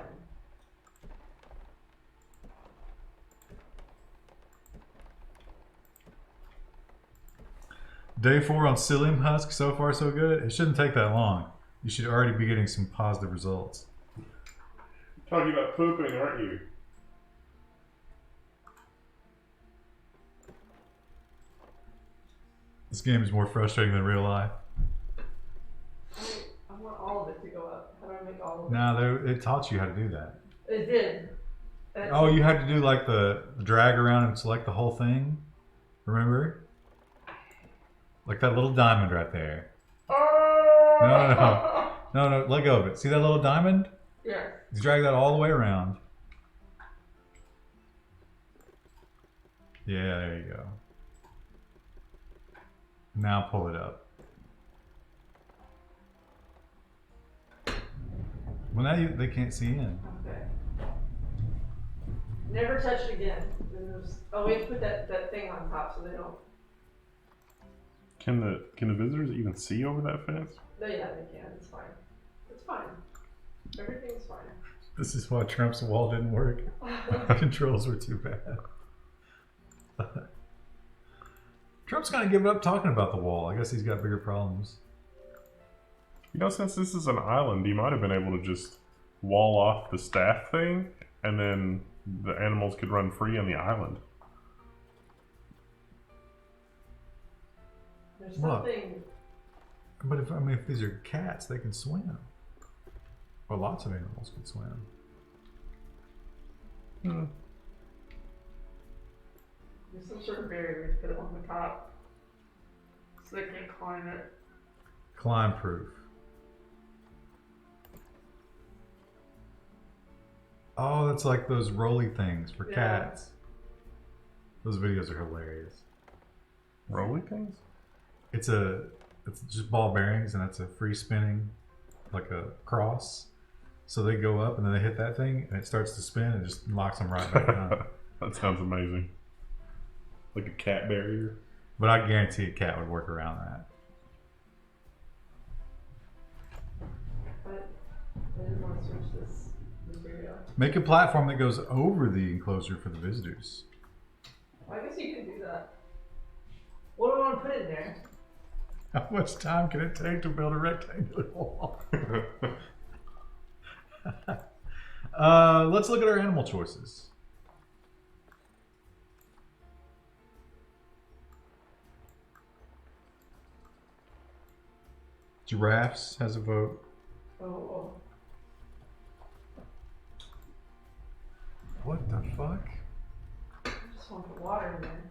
Day 4 on psyllium husk, so far so good. It shouldn't take that long. You should already be getting some positive results. Talking about pooping, aren't you? This game is more frustrating than real life. I want all of it to go up. How do I make all of it? No, it taught you how to do that. It did. Oh, you had to do like the drag around and select the whole thing. Remember? Like that little diamond right there. No, let go of it. See that little diamond? Yeah. You drag that all the way around. Yeah, there you go. Now pull it up. Well, now they can't see in. Okay. Never touch it again. Oh, we have to put that thing on top so they don't. Can the visitors even see over that fence? No, yeah, they can. It's fine. It's fine. Everything's fine. This is why Trump's wall didn't work. The controls were too bad. Trump's kind of given up talking about the wall. I guess he's got bigger problems. You know, since this is an island, you might have been able to just wall off the staff thing, and then the animals could run free on the island. There's Look. something. But if these are cats, they can swim. Well, lots of animals can swim. There's some sort of barrier to put it on the top so they can't climb it. Climb proof. Oh, that's like those rolly things for Yeah. cats. Those videos are hilarious. Rolly things? It's just ball bearings, and it's a free spinning, like a cross. So they go up and then they hit that thing and it starts to spin and just locks them right back down. That sounds amazing. Like a cat barrier. But I guarantee a cat would work around that. But I didn't want to switch this video. Make a platform that goes over the enclosure for the visitors. Well, I guess you can do that. What do I want to put in there? How much time can it take to build a rectangular wall? Let's look at our animal choices. Giraffes has a vote. Oh. What the fuck? I just want to put water in there.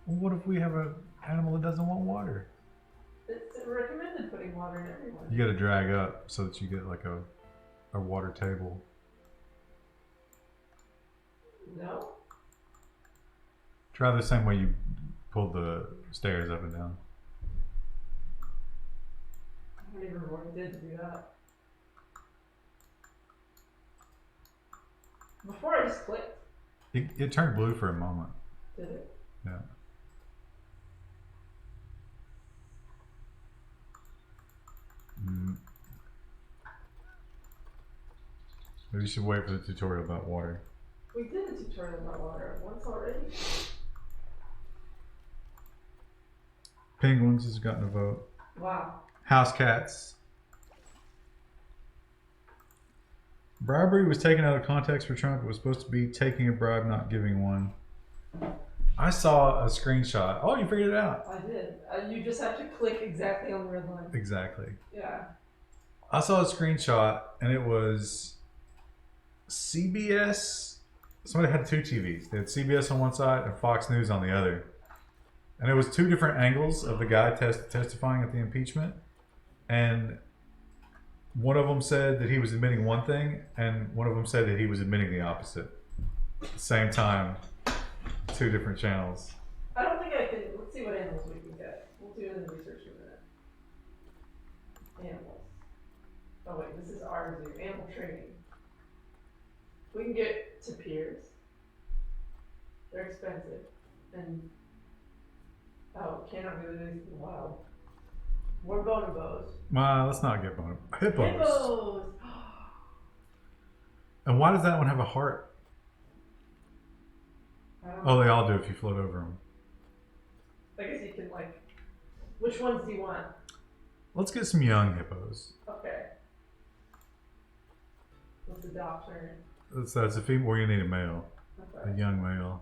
Well, what if we have an animal that doesn't want water? It's recommended putting water in everyone. You gotta drag up so that you get like a water table. No? Try the same way you pulled the stairs up and down. I don't even remember what I did to do that. Before I just clicked. It turned blue for a moment. Did it? Yeah. Maybe you should wait for the tutorial about water. We did a tutorial about water once already. Penguins has gotten a vote. Wow. House cats. Bribery was taken out of context for Trump. It was supposed to be taking a bribe, not giving one. I saw a screenshot. Oh, you figured it out. I did. You just have to click exactly on the red line. Exactly. Yeah. I saw a screenshot and it was CBS. Somebody had two TVs. They had CBS on one side and Fox News on the other. And it was two different angles of the guy testifying at the impeachment. And one of them said that he was admitting one thing, and one of them said that he was admitting the opposite. At the same time, two different channels. I don't think I can. Let's see what animals we can get. We'll do it in the research in a minute. Animals. Oh wait, this is our zoo. Animal training. We can get tapirs. They're expensive. And cannot really do anything wild. More bonobos. Well, let's not get bonobos. Hippos. Hippos! And why does that one have a heart? I don't Oh, know. they all do if you float over them. I guess you can like. Which ones do you want? Let's get some young hippos. Okay. Let's adopt her. That's a female, or you need a male. Okay. A young male.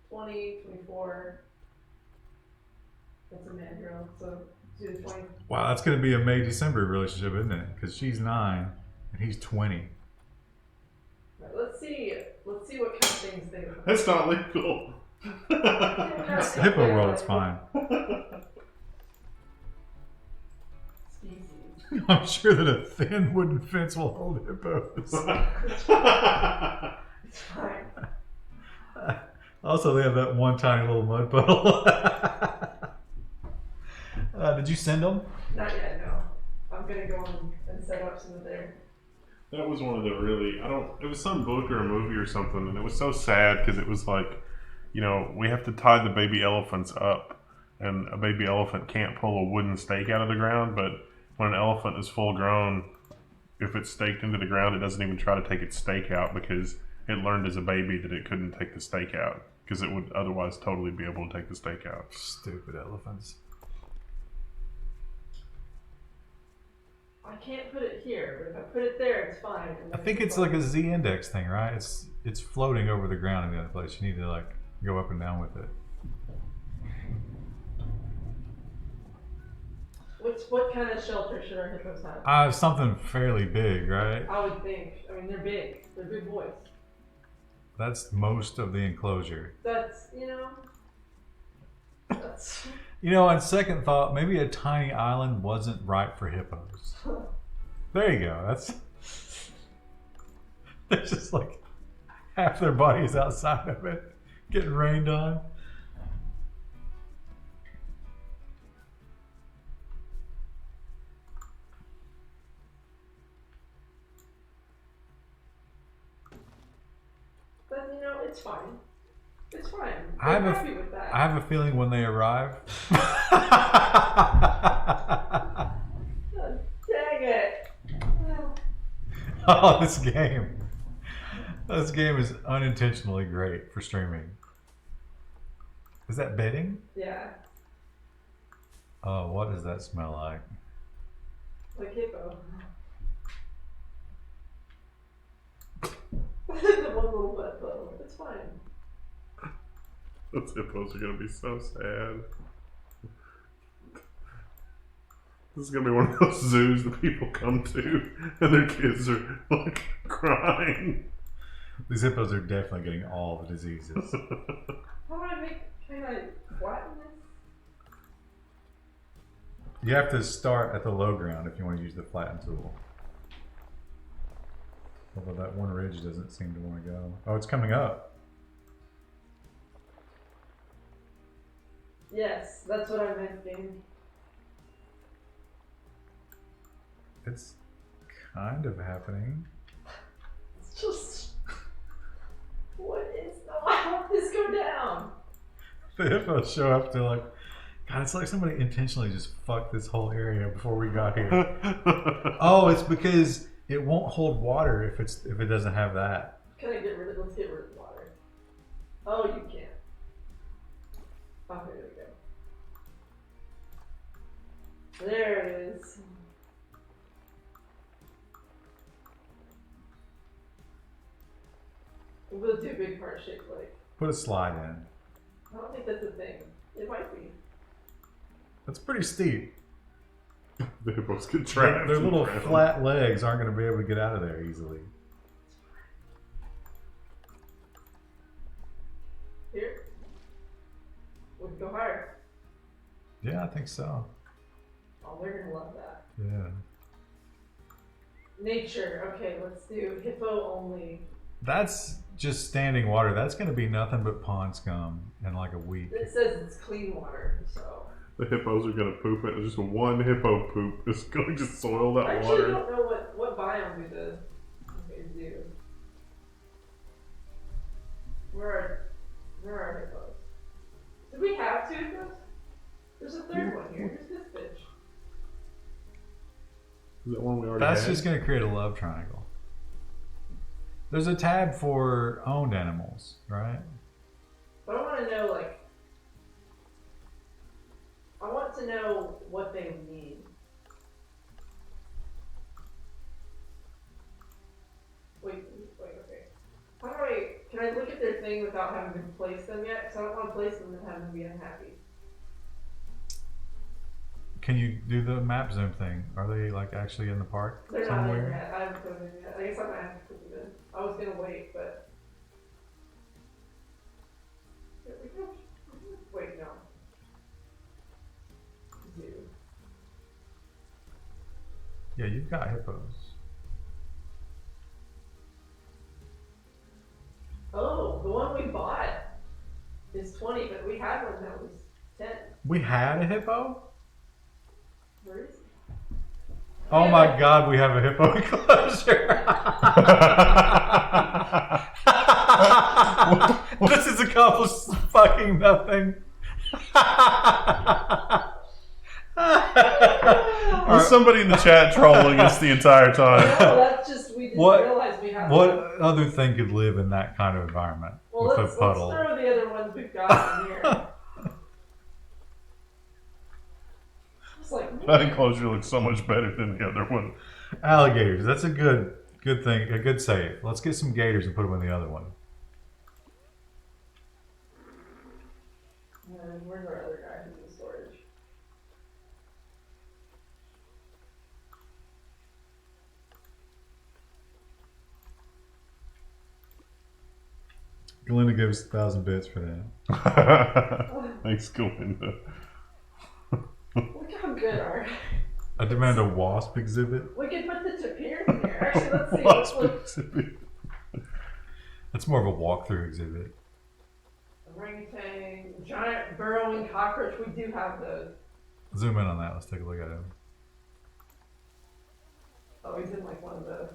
20, 24. That's a mandrill. So to the 20. Wow, that's going to be a May-December relationship, isn't it? Because she's 9 and he's 20. Right, let's see what kind of things they would. That's not legal. It's hippo world, it's fine. Species. I'm sure that a thin wooden fence will hold hippos. It's fine. Also, they have that one tiny little mud puddle. Did you send them? Not yet, no. I'm gonna go on and set up some of their. That was one of the really, it was some book or a movie or something, and it was so sad because it was like, you know, we have to tie the baby elephants up, and a baby elephant can't pull a wooden stake out of the ground, but when an elephant is full grown, if it's staked into the ground, it doesn't even try to take its stake out because it learned as a baby that it couldn't take the stake out because it would otherwise totally be able to take the stake out. Stupid elephants. I can't put it here, but if I put it there, it's fine. I think it's like a Z-index thing, right? It's floating over the ground in the other place. You need to like go up and down with it. What kind of shelter should our hippos have? Something fairly big, right? I would think. I mean, they're big. They're big boys. That's most of the enclosure. That's, that's. You know, on second thought, maybe a tiny island wasn't right for hippos. There you go. That's. There's just like half their bodies outside of it, getting rained on. But it's fine. It's fine. I'm happy with that. I have a feeling when they arrive. Dang it. Oh, this game. This game is unintentionally great for streaming. Is that bedding? Yeah. Oh, what does that smell like? Like hippo. The one little wet puddle. It's fine. Those hippos are gonna be so sad. This is gonna be one of those zoos that people come to and their kids are like crying. These hippos are definitely getting all the diseases. How do can I flatten this? You have to start at the low ground if you want to use the flatten tool. Although that one ridge doesn't seem to want to go. Oh, it's coming up. Yes, that's what I meant, game. It's kind of happening. It's just. What is. No, I want this go down. The hippos show up, they're like, God, it's like somebody intentionally just fucked this whole area before we got here. Oh, it's because it won't hold water if it doesn't have that. Can I get rid of? Let's get rid of the water. Oh, you can't. Oh, there we go. There it is. We'll do a big heart-shaped lake. Put a slide in. I don't think that's a thing. It might be. That's pretty steep. The hippos get trapped. Their little flat legs aren't going to be able to get out of there easily. Here. We can go higher. Yeah, I think so. Oh, they're gonna love that. Yeah. Nature. Okay, let's do hippo only. That's just standing water. That's going to be nothing but pond scum in like a week. It says it's clean water, so. The hippos are gonna poop it. Just one hippo poop is going to soil that I actually water. don't know what biome do the do. Where are hippos? Did we have 2 hippos? There's a third one here. Who's this bitch? Is that one we already That's had? just going to create a love triangle. There's a tab for owned animals, right? But I want to know, I want to know what they need. Wait, okay. Can I look at their thing without having to place them yet? Because I don't want to place them and have them be unhappy. Can you do the map zoom thing? Are they like actually in the park They're not in somewhere? yet. I haven't put them in yet. I guess I might have to put them in. I was gonna wait, but. There we go. Wait, no. Zoo. Yeah, you've got hippos. Oh, the one we bought is 20, but we had one that was 10. We had a hippo? Where is it? Oh my god, we have a hippo enclosure. This has accomplished fucking nothing. There's somebody in the chat trolling us the entire time. No, that's just, we didn't realize we had What one. other thing could live in that kind of environment Well, with let's a puddle? throw the other ones we've got in here. It's like, That enclosure looks so much better than the other one. Alligators. That's a good thing. A good save. Let's get some gators and put them in the other one. and where's our other guy who's in storage? Glinda gives 1,000 bits for that. Thanks, Glinda. Look how good our. I demand a wasp exhibit. We could put the tapir in here. Actually, let's see. Wasp Look, exhibit. That's more of a walkthrough exhibit. orangutan, giant burrowing cockroach. We do have those. Zoom in on that. Let's take a look at him. Oh, he's in like one of those.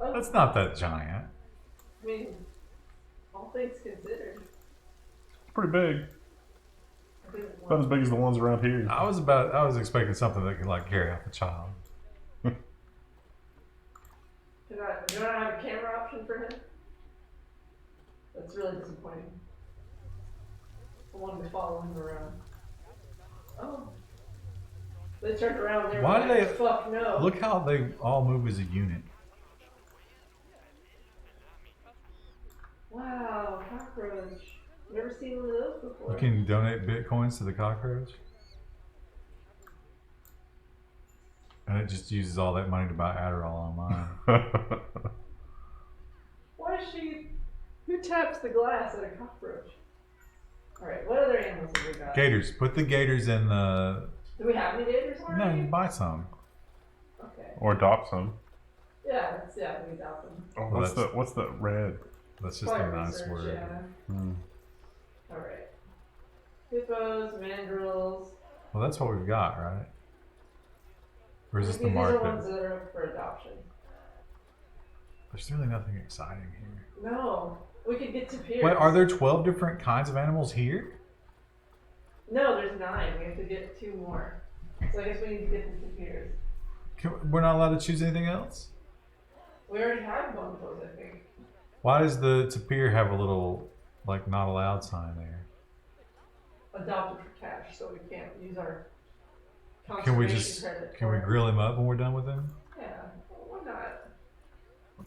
Oh, That's not that giant. I mean, all things considered. Pretty big. I think it's About as big as the ones around here. I was expecting something that could like carry off a child. Do I not have a camera option for him? That's really disappointing. I wanted to follow him around. Oh. They turned around. They were Why do like, they- fuck no. Look how they all move as a unit. Wow, cockroach. Never seen one of those before. You can donate bitcoins to the cockroach. And it just uses all that money to buy Adderall online. Why is she? Who taps the glass at a cockroach? Alright, what other animals have we got? Gators. Put the gators in the... Do we have any gators No, already? you buy some. Okay. Or adopt some. Yeah, we got them. Oh, Well, what's the red? That's just Probably a nice research, word. Yeah. Hmm. Alright. Hippos, mandrills. Well, that's what we've got, right? Or is this the These are market? ones that are up for adoption. There's really nothing exciting here. No, we could get tapirs. Wait, are there 12 different kinds of animals here? No, there's 9. We have to get 2 more. So I guess we need to get the tapirs. We're not allowed to choose anything else? We already have one of those, I think. Why does the tapir have a little, like, not allowed sign there? Adopted for cash, so we can't use our Can we conservation just, credit. can for we it. grill him up when we're done with him? Yeah, well, why not?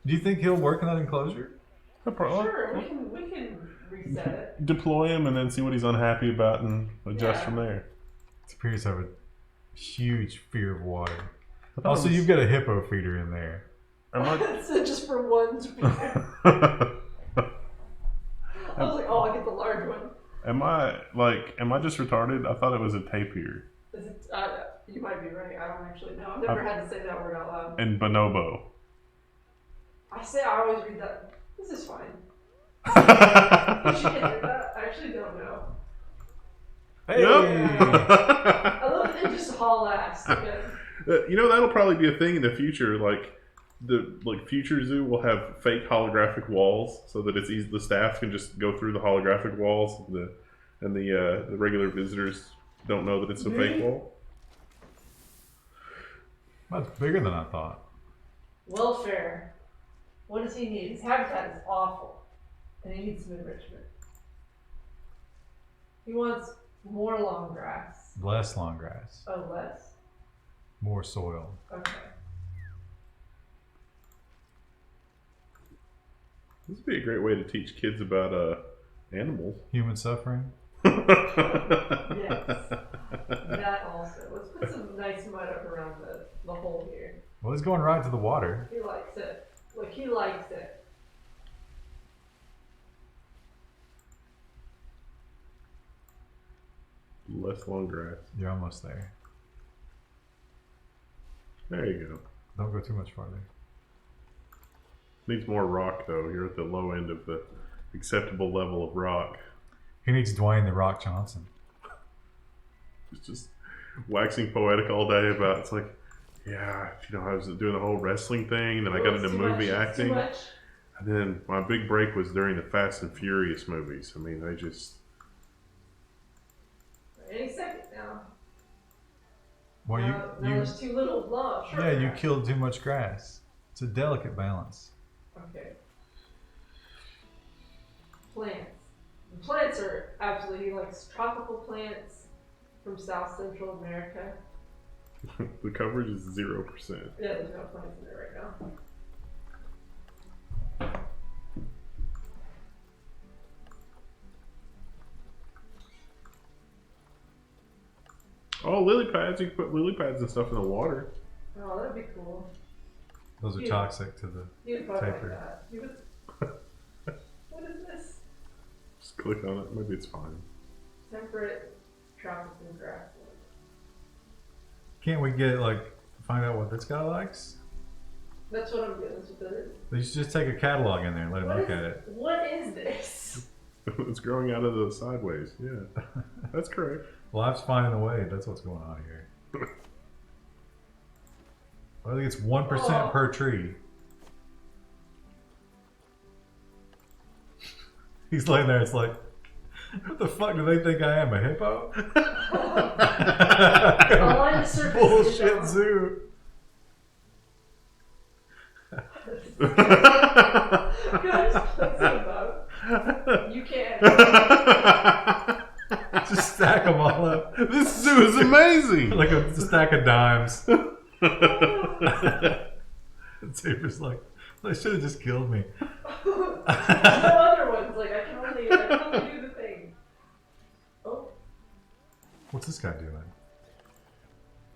Do you think he'll work in that enclosure? Sure, we can reset it. Deploy him and then see what he's unhappy about and adjust Yeah. from there. Tapirs have a huge fear of water. I thought Also, it was- you've got a hippo feeder in there. Am I- So just for one tapir. I was like, oh, I get the large one. am I just retarded? I thought it was a tapir. Is it, you might be right. I don't actually know. I've never had to say that word out loud. And bonobo. I always read that. This is fine. Did she get that? I actually don't know. Hey! I love that they just haul ass. You know, that'll probably be a thing in the future. Like the future zoo will have fake holographic walls, so that it's easy. The staff can just go through the holographic walls, and the regular visitors don't know that it's a fake wall. That's bigger than I thought. Welfare. What does he need? His habitat is awful, and he needs some enrichment. He wants more long grass. Less long grass. Oh, less. More soil. Okay. This would be a great way to teach kids about animals. Human suffering. Yes. That also. Let's put some nice mud up around the hole here. Well, he's going right to the water. He likes it. Look, he likes it. Less long grass. You're almost there. There you go. Don't go too much farther. Needs more rock though. You're at the low end of the acceptable level of rock. He needs Dwayne the Rock Johnson. It's just waxing poetic all day about it's like, yeah, you know, I was doing the whole wrestling thing, and then I got into movie acting. Too much. And then my big break was during the Fast and Furious movies. I mean, they just Any second now. Well, now there's too little love. Sure. yeah, you killed too much grass. It's a delicate balance. Okay. Plants. The plants are absolutely, he likes tropical plants from South Central America. the coverage is 0%. Yeah, there's no plants in there right now. Oh, lily pads. You can put lily pads and stuff in the water. Oh, that'd be cool. Those are Yeah. toxic to the You'd probably like Taper. that. You would... What is this? Just click on it. Maybe it's fine. Temperate tropical grassland. Can't we get find out what this guy likes? That's what I'm getting. That's what that is. You should just take a catalog in there and let him What look is- at it. What is this? It's growing out of the sideways. Yeah, that's correct. Life's finding a way. That's what's going on here. I think it's 1% Oh. per tree. He's laying there. It's like, what the fuck do they think I am? A hippo? A line of surface Bullshit hippo. zoo. Guys, that's about. You can't. Just stack them all up This zoo is amazing. like a stack of dimes. Taper's like, they should have just killed me. No other ones. Like I can only do the thing. Oh, What's this guy doing?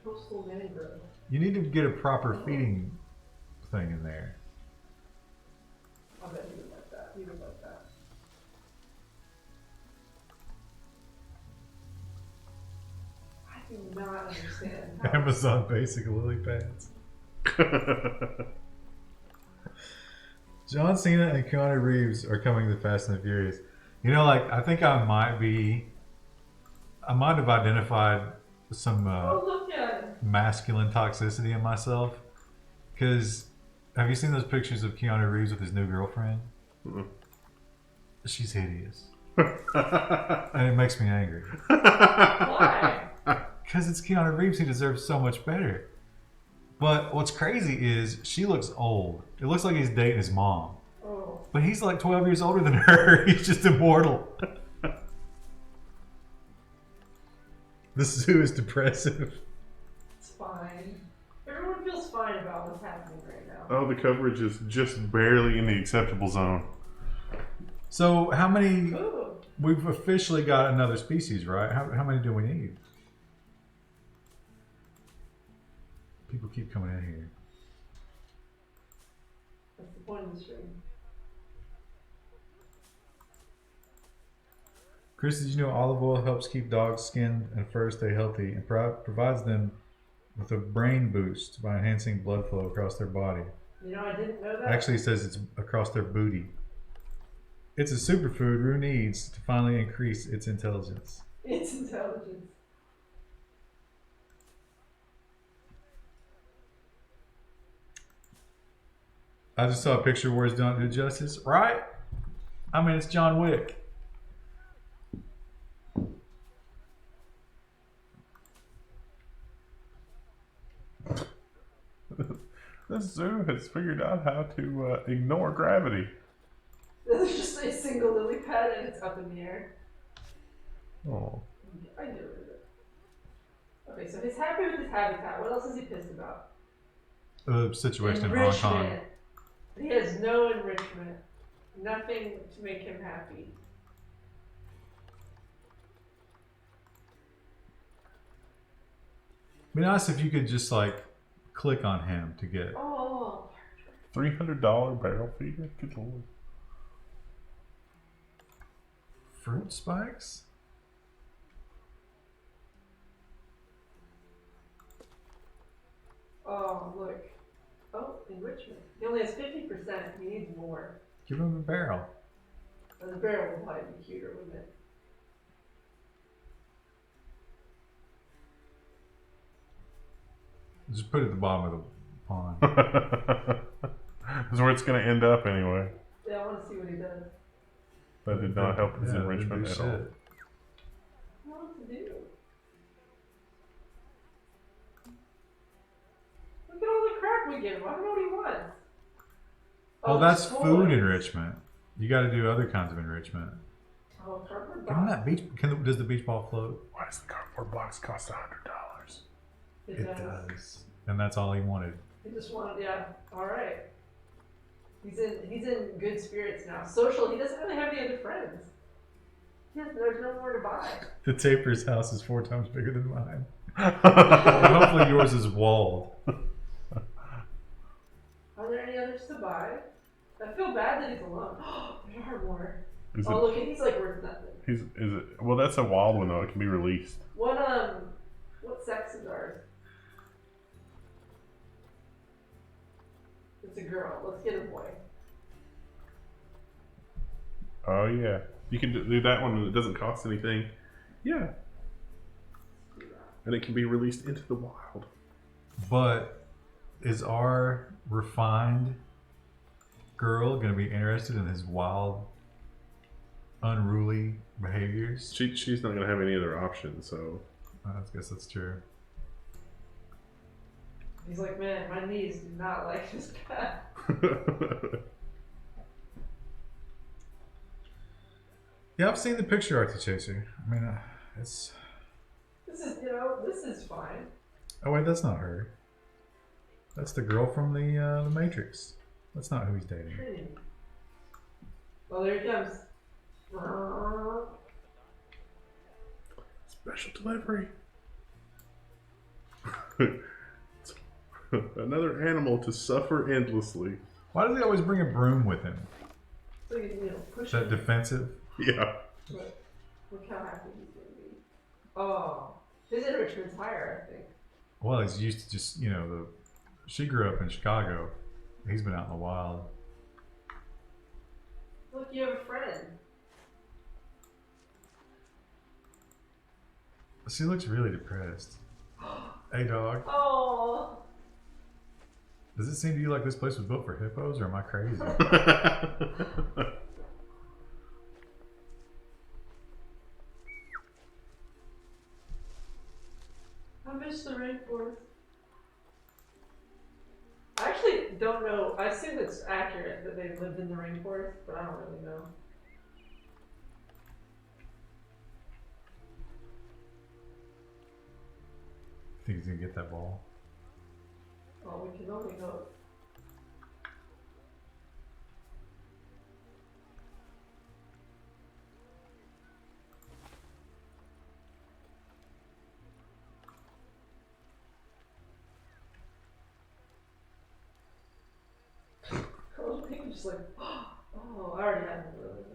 coastal mangrove. You need to get a proper feeding thing in there. I bet you would like that. You would like that. I do not understand. How Amazon basic lily pads. John Cena and Keanu Reeves are coming to Fast and the Furious. You know, I think I might have identified some oh, look at it. masculine toxicity in myself. Because, have you seen those pictures of Keanu Reeves with his new girlfriend? Mm-mm. She's hideous. And it makes me angry. Why? Because it's Keanu Reeves, he deserves so much better. But what's crazy is she looks old. It looks like he's dating his mom. Oh. But he's like 12 years older than her. He's just immortal. This zoo is depressive. It's fine. Everyone feels fine about what's happening right now. Oh, the coverage is just barely in the acceptable zone. So how many... Ooh. We've officially got another species, right? How many do we need? People keep coming in here. That's the point of the stream. Chris, did you know olive oil helps keep dogs' skin and fur stay healthy and provides them with a brain boost by enhancing blood flow across their body? You know, I didn't know that. Actually, it says it's across their booty. It's a superfood Rue needs to finally increase its intelligence. It's intelligence. I just saw a picture where it's don't do justice, right? I mean, it's John Wick. This zoo has figured out how to ignore gravity. There's just a single lily pad and it's up in the air. Oh. I knew it. Okay, so he's happy with his habitat. What else is he pissed about? The situation in Hong Kong. Enrichment. He has no enrichment. Nothing to make him happy. Be nice if you could just like click on him to get. Oh. $300 barrel feeder? Good lord. Fruit spikes? Oh, look. Oh, enrichment. He only has 50%. He needs more. Give him a barrel. And the barrel would probably be cuter, wouldn't it? Just put it at the bottom of the pond. That's where it's going to end up anyway. Yeah, I want to see what he does. That did not help his Yeah, enrichment didn't at do all. shit. I don't know what to do. Look at all the crap we give him. I don't know what he wants. Oh, that's toys. food enrichment. You got to do other kinds of enrichment. Oh, cardboard Give him box. that beach. Does the beach ball float? Why does the cardboard box cost $100? It It does. And that's all he wanted. He just wanted, yeah. All right. He's in good spirits now. Social. He doesn't really have any other friends. There's no more to buy. The Taper's house is 4 times bigger than mine. Hopefully yours is walled. Are there any others to buy? I feel bad that he's alone. There are more. Is Oh, look, he's like worth nothing. is it? Well, that's a wild one though. It can be released. What sex is ours? It's a girl. Let's get a boy. Oh yeah, you can do that one and it doesn't cost anything. Yeah, and it can be released into the wild. But is our refined girl going to be interested in his wild, unruly behaviors? She's not gonna have any other options. So I guess that's true. He's like, man, my knees do not like this path. Yeah, I've seen the picture art to Chaser. I mean, it's. This is fine. Oh wait, that's not her. That's the girl from the Matrix. That's not who he's dating. Trinity. Oh, there he comes. Special delivery. Another animal to suffer endlessly. Why does he always bring a broom with him? So you can, push Is that him. defensive? Yeah. Look how happy he's gonna be. Oh, his enrichment's higher, I think. Well, he's used to just, she grew up in Chicago. He's been out in the wild. Look, you have a friend. She looks really depressed. Hey, dog. Oh. Does it seem to you like this place was built for hippos, or am I crazy? I miss the rainforest. I actually don't know. I assume it's accurate that they've lived in the rainforest, but I don't really know. Think he's gonna get that ball? Well, we can only hope. I'm just like, oh, I already had one of those.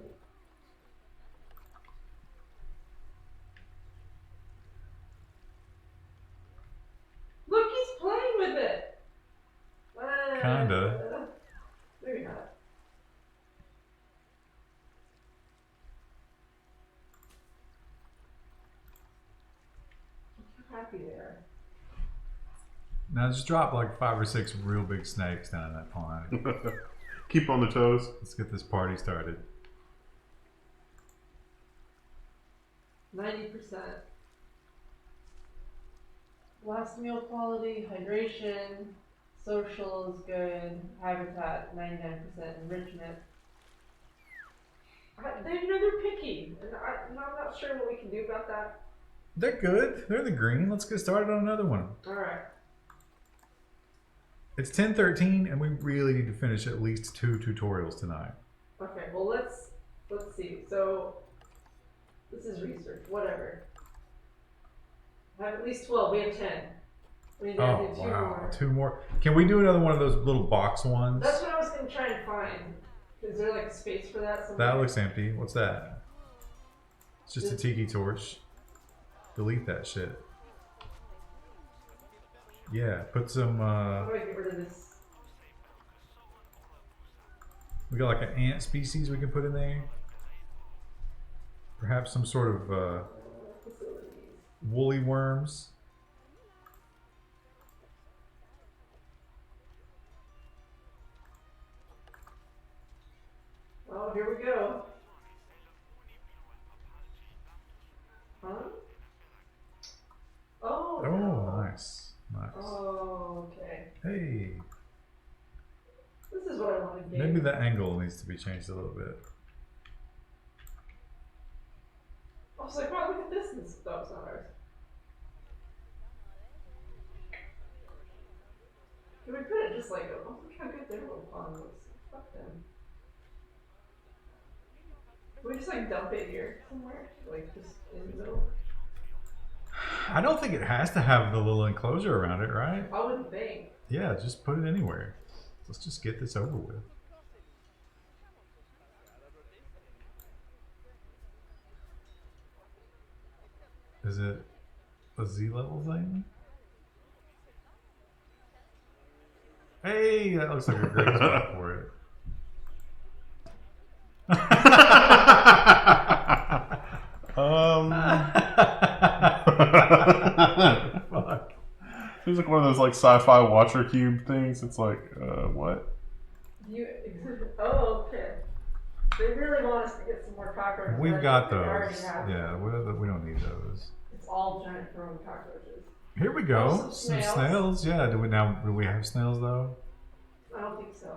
Look, he's playing with it. Kinda. Maybe not. Look how happy they are. Now just drop like 5 or 6 real big snakes down in that pond. Keep on the toes. Let's get this party started. 90%. Last meal quality, hydration, social is good, habitat 99%, enrichment. They're picky, and I'm not sure what we can do about that. They're good. They're the green. Let's get started on another one. All right. It's 10:13, and we really need to finish at least 2 tutorials tonight. Okay, well let's see. So this is research, whatever. I have at least 12. We have 10. We need to Oh do 2 wow, more. 2 more. Can we do another one of those little box ones? That's what I was gonna try and find. Is there like a space for that somewhere? That looks empty. What's that? It's just a tiki torch. Delete that shit. Yeah, put some. How do I get rid of this? We got like an ant species we can put in there. Perhaps some sort of Facilities. woolly worms. Oh, here we go. Huh? Oh. Oh, no. nice. Nice. Oh, okay. Hey. This is what I wanted to do. Maybe the angle needs to be changed a little bit. I was like, wow, look at this. This it's not ours. Can we put it just like, oh, look how good their little pond looks. Fuck them. Can we just like dump it here somewhere? Like just in the middle? I don't think it has to have the little enclosure around it, right? I wouldn't think. Yeah, just put it anywhere. Let's just get this over with. Is it a Z-level thing? Hey, that looks like a great spot for it. Fuck. It's like one of those like sci-fi watcher cube things. It's like, what? You oh, okay. They really want us to get some more cockroaches. We've got We already those. have Yeah, we don't need those. It's all giant throwing cockroaches. Here we go. Oh, some snails. Yeah, do we have snails though? I don't think so.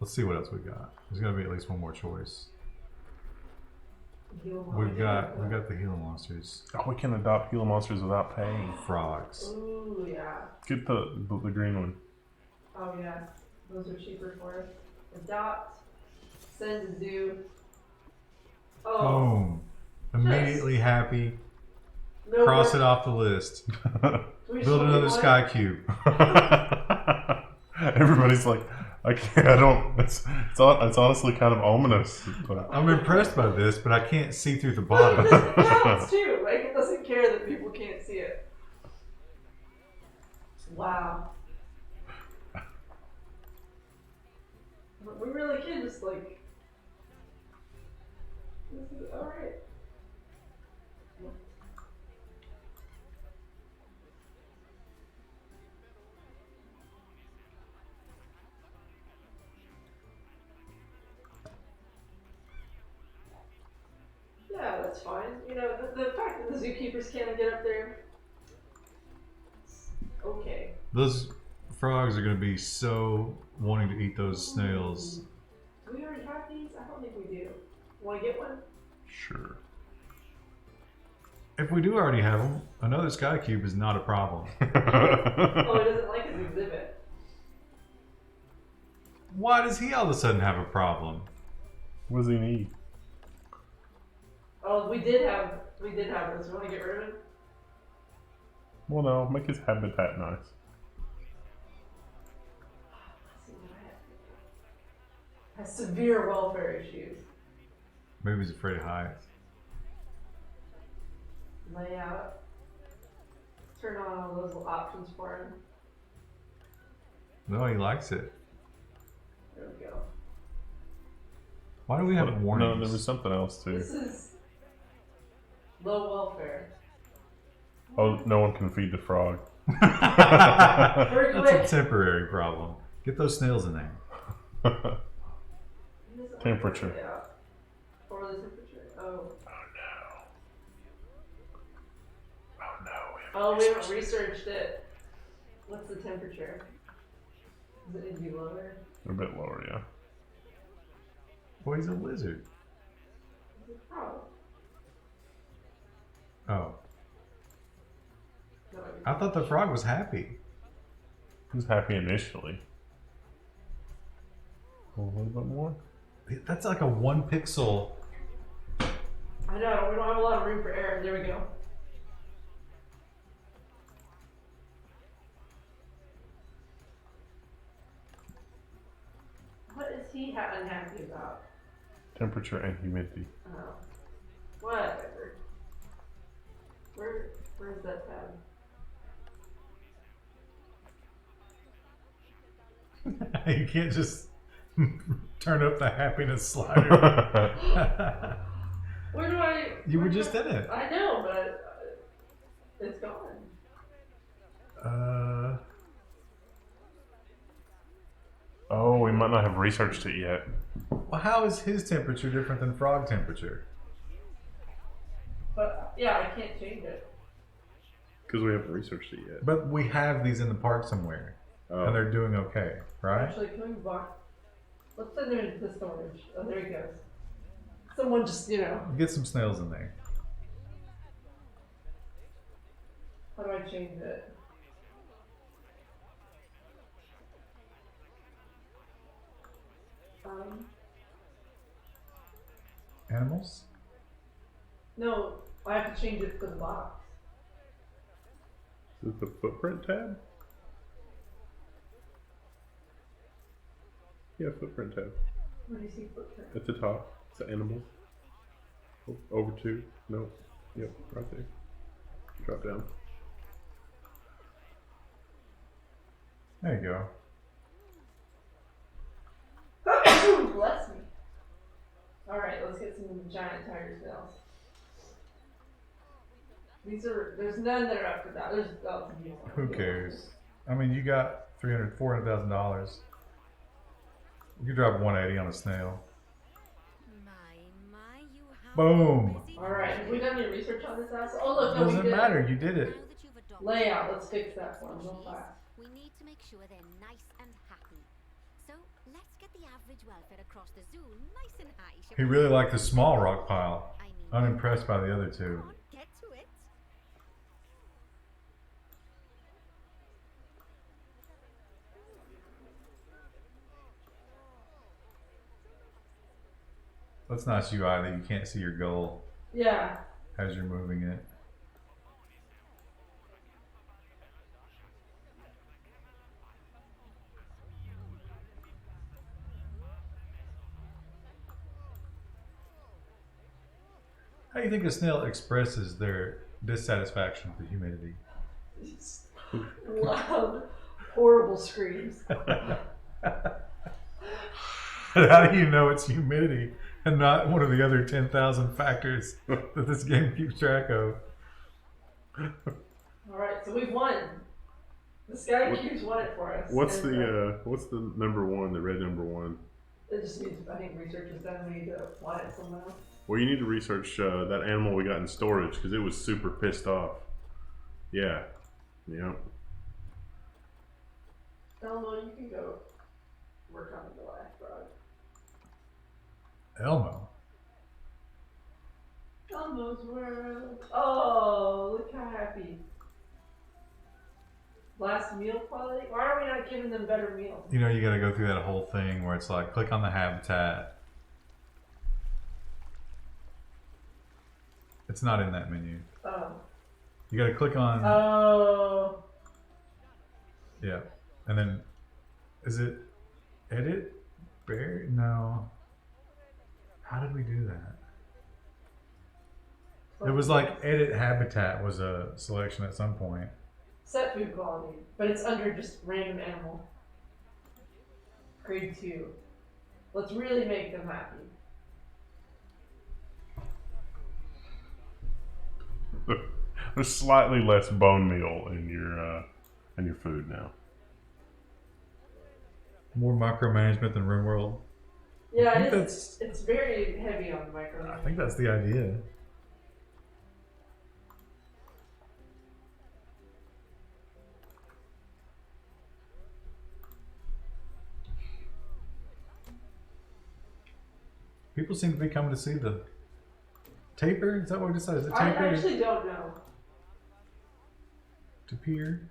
Let's see what else we got. There's gotta be at least one more choice. Gila We've got monsters. the Gila monsters. Oh, we can adopt Gila monsters without paying. Frogs. Ooh, yeah. Get the green one. Oh, yeah. Those are cheaper for us. Adopt. Send to zoo. Oh. Boom. Immediately happy. No Cross work. it off the list. We Build just another want sky cube. Everybody's like, I can't. I don't. It's honestly kind of ominous. But I'm impressed by this, but I can't see through the It bottom. doesn't count too. Like it doesn't care that people can't see it. Wow. But we really can just like. This is all right. Yeah, that's fine. You know, the fact that the zookeepers can't get up there, it's okay. Those frogs are gonna be so wanting to eat those snails. Do we already have these? I don't think we do. Want to get one? sure. If we do already have them, another sky cube is not a problem. Oh, he doesn't like his exhibit. Why does he all of a sudden have a problem? What does he need? Oh, we did have this. You want to get rid of him? Well, no. Make his habitat nice. Let's see what I have. Has severe welfare issues. Maybe he's afraid of heights. Layout. Turn on all those little options for him. No, he likes it. There we go. Why do we have What- warnings? No, there was something else too. This is low welfare. Oh, no one can feed the frog. Very That's quick. a temporary problem. Get those snails in there. He doesn't like Temperature. the layout. Or the temperature. Oh. Oh, we haven't researched it. What's the temperature? Does it need to be lower? A bit lower, yeah. Boy, he's a lizard. Oh. Oh, No, I thought the frog was happy. He was happy initially. A little bit more. That's like a 1 pixel. I know, we don't have a lot of room for error. There we go. What is he unhappy about? Temperature and humidity. Oh. Whatever. Where's that tab? You can't just turn up the happiness slider. Where do I... You were just in it. I know, but it's gone. Oh, we might not have researched it yet. Well, how is his temperature different than frog temperature? But, yeah, I can't change it. Because we haven't researched it yet. But we have these in the park somewhere. And they're doing okay, right? Actually, can we block... Let's send him into the storage. Oh, there he goes. Someone just, you know... Get some snails in there. How do I change it? Animals? No, I have to change it to the box. Is it the footprint tab? Yeah, footprint tab. Where do you see footprint? At the top. It's the animals. Oh, over 2. No. Yep, right there. Drop down. There you go. Bless me. Alright, let's get some giant tiger snails. There's none that are up for that. Who cares? I mean, you got $400,000. You could drop 180 on a snail. You have Boom. Alright, have we done any research on this asshole? Oh look, It no, we doesn't did. matter, you did it. Layout, let's fix that one real fast. We need to make sure they're nice and happy. So let's get the average welfare across the zoo nice and high. He really liked the small rock pile. I mean, Unimpressed by the other two. come on, get to it. That's nice UI that you can't see your goal Yeah. as you're moving it. How do you think a snail expresses their dissatisfaction with humidity? Loud, horrible screams. How do you know it's humidity and not one of the other 10,000 factors that this game keeps track of? Alright, so we've won. The Sky Cube's won it for us. What's And, what's the number 1, the red number 1? It just means, I think research is done. We need to apply it somewhere. Well, you need to research that animal we got in storage because it was super pissed off. Yeah. Yeah. Elmo, you can go work on the last frog. Elmo. Elmo's world. Oh, look how happy. Last meal quality? Why are we not giving them better meals? You know, you gotta go through that whole thing where it's like, click on the habitat. It's not in that menu. Oh. You gotta click on, Oh. yeah. And then, is it edit? Bear? No. How did we do that? It was like edit habitat was a selection at some point. Set food quality, but it's under just random animal. Grade 2. Let's really make them happy. There's slightly less bone meal in your food now. More micromanagement than RimWorld. Yeah, I think it's very heavy on the I micromanagement. think that's the idea. People seem to be coming to see the taper. Is that what we decided? Is it I taper actually don't know. to pier?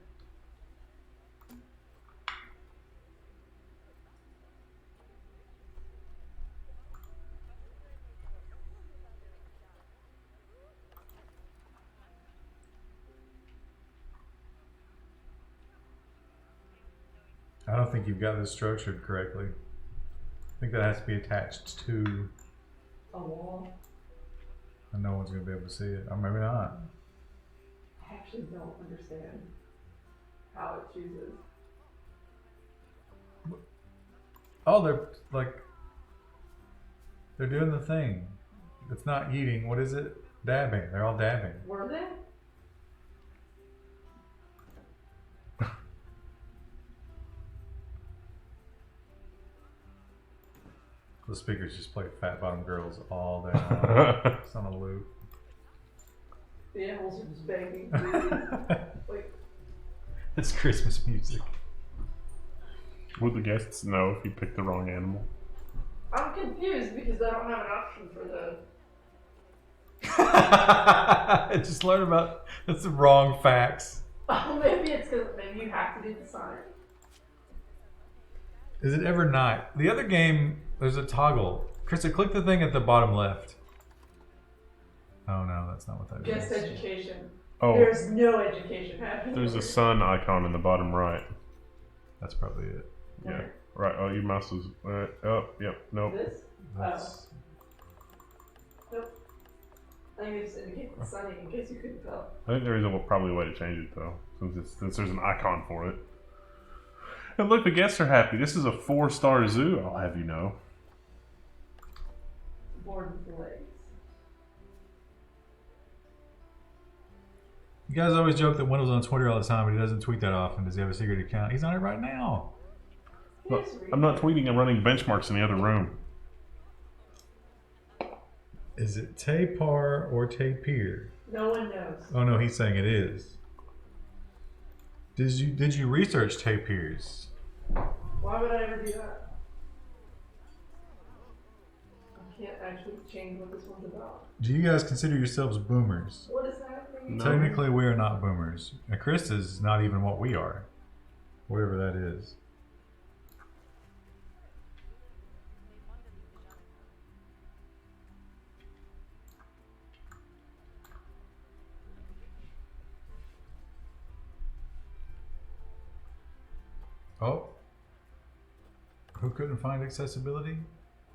I don't think you've got this structured correctly. I think that has to be attached to, A wall. and no one's gonna be able to see it. Or maybe not. I actually don't understand how it chooses. Oh, they're doing the thing. It's not eating. What is it? Dabbing. They're all dabbing. Were they? The speakers just play Fat Bottom Girls all day long. It's on a loop. The animals are just banging. Like, It's Christmas music. Would the guests know if you picked the wrong animal? I'm confused because I don't have an option for the. I just learned about that's the wrong facts. Oh, maybe it's because maybe you have to do the sign. Is it ever not? The other game, there's a toggle. Krista, click the thing at the bottom left. Oh no, that's not what that is. Guest education. Oh, There's no education happening. there's a sun icon in the bottom right. That's probably it. Yeah. Right. Oh, your mouse is. Oh, yep. Nope. This? That's, Nope. I think it just indicates it's sunny in case you couldn't tell. I think there is probably a way to change it though, since there's an icon for it. And look, the guests are happy. This is a 4-star zoo. I'll have you know. Board with the legs. you guys always joke that Wendell's on Twitter all the time, but he doesn't tweet that often. Does he have a secret account? He's on it right now. Look, I'm not tweeting. I'm running benchmarks in the other room. Is it Tapar or Tapir? No one knows. Oh no, he's saying it is. Did you research tapirs? Why would I ever do that? I can't actually change what this one's about. Do you guys consider yourselves boomers? What is happening? No. Technically, we are not boomers. And Krista's not even what we are. Whatever that is. Oh. Who couldn't find accessibility?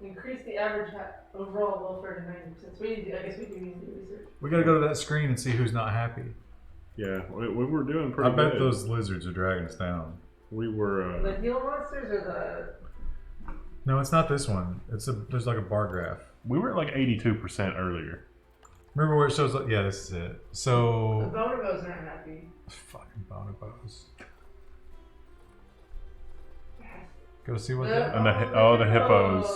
Increase the average overall welfare to 90%. So we need to, I guess we do need to do research. We gotta go to that screen and see who's not happy. Yeah, we were doing pretty I bet good. those lizards are dragging us down. We were. The Gila monsters or No, it's not this one. There's like a bar graph. We were at like 82% earlier. Remember where it shows like, yeah, this is it. the So bonobos aren't happy. fucking bonobos. Go see what The- that. And the hippos.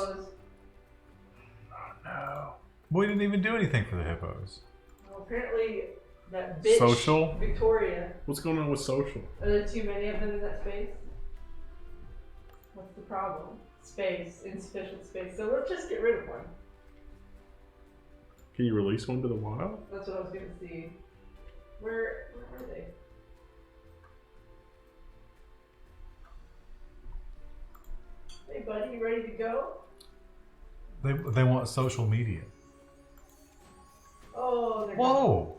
Oh no. We didn't even do anything for the hippos. Well, apparently that bitch Social? Victoria. What's going on with social? Are there too many of them in that space? What's the problem? Space, insufficient space. So let's just get rid of one. Can you release one to the wild? That's what I was gonna see. Where are they? Hey buddy, you ready to go? They want social media. Oh, they're Whoa!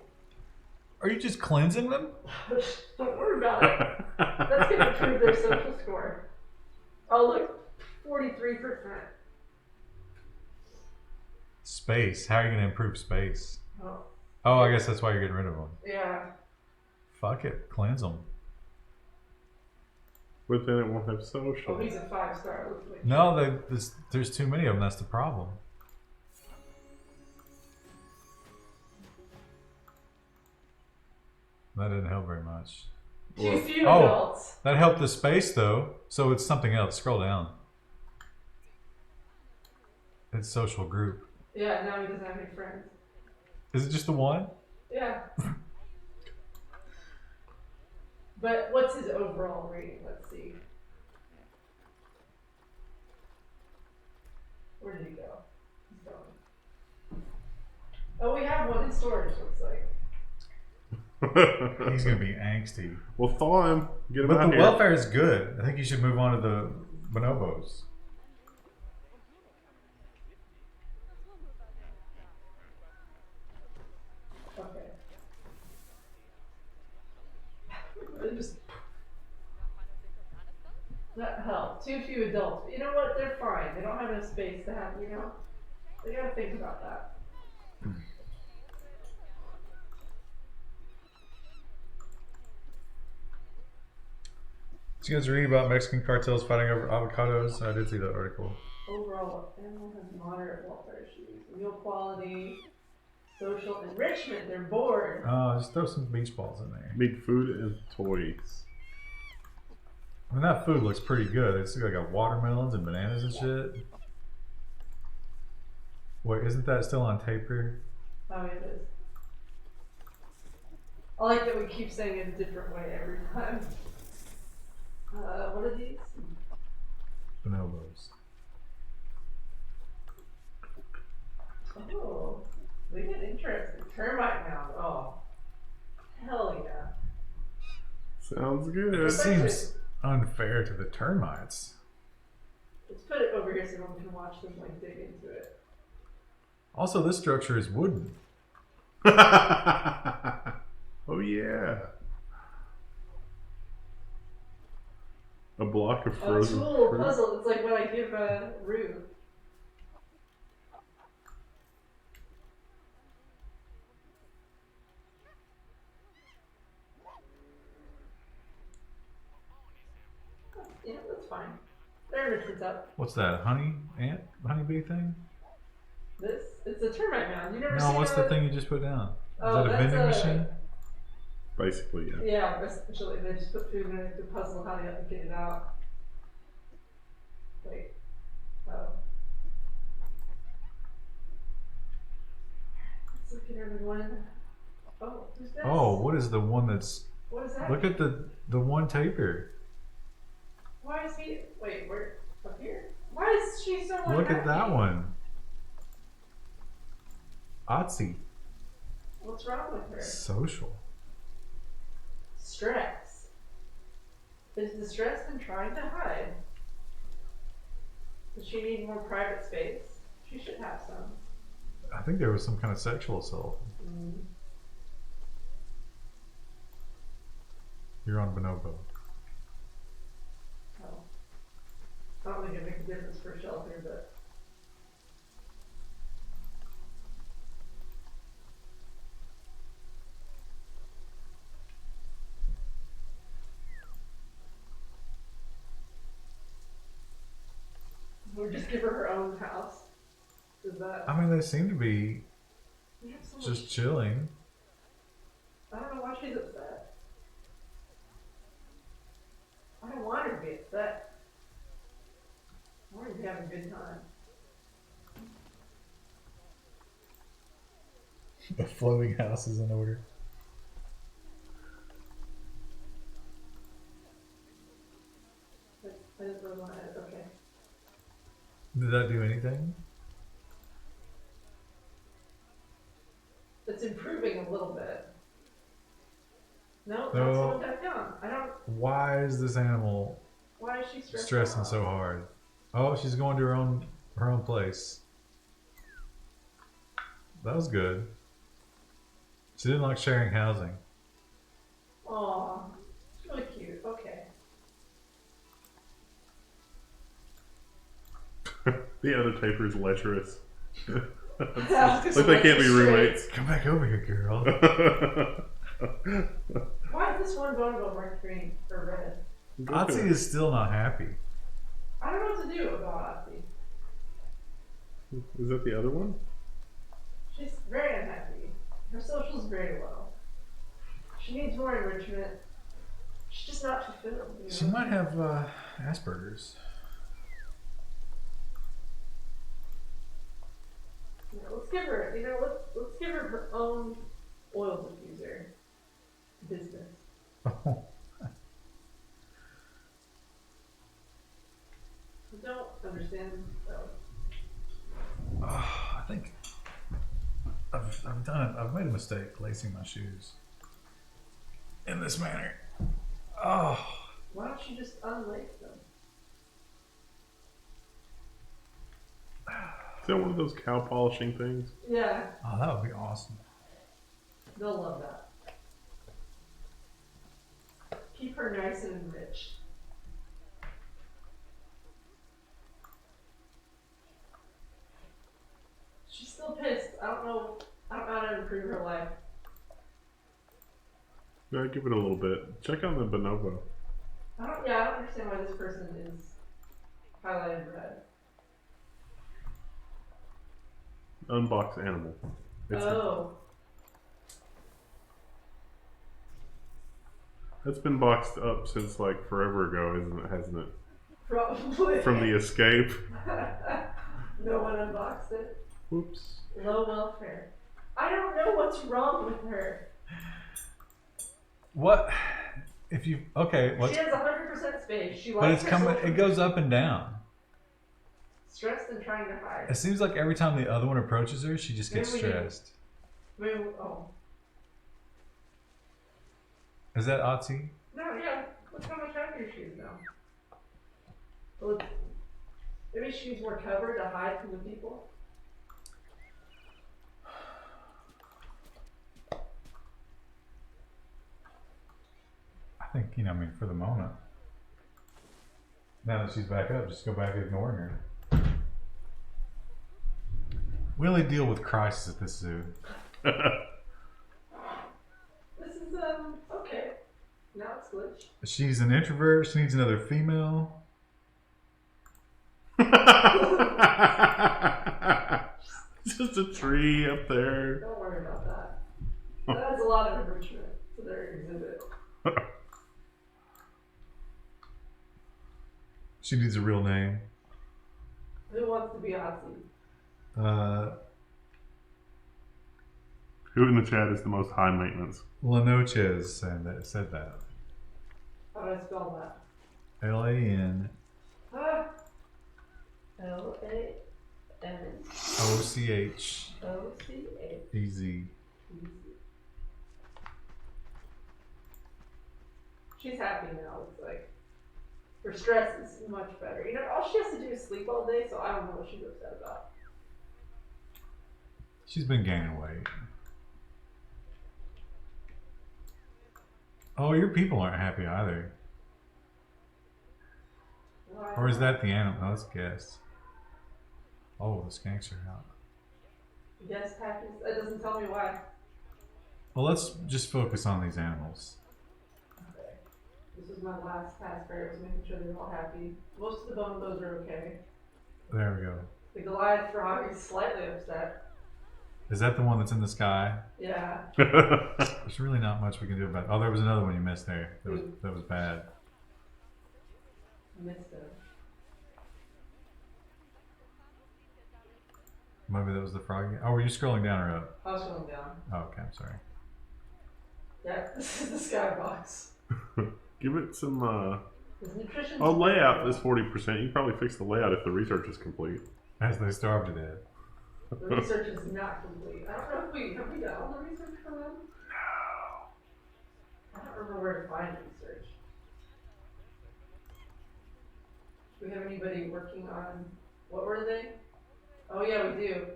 Are you just cleansing them? Don't worry about it. That's gonna improve their social score. Oh look, 43%. Space. How are you gonna improve space? Oh, Oh, I guess that's why you're getting rid of them. yeah. Fuck it, cleanse them. But then it won't have social. Oh, he's a 5-star. No, there's too many of them. That's the problem. That didn't help very much. Too few Oh. adults. That helped the space though, so it's something else. Scroll down. It's social group. Yeah, now he doesn't have any friends. Is it just the one? Yeah. But what's his overall rating? Let's see. Where did he go? He's gone. Oh, we have one in storage, looks like. He's gonna be angsty. Well, thaw him. Get him But out the here. welfare is good. I think you should move on to the bonobos. Okay. They just. That hell, too few adults. But you know what? They're fine. They don't have enough space to have, you know? They gotta think about that. Did you guys read about Mexican cartels fighting over avocados? I did see that article. Overall, animal has moderate welfare issues. Meal quality, social enrichment. They're bored. Just throw some beach balls in there. Need food and toys. I mean, that food looks pretty good. It's got watermelons and bananas and shit. Wait, isn't that still on tape here? Oh, it is. I like that we keep saying it a different way every time. What are these? Bonobos. Oh, we get interesting. Termite mound. Oh, hell yeah. Sounds good. It seems unfair to the termites. Let's put it over here so everyone can watch them like dig into it. Also, this structure is wooden. Oh yeah. A block of Oh, frozen it's a little fruit. puzzle. It's like what I give Rue. Yeah, that's fine. Their enrichment's up. What's that? Honeybee thing? This? It's a termite mound. You never No, seen what's a... the thing you just put down? Oh, Is that a that's vending machine? Basically, yeah. Yeah, essentially. They just put food in it to puzzle how they have to get it out. Wait. Oh. Let's look at everyone. Oh, who's this? Oh, what is the one that's... What is that? Look at the one tape here. Why is he... Wait, where? Up here? Why is she so unhappy? Look at that one. Otzi. What's wrong with her? Social. Stress. Is the stress been trying to hide? Does she need more private space? She should have some. I think there was some kind of sexual assault. Mm. You're on Bonobo. Oh. I don't think it makes a difference for shelter, but... Or just give her her own house. Is that... I mean, they seem to be We have so much- just chilling. I don't know why she's upset. I don't want her to be upset. I want her to be having a good time. The floating house is in order. But I didn't really want it. Okay. Did that do anything? It's improving a little bit. No, No. that's going back down. I don't. Why is this animal Why is she stressing out? so hard? Oh, she's going to her own place. That was good. She didn't like sharing housing. Aw, it's really cute. Okay. The other taper is lecherous. Yeah, Like they can't be roommates. Come back over here, girl. Why is this one bonobo marked green or red? Otzi is still not happy. I don't know what to do about Ozzy. Is that the other one? She's very unhappy. Her social's very low. She needs more enrichment. She's just not fulfilled. You know? She might have Asperger's. You know, let's give her. You know, let's give her her own oil diffuser business. Oh. I don't understand. I think I've made a mistake lacing my shoes in this manner. Oh. Why don't you just unlace them? Is that one of those cow polishing things? Yeah, Oh, that would be awesome. they'll love that. Keep her nice and enriched. improve her life. Yeah, give it a little bit. Check on the bonobo. I don't understand why this person is highlighted red. Unbox animal. That's been boxed up since like forever ago, hasn't it? Probably. From the escape. No one unboxed it. Whoops. Low welfare. I don't know what's wrong with her. What? If you okay? What's, she has 100% space. She likes but it's her coming. social It goes up and down. Stressed and trying to hide. It seems like every time the other one approaches her, she just gets stressed. Is that Otzi? No, yeah. Look how much happier she is now. Look, maybe she's more covered to hide from the people. I think, I mean, for the moment. Now that she's back up, just go back to ignoring her. We only deal with crisis at this zoo. This is, okay. Now it's glitched. She's an introvert. She needs another female. Just a tree up there. Don't worry about that. That adds a lot of enrichment to their exhibit. She needs a real name. Who wants to be Otzi? Who in the chat is the most high maintenance? Lanoches said that. How do I spell that? L-A-N. L-A-N. O-C-H. O-C-H. E-Z. She's happy now, looks like. Her stress is much better. You know, all she has to do is sleep all day, so I don't know what she's upset about. She's been gaining weight. Oh, your people aren't happy either. Why? Or is that the animal? No, let's guess. Oh, the skanks are out. Yes, happy. That doesn't tell me why. Well, let's just focus on these animals. Okay. This is my last task, right? Was making sure they're all happy. Most of the bonobos are okay. There we go. The Goliath frog is slightly upset. Is that the one that's in the sky? Yeah. There's really not much we can do about it. Oh, there was another one you missed there. That was bad. Missed him. Maybe that was the frog. Oh, were you scrolling down or up? I was going down. Oh, okay, I'm sorry. Yeah, this is the skybox. Give it some, His nutrition. oh, layout is 40%. You can probably fix the layout if the research is complete. As they starve to death. The research is not complete. I don't know if have we done all the research for them? No. I don't remember where to find research. Do we have anybody working on, what were they? Oh yeah, we do.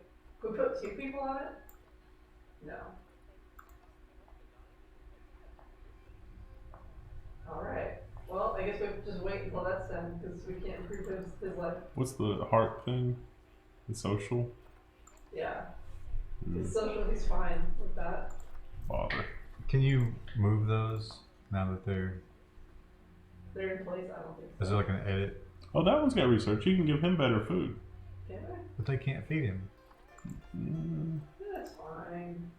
Could we put 2 people on it? No. Alright. Well, I guess we have to just wait until that's done because we can't improve his life. What's the heart thing? The social? Yeah. His social, he's fine with that. Bother. Can you move those now that they're They're in place, I don't think so. is there like an edit? Oh, that one's got research. You can give him better food. Can I? But they can't feed him. That's fine.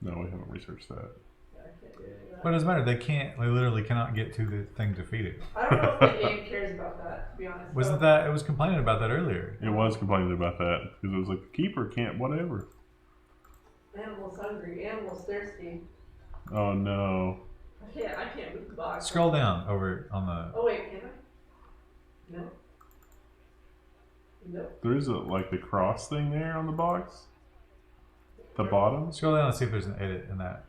No, we haven't researched that. Yeah, I can't do any of that. But it doesn't matter. They literally cannot get to the thing to feed it. I don't know if the game cares about that, to be honest. Wasn't that, it was complaining about that earlier. It was complaining about that because it was like the keeper can't whatever. Animal's hungry, animal's thirsty. Oh no. I can't move the box. Scroll down over on the, Oh wait, can I? No. Nope. There's like the cross thing there on the box. The bottom. scroll down and see if there's an edit in that.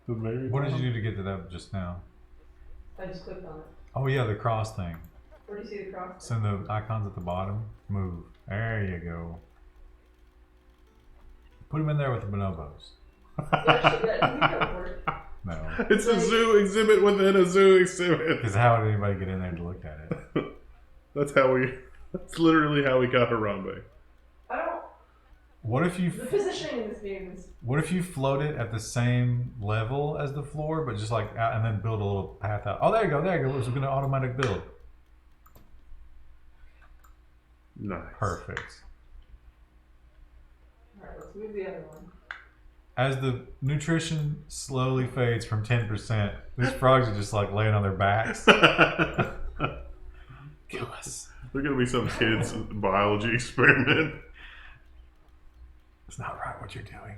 The very What did bottom? you do to get to that just now? I just clicked on it. Oh yeah, the cross thing. Where do you see the cross? Send the icons at the bottom. Move. There you go. Put them in there with the bonobos. Actually, that would work. No. It's a zoo exhibit within a zoo exhibit. Because how would anybody get in there to look at it? That's literally how we got Harambe. I don't. What if you The positioning in this game is. What if you float it at the same level as the floor, but just like out, and then build a little path out? Oh, there you go. There you go. It's going to automatic build. Nice. Perfect. Alright, let's move the other one. As the nutrition slowly fades from 10%, these frogs are just like laying on their backs. Kill us. They're gonna be some kid's biology experiment. It's not right what you're doing.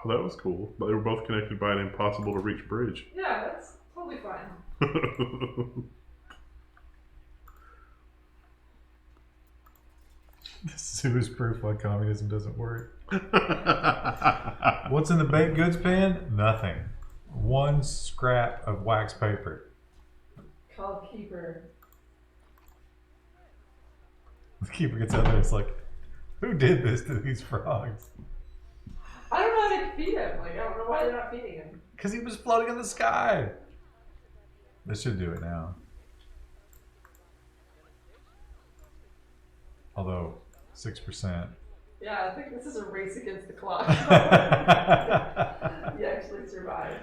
Oh, that was cool. But they were both connected by an impossible to reach bridge. Yeah, that's totally fine. This zoo is proof why communism doesn't work. What's in the baked goods pan? Nothing. One scrap of wax paper. Called Keeper. The keeper gets out there. It's like, who did this to these frogs? I don't know how to feed him. Like, I don't know why they're not feeding him. Because he was floating in the sky. They should do it now. Although, 6%. Yeah, I think this is a race against the clock. He actually survived.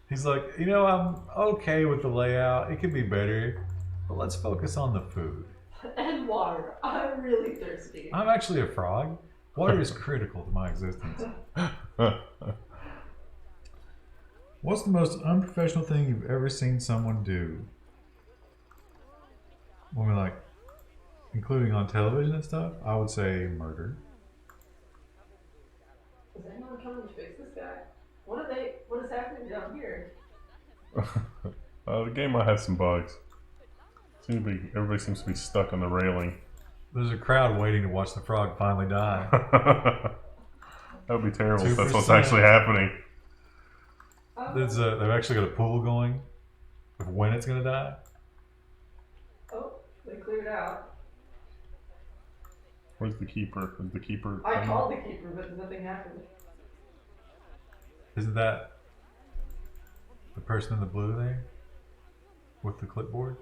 He's like, you know, I'm okay with the layout. It could be better. But let's focus on the food. And water. I'm really thirsty. I'm actually a frog. Water is critical to my existence. What's the most unprofessional thing you've ever seen someone do? When we're like, including on television and stuff, I would say murder. Is anyone coming to fix this guy? What is happening down here? The game might have some bugs. Everybody seems to be stuck on the railing. There's a crowd waiting to watch the frog finally die. That would be terrible if that's what's 2%. actually happening. They've actually got a pool going of when it's going to die. Oh, they cleared out. Where's the keeper? Is the keeper? I called the keeper, but nothing happened. Isn't that the person in the blue there? With the clipboard?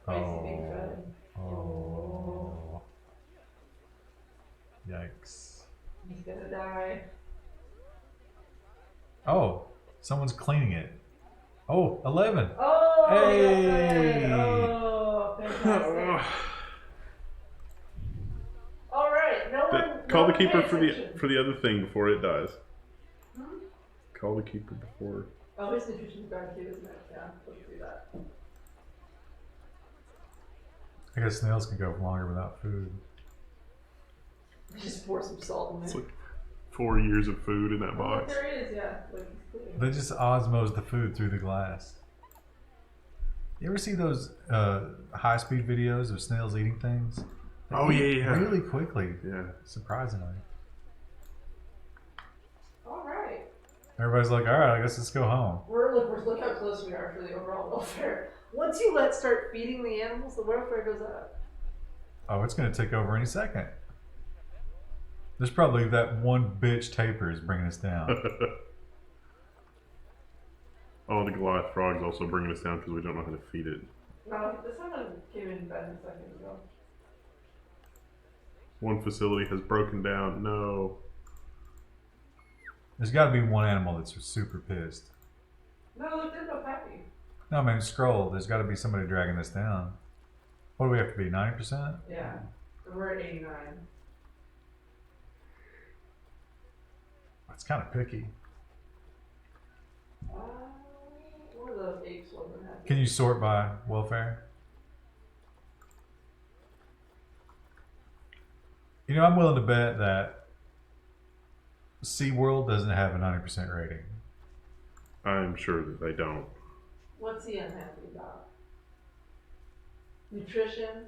Basically being fed. Oh. Yikes. He's gonna die. Oh, someone's cleaning it. Oh, 11. Oh, Hey! oh, fantastic. All right, no one. Call no the one keeper pay for attention. the other thing before it dies. Hmm? Call the keeper before. Oh, his nutrition's gone too, isn't it? Yeah, let's do that. I guess snails can go longer without food. Just pour some salt in there. It's like 4 years of food in that Oh, box. there it is, yeah. Like he's cleaning. They just osmose the food through the glass. You ever see those high-speed videos of snails eating things? They Oh, eat yeah. really quickly, Yeah. surprisingly. All right. Everybody's like, all right, I guess let's go home. Look how close we are for the overall welfare. Once you start feeding the animals, the welfare goes up. Oh, it's going to take over any second. There's probably that one bitch taper is bringing us down. Oh, the Goliath frog's also bringing us down because we don't know how to feed it. No, someone came in bed a second ago. One facility has broken down. No. There's got to be one animal that's super pissed. No, look, they're both happy. No, man, scroll. There's got to be somebody dragging this down. What do we have to be, 90%? Yeah, we're at 89. That's kind of picky. One of those apes wasn't happy. Can you sort by welfare? You know, I'm willing to bet that SeaWorld doesn't have a 90% rating. I'm sure that they don't. What's he unhappy about? Nutrition?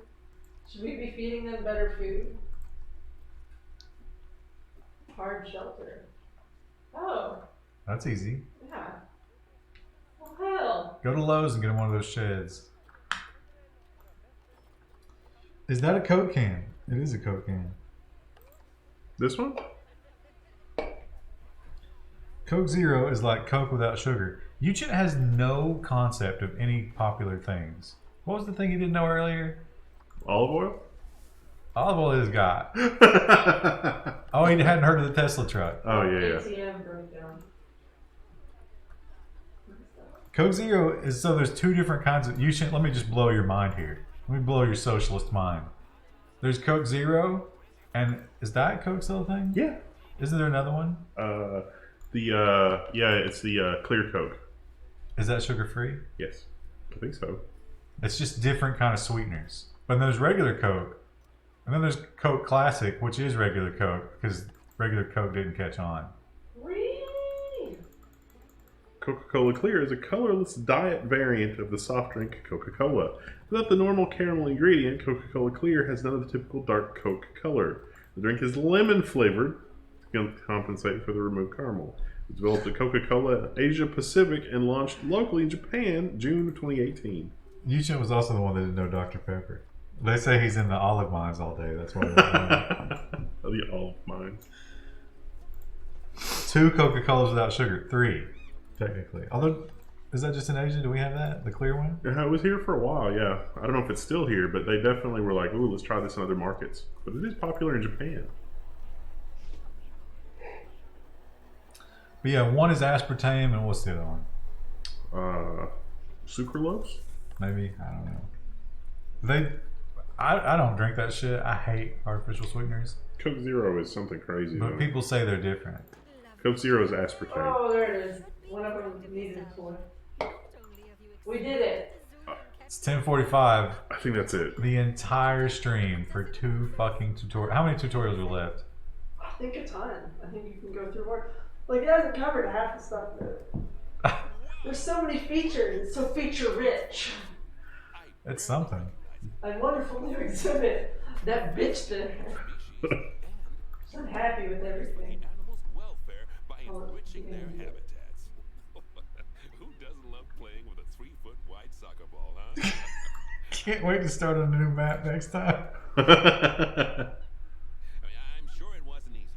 Should we be feeding them better food? Hard shelter. Oh, That's easy. yeah. Well, hell. Go to Lowe's and get them one of those sheds. Is that a Coke can? It is a Coke can. This one? Coke Zero is like Coke without sugar. Uchit has no concept of any popular things. What was the thing you didn't know earlier? Olive oil? Olive oil is got. Oh, he hadn't heard of the Tesla truck. Oh, yeah. ATM breakdown. Coke Zero is, so there's two different kinds of, you should, let me just blow your mind here. Let me blow your socialist mind. There's Coke Zero, and is Diet Coke still a thing? Yeah. Isn't there another one? It's the clear Coke. Is that sugar free? Yes, I think so. It's just different kind of sweeteners. But there's regular Coke, and then there's Coke Classic, which is regular Coke, because regular Coke didn't catch on. Really? Coca-Cola Clear is a colorless diet variant of the soft drink Coca-Cola. Without the normal caramel ingredient, Coca-Cola Clear has none of the typical dark Coke color. The drink is lemon flavored to compensate for the removed caramel. It was developed at Coca-Cola Asia Pacific and launched locally in Japan June of 2018. Yushin was also the one that didn't know Dr. Pepper. They say he's in the olive mines all day. That's why. The olive mines. 2 Coca-Colas without sugar. 3, technically. Although, is that just in Asia? Do we have that? The clear one? It was here for a while, yeah. I don't know if it's still here, but they definitely were like, ooh, let's try this in other markets. But it is popular in Japan. But yeah, one is aspartame, and what's the other one? Sucralose? Maybe, I don't know. I don't drink that shit. I hate artificial sweeteners. Coke Zero is something crazy, But though. people say they're different. Coke Zero is aspartame. Oh, there it is. One of them needed for. We did it. It's 10:45. I think that's it. The entire stream for 2 fucking tutorials. How many tutorials are left? I think a ton. I think you can go through more. Like, it hasn't covered half the stuff that. There's so many features. It's so feature rich. It's something. A wonderful new exhibit. That bitch there. I'm happy with everything. Animals' welfare by Oh, enriching yeah. their habitats. Who doesn't love playing with a 3-foot wide soccer ball, huh? Can't wait to start on a new map next time. I mean, I'm sure it wasn't easy.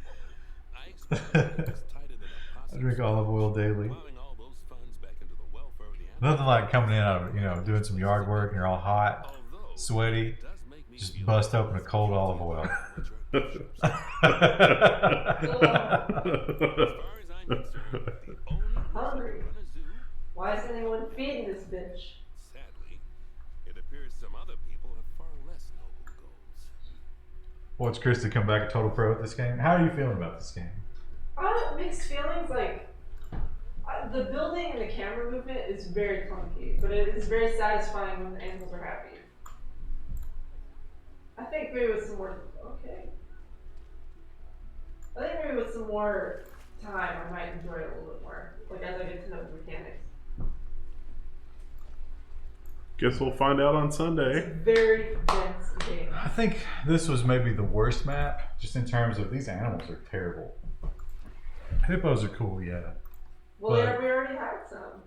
I expect it was tighter than a I possum. drink olive oil daily. Plowing all those funds back into the welfare of the animals. Nothing like coming in out of, doing some yard work and you're all hot, Although sweaty, it does make me just feel bust open a cold olive oil. as far as I'm concerned, the only Hungry. reason to run a zoo, Why is anyone feeding this bitch? sadly, it appears some other people have far less noble goals. Watch Krista come back a total pro at this game. How are you feeling about this game? I have mixed feelings. Like, the building and the camera movement is very clunky, but it is very satisfying when the animals are happy. I think maybe with some more. Okay. I think maybe with some more time, I might enjoy it a little bit more. Like, as I get to know the mechanics. Guess we'll find out on It's a Sunday. very dense game. I think this was maybe the worst map, just in terms of these animals are terrible. Hippos are cool, yeah. Well, But- yeah, we already had some.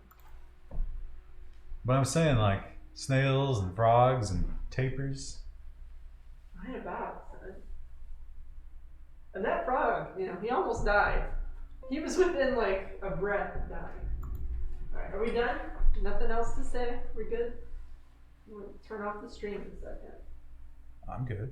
But I'm saying like snails and frogs and tapirs. I ain't about, son. And that frog, he almost died. He was within like a breath of dying. Alright, are we done? Nothing else to say? We're good? We'll turn off the stream in a second. I'm good.